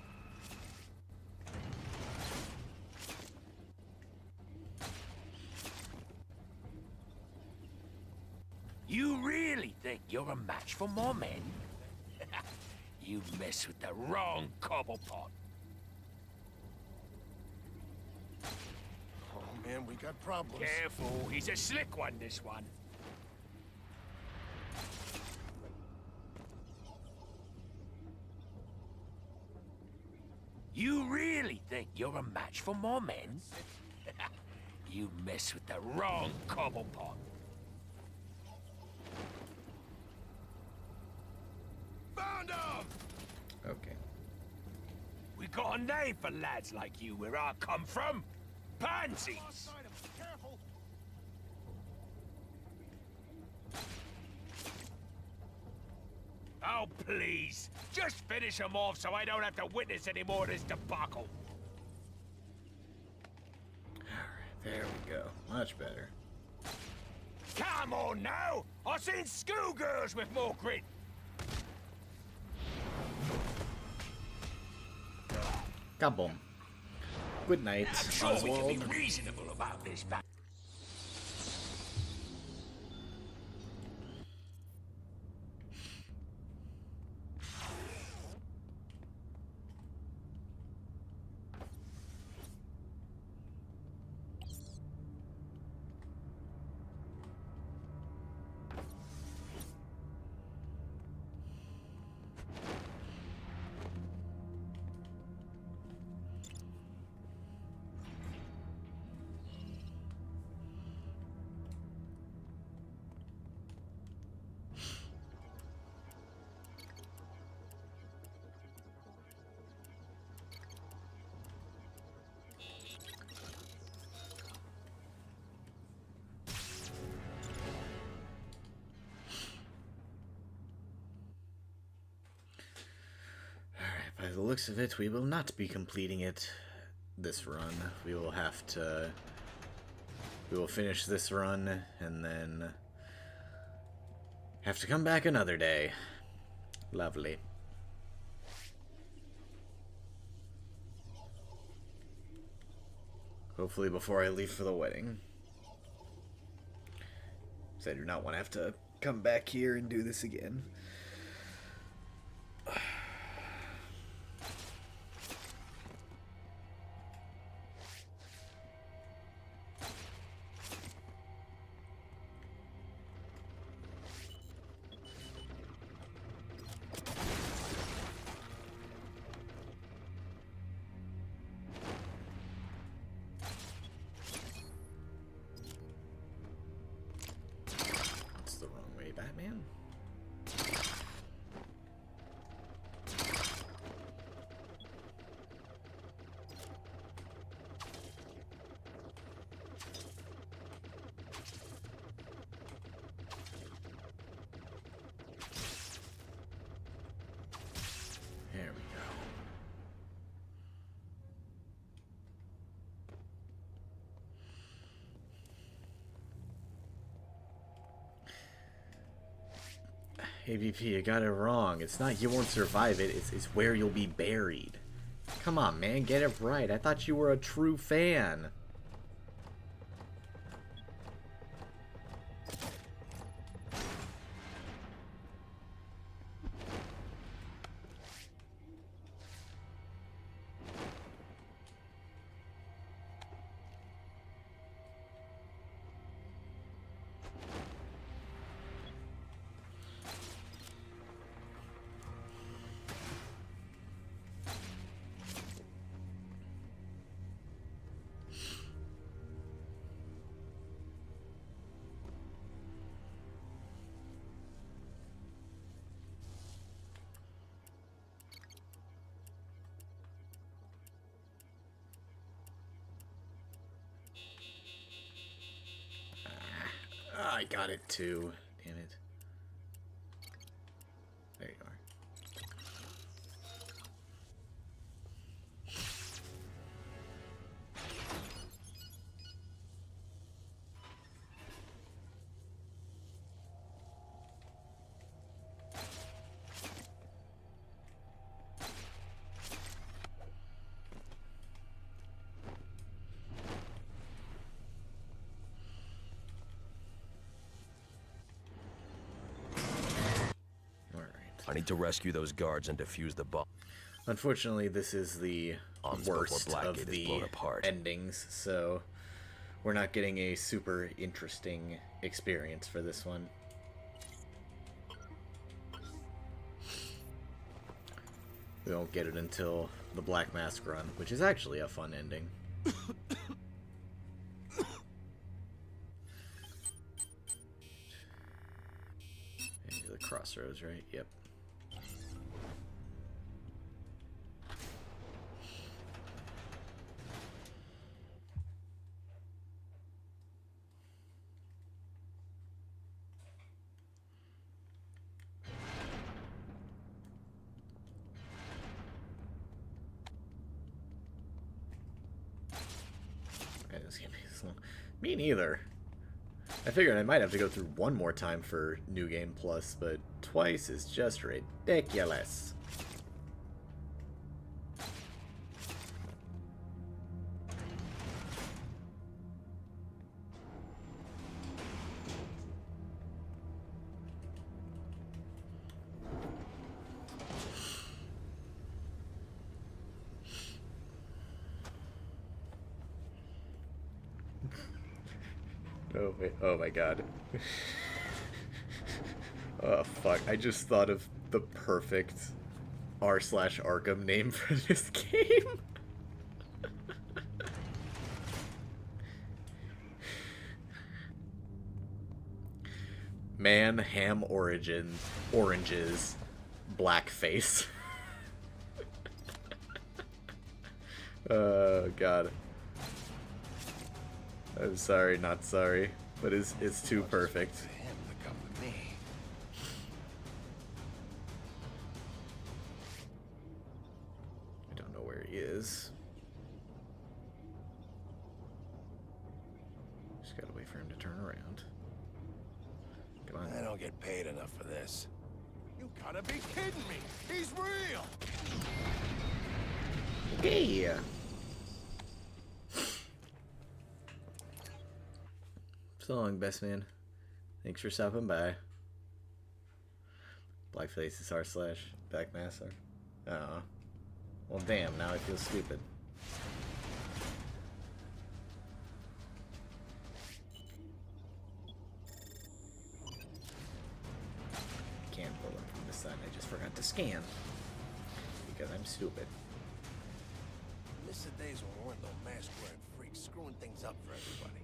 You really think you're a match for more men? You mess with the wrong cobblepot. Oh, man, we got problems. Careful, he's a slick one, this one. You really think you're a match for more men? You mess with the wrong cobblepot. Found him! Okay. We got a name for lads like you where I come from. Pansies! Lost sight of him. Careful. Oh, please. Just finish him off so I don't have to witness any more of this debacle. Alright, there we go. Much better. Come on now! I've seen schoolgirls with more grit. Kaboom. Good night, I'm sure we can Oswald. be reasonable about this. By the looks of it, we will not be completing it this run. We will have to... We will finish this run, and then... have to come back another day. Lovely. Hopefully before I leave for the wedding. So I do not want to have to come back here and do this again. Batman? There we go. AVP, you got it wrong. It's not you won't survive it, it's where you'll be buried. Come on, man, get it right. I thought you were a true fan. I got it too. Damn it. There you are. I need to rescue those guards and defuse the bomb. Unfortunately, this is the worst of Blackgate is the blown apart. endings, so we're not getting a super interesting experience for this one. We won't get it until the Black Mask run, which is actually a fun ending. Into the crossroads, right? Yep. Me neither. I figured I might have to go through one more time for New Game Plus, but twice is just ridiculous. Oh wait. Oh my god. Oh fuck. I just thought of the perfect r/Arkham name for this game. Man, ham origin, oranges, blackface. Oh god. I'm sorry, not sorry, but it's too perfect. For him to come to me. I don't know where he is. Just gotta wait for him to turn around. Come on. I don't get paid enough for this. You gotta be kidding me! He's real! Hey! So long, best man. Thanks for stopping by. Blackface is r/Backmaster. Oh. Well, damn, now I feel stupid. Can't pull him from the side. I just forgot to scan. Because I'm stupid. Miss the days when we weren't no mask-wearing freaks screwing things up for everybody.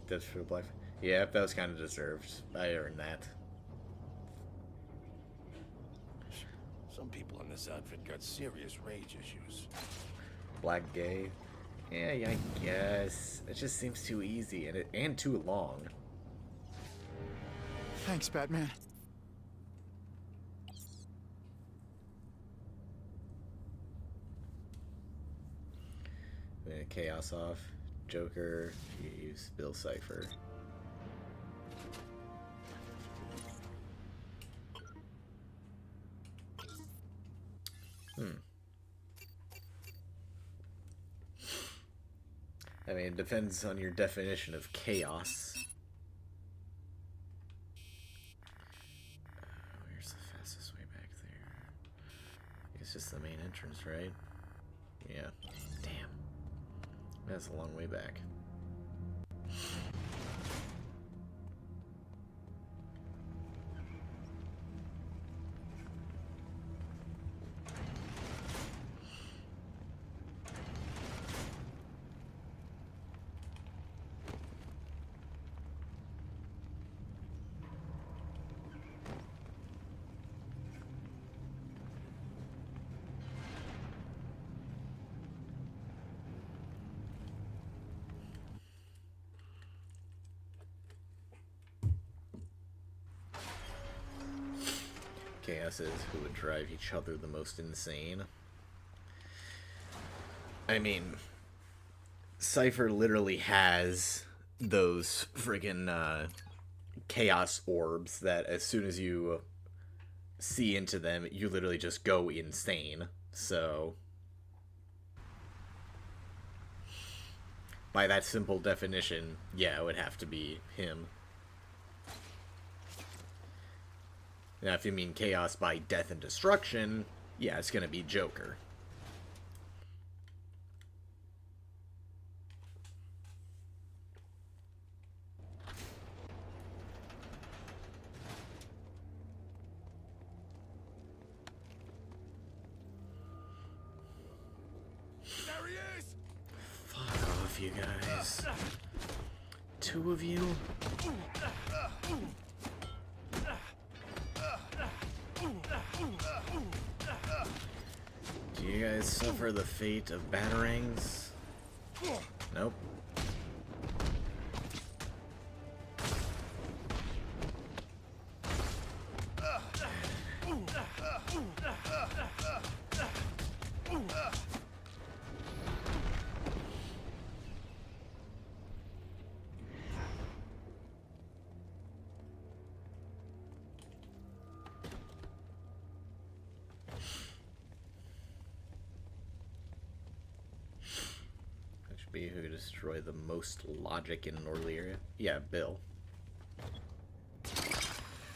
That's for black. Yeah, that was kind of deserved. I earned that. Some people in this outfit got serious rage issues. Black gay. Yeah, I guess. It just seems too easy and too long. Thanks, Batman. Chaos off. Joker. Use Bill Cipher. I mean, it depends on your definition of chaos. Where's the fastest way back there? It's just the main entrance, right? Yeah. Damn. That's a long way back. Chaos is who would drive each other the most insane. I mean, Cypher literally has those friggin' chaos orbs that as soon as you see into them, you literally just go insane. So, by that simple definition, yeah, it would have to be him. Now, if you mean chaos by death and destruction, yeah, it's gonna be Joker. There he is! Fuck off, you guys. Two of you? Do you guys suffer the fate of batarangs? Nope. Be who destroy the most logic in an orderly area? Yeah, Bill.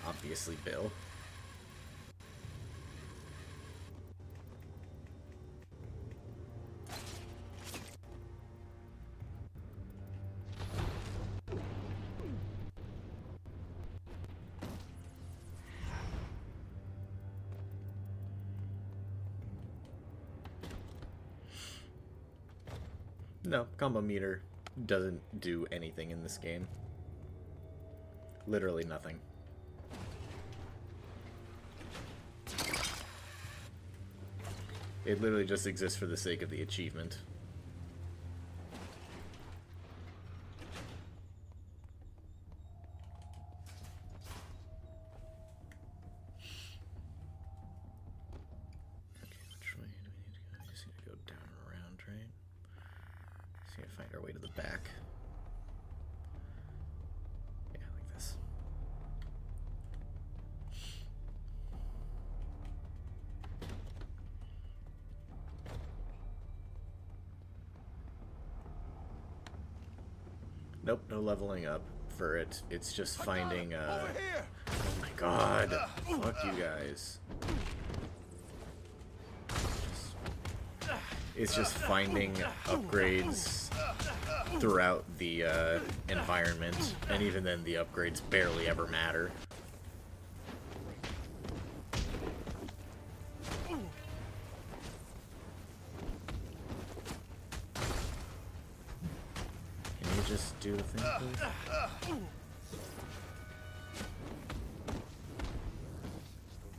Obviously, Bill. No, combo meter doesn't do anything in this game. Literally nothing. It literally just exists for the sake of the achievement. Okay, which way do we need to go? We just need to go down and around, right? Just need to find our way to the back. Yeah, like this. Nope, no leveling up for it. It's just finding, Over here! Oh my god. Fuck you guys. It's just finding upgrades throughout the environment, and even then the upgrades barely ever matter. Can you just do the thing, please?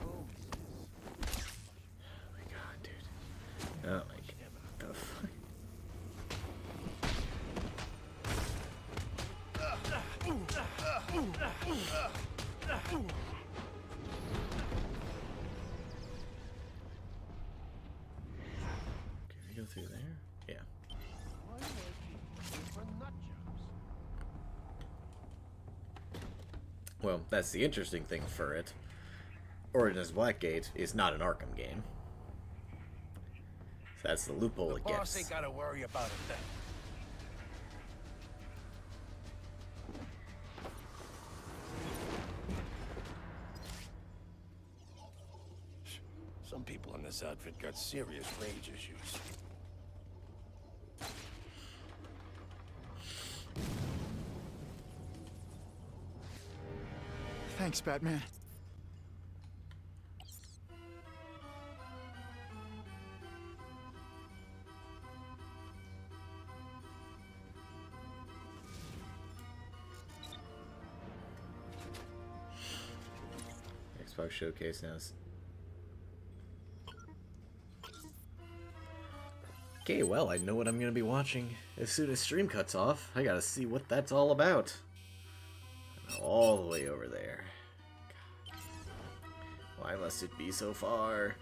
Oh my god, dude. Oh my god. What the fuck? Can we go through there? Yeah. Well, that's the interesting thing for it. Origins Blackgate is not an Arkham game. So that's the loophole it Boss gets. ain't gotta worry about it then. Some people in this outfit got serious rage issues. Thanks, Batman. Xbox Showcase now. Okay, well, I know what I'm gonna be watching as soon as stream cuts off. I gotta see what that's all about. All the way over there. God. Why must it be so far?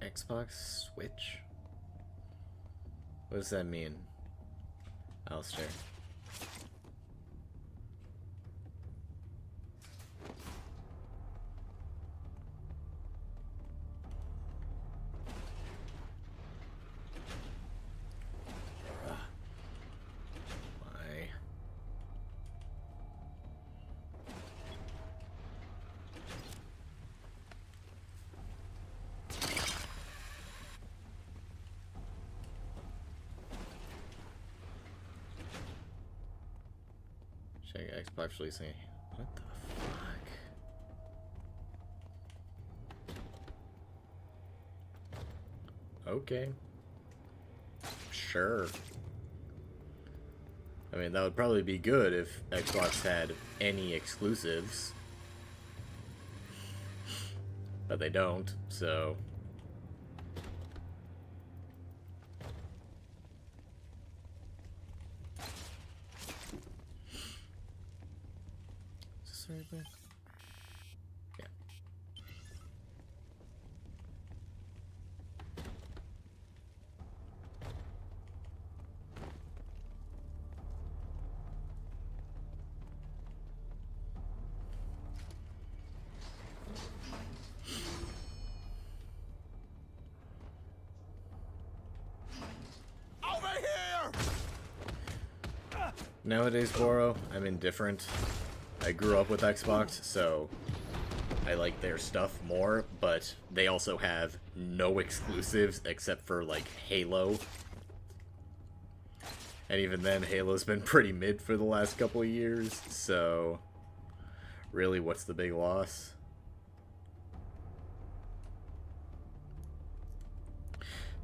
Xbox Switch? What does that mean, Alistair? Why? Check Xbox releasing. What the fuck? Okay. Sure. I mean, that would probably be good if Xbox had any exclusives. But they don't, so... Is this right there? Yeah. Nowadays, Boro, I'm indifferent. I grew up with Xbox, so I like their stuff more, but they also have no exclusives except for, like, Halo. And even then, Halo's been pretty mid for the last couple of years, so really, what's the big loss?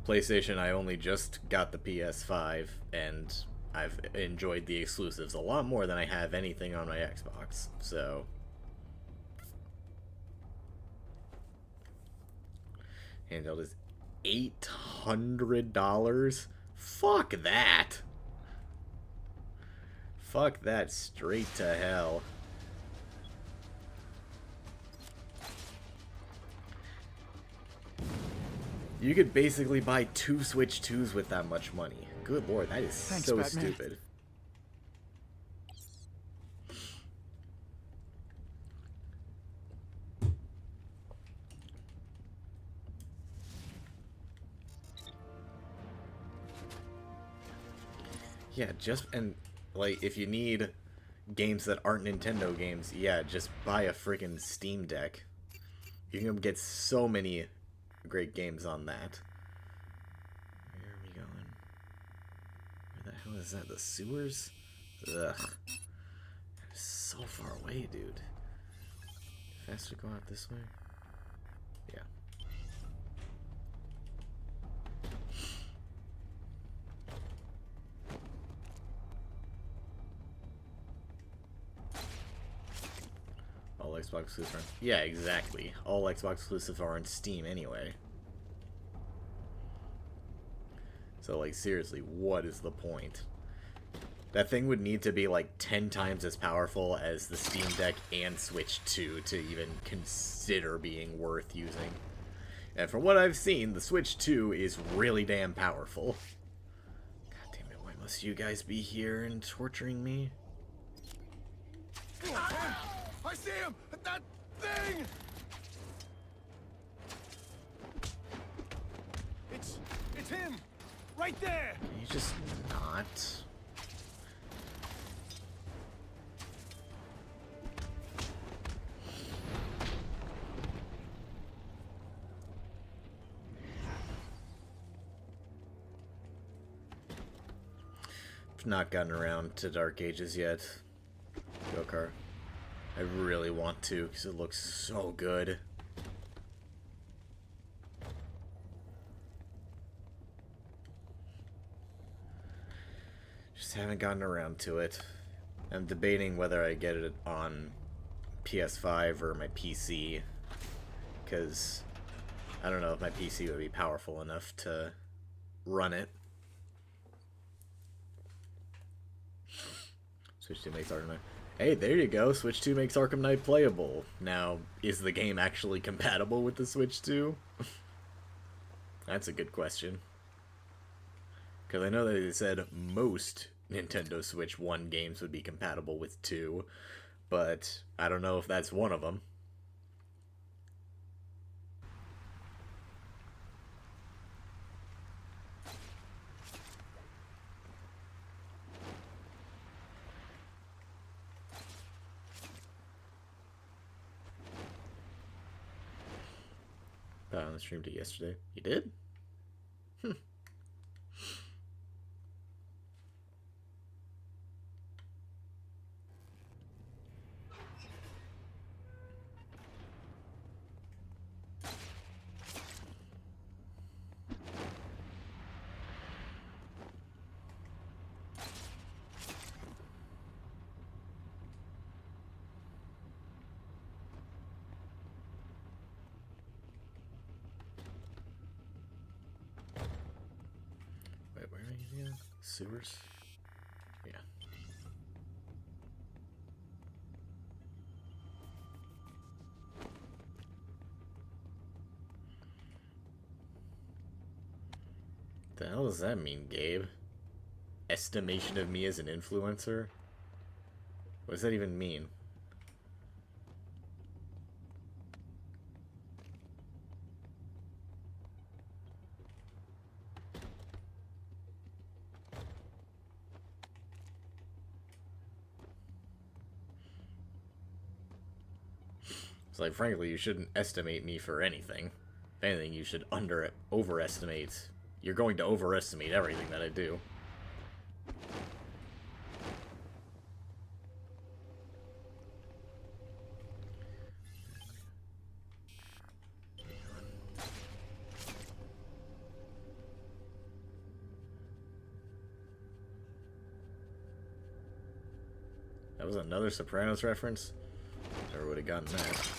PlayStation, I only just got the PS5, and I've enjoyed the exclusives a lot more than I have anything on my Xbox, so... Handheld is $800? Fuck that! Fuck that straight to hell. You could basically buy 2 Switch 2s with that much money. Good lord, that is so Batman. stupid. Yeah, and like, if you need games that aren't Nintendo games, yeah, just buy a freaking Steam Deck. You can get so many great games on that. Where are we going? Where the hell is that? The sewers? Ugh. It's so far away, dude. Faster go out this way? Yeah. All Xbox exclusives are... Yeah, exactly. All Xbox exclusives are on Steam anyway. So, like, seriously, what is the point? That thing would need to be, like, 10 times as powerful as the Steam Deck and Switch 2 to even consider being worth using. And from what I've seen, the Switch 2 is really damn powerful. God damn it, why must you guys be here and torturing me? I see him! That thing! It's him! Right there! Can you just not? I've not gotten around to Dark Ages yet. Go-Kart. I really want to, because it looks so good. Just haven't gotten around to it. I'm debating whether I get it on PS5 or my PC, because I don't know if my PC would be powerful enough to run it. Switch 2 makes Arkham Knight. Hey, there you go. Switch 2 makes Arkham Knight playable. Now, is the game actually compatible with the Switch 2? That's a good question. Because I know that they said most Nintendo Switch 1 games would be compatible with 2, but I don't know if that's one of them. I streamed it yesterday. You did? Wait, where are you again? Sewers? Yeah. The hell does that mean, Gabe? Estimation of me as an influencer? What does that even mean? It's like, frankly, you shouldn't estimate me for anything. If anything, you should overestimate. You're going to overestimate everything that I do. That was another Sopranos reference. Never would have gotten that.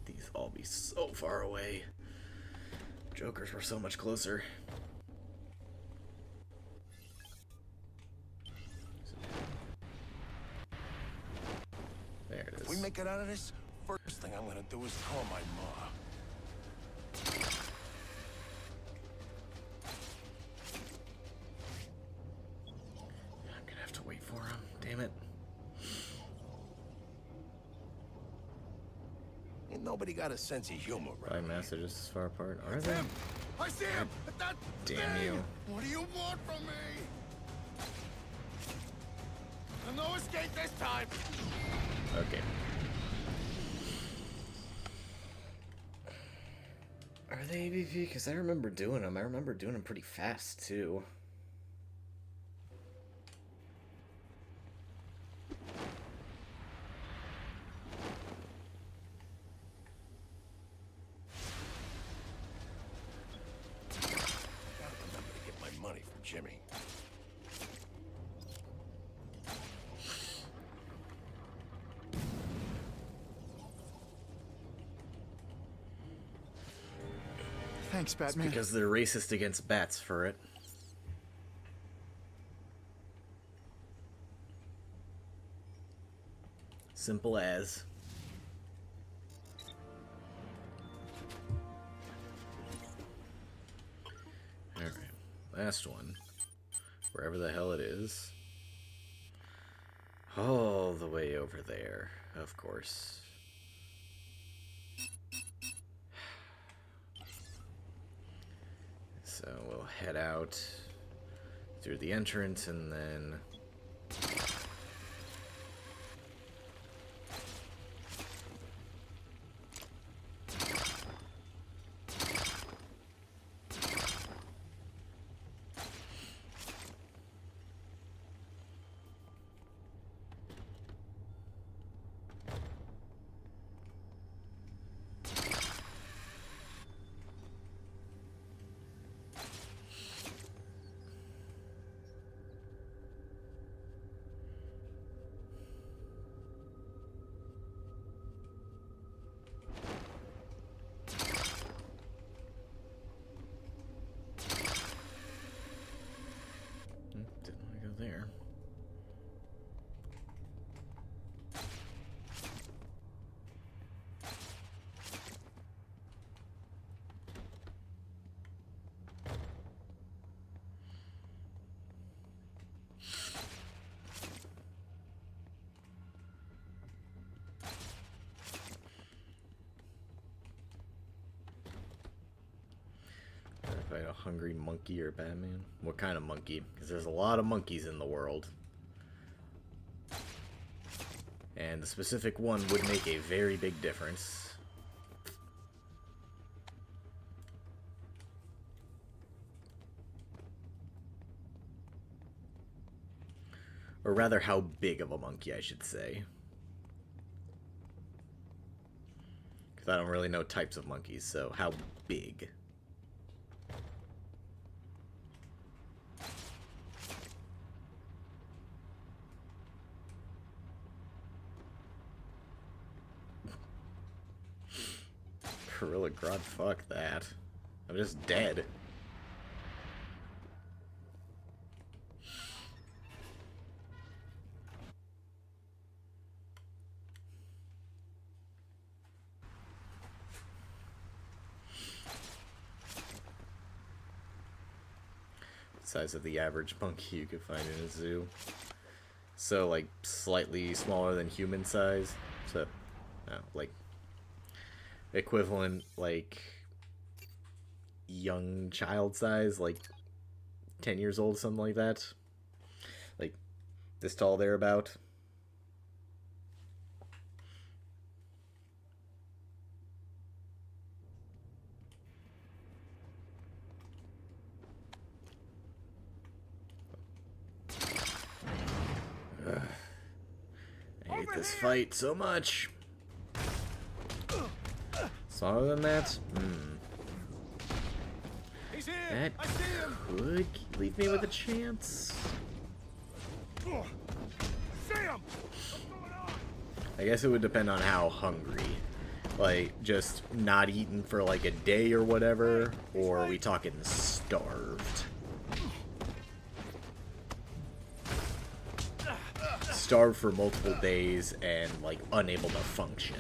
These all be so far away. Jokers were so much closer. There it is. If we make it out of this, first thing I'm gonna do is call my ma. I'm gonna have to wait for him. Damn it. Ain't nobody got a sense of humor, right? Five masts are just as far apart. Are That's they? him! I see him! That Damn thing! you. What do you want from me? No escape this time! Okay. Are they ABV? Because I remember doing them. I remember doing them pretty fast, too. Gotta remember to get my money from Jimmy. Thanks, Batman. Because they're racist against bats for it. Simple as. Alright. Last one. Wherever the hell it is. All the way over there, of course. So we'll head out through the entrance and then didn't want to go there. Fight a hungry monkey or Batman? What kind of monkey? Because there's a lot of monkeys in the world. And the specific one would make a very big difference. Or rather, how big of a monkey, I should say. Because I don't really know types of monkeys, so how big? Gorilla Grodd, fuck that. I'm just dead. Size of the average monkey you could find in a zoo. So, like, slightly smaller than human size. So, like, equivalent, like, young child size, like 10 years old, something like that. Like, This tall thereabout. I hate this fight so much. Smaller than that? He's here. That I see him. could leave me with a chance. See him. I guess it would depend on how hungry. Like, just not eating for like a day or whatever, or are we talking starved? Starved for multiple days and like unable to function.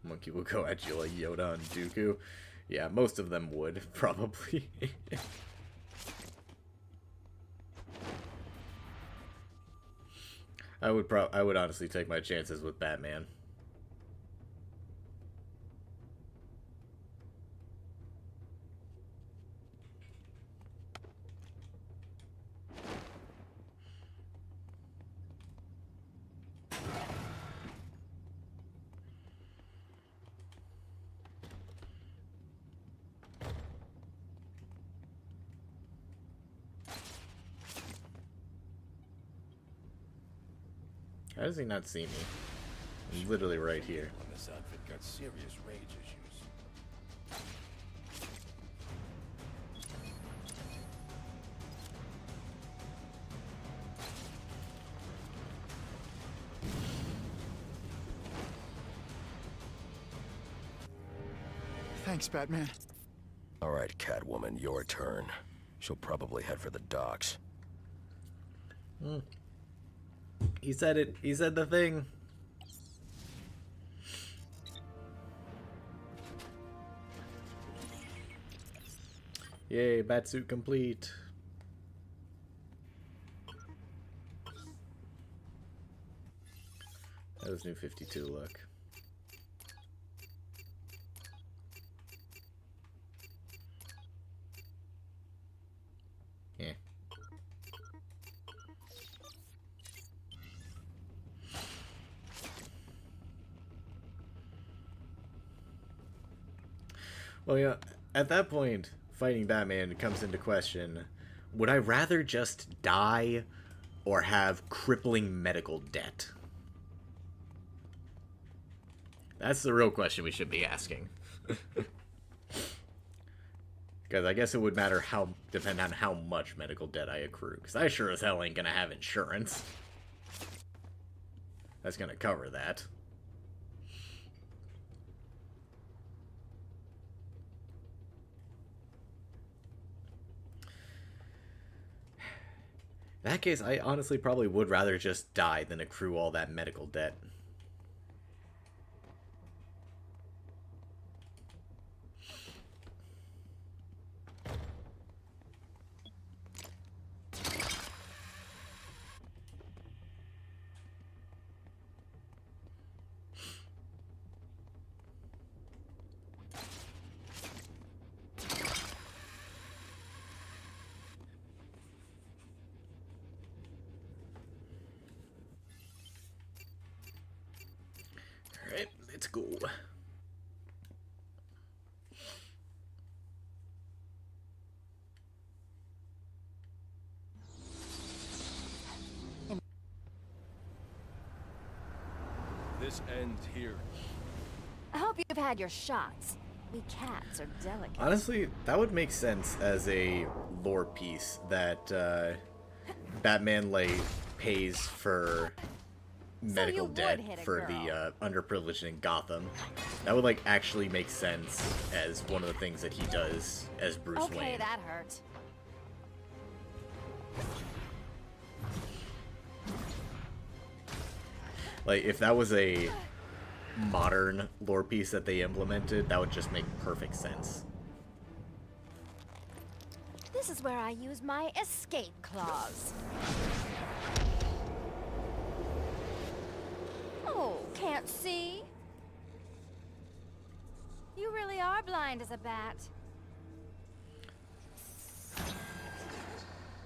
Monkey will go at you like Yoda and Dooku. Yeah, most of them would, probably. I would honestly take my chances with Batman. How does he not see me? I'm literally right here. This outfit got serious rage issues. Thanks, Batman. All right, Catwoman, your turn. She'll probably head for the docks. He said it. He said the thing. Yay, Batsuit complete. That was New 52 look. Yeah. Well, yeah, at that point, fighting Batman comes into question. Would I rather just die or have crippling medical debt? That's the real question we should be asking. Because I guess it would matter depend on how much medical debt I accrue. Because I sure as hell ain't gonna have insurance. That's gonna cover that. In that case, I honestly probably would rather just die than accrue all that medical debt. Alright, let's go. This ends here. I hope you've had your shots. We cats are delicate. Honestly, that would make sense as a lore piece that Batman pays for medical debt for the underprivileged in Gotham. That would actually make sense as one of the things that he does as Bruce Wayne. Okay, that hurt. If that was a modern lore piece that they implemented, that would just make perfect sense. This is where I use my escape clause. Oh, can't see? You really are blind as a bat.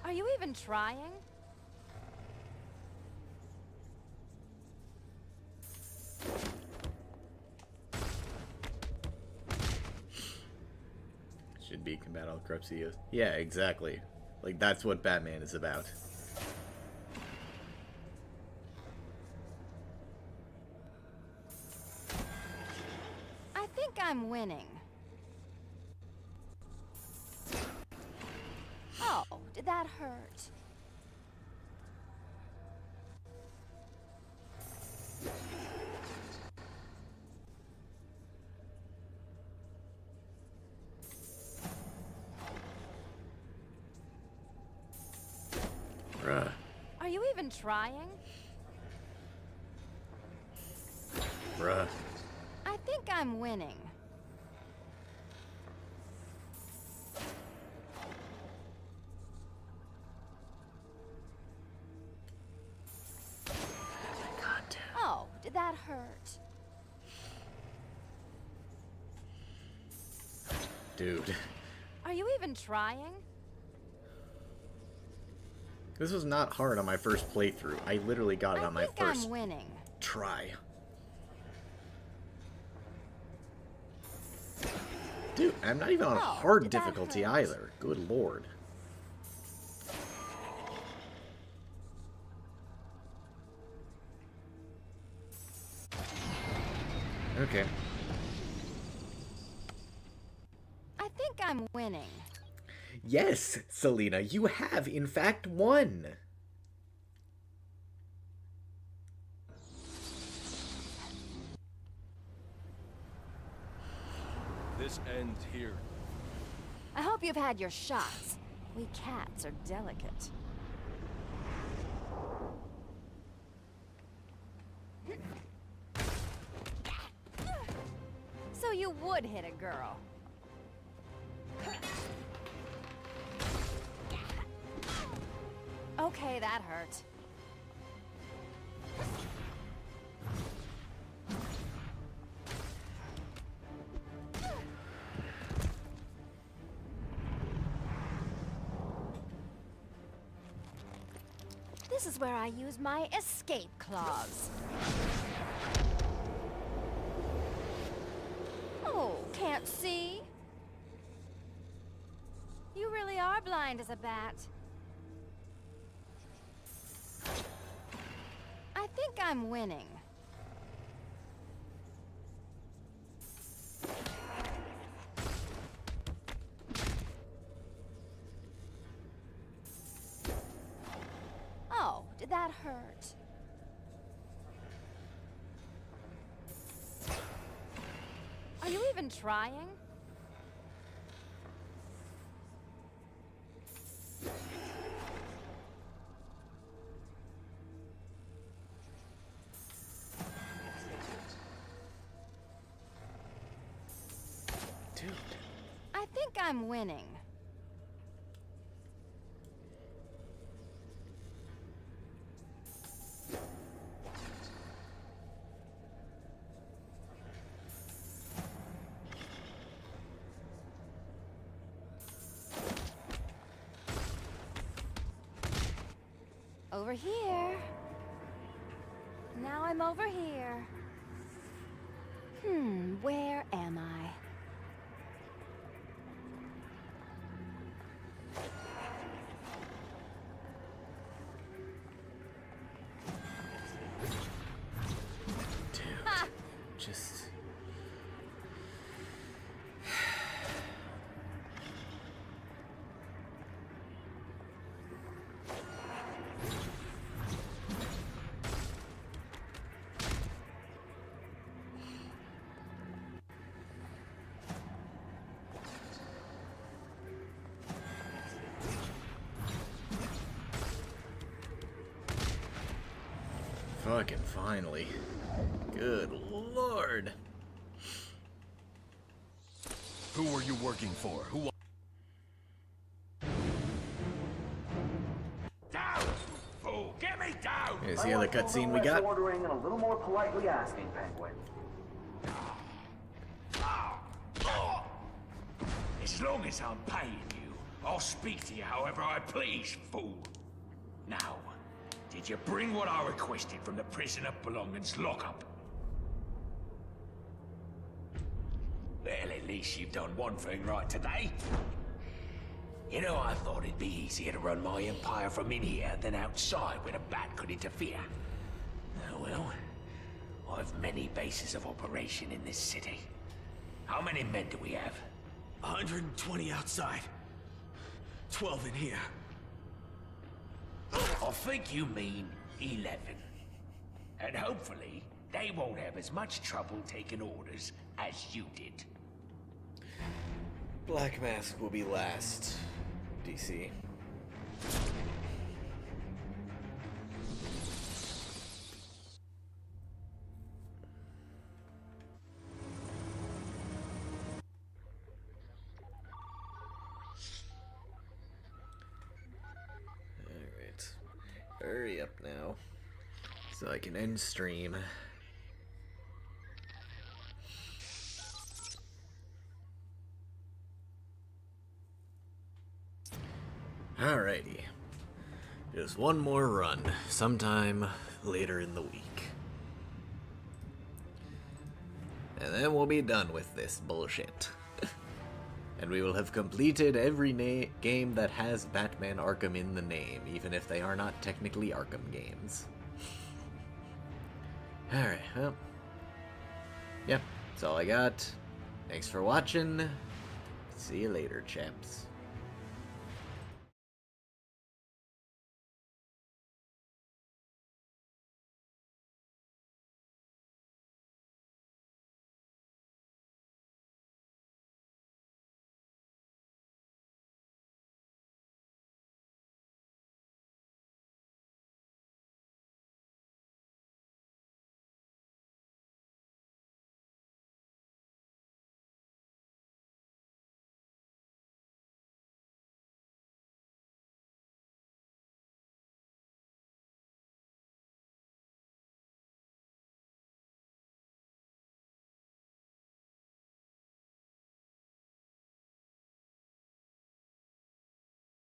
Are you even trying? Should be combat all corrupt CEOs. Yeah, exactly. Like, that's what Batman is about. I think I'm winning. Oh, did that hurt? Bruh. Are you even trying? Bruh. I think I'm winning. Oh, did that hurt? Dude. Are you even trying? This was not hard on my first playthrough. I literally got it on my first I'm winning. try. Dude, I'm not even on hard difficulty either. Good lord. Okay. I think I'm winning. Yes, Selena, you have in fact won. This ends here. I hope you've had your shots. We cats are delicate. So you would hit a girl. Okay, that hurt. This is where I use my escape clause. Oh, can't see? You really are blind as a bat. I think I'm winning. Oh, did that hurt? Are you even trying? Dude. I think I'm winning. Over here. Now I'm over here. Where am I? Dude. Just... Fucking finally. Good Lord. Who are you working for? Who? Down, fool! Get me down! Here's the other cutscene we got. Ordering and a little more politely asking, Penguin. As long as I'm paying you, I'll speak to you however I please, fool. Now, did you bring what I requested from the prisoner belongings lockup? Well, at least you've done one thing right today. You know, I thought it'd be easier to run my empire from in here than outside where the bat could interfere. Oh well, I've many bases of operation in this city. How many men do we have? 120 outside. 12 in here. I think you mean 11. And hopefully, they won't have as much trouble taking orders as you did. Black Mask will be last, DC. Alright. Hurry up now, so I can end stream. Alrighty. Just one more run, sometime later in the week. And then we'll be done with this bullshit. And we will have completed every game that has Batman Arkham in the name, even if they are not technically Arkham games. Alright, well. Yep, that's all I got. Thanks for watching. See you later, chaps.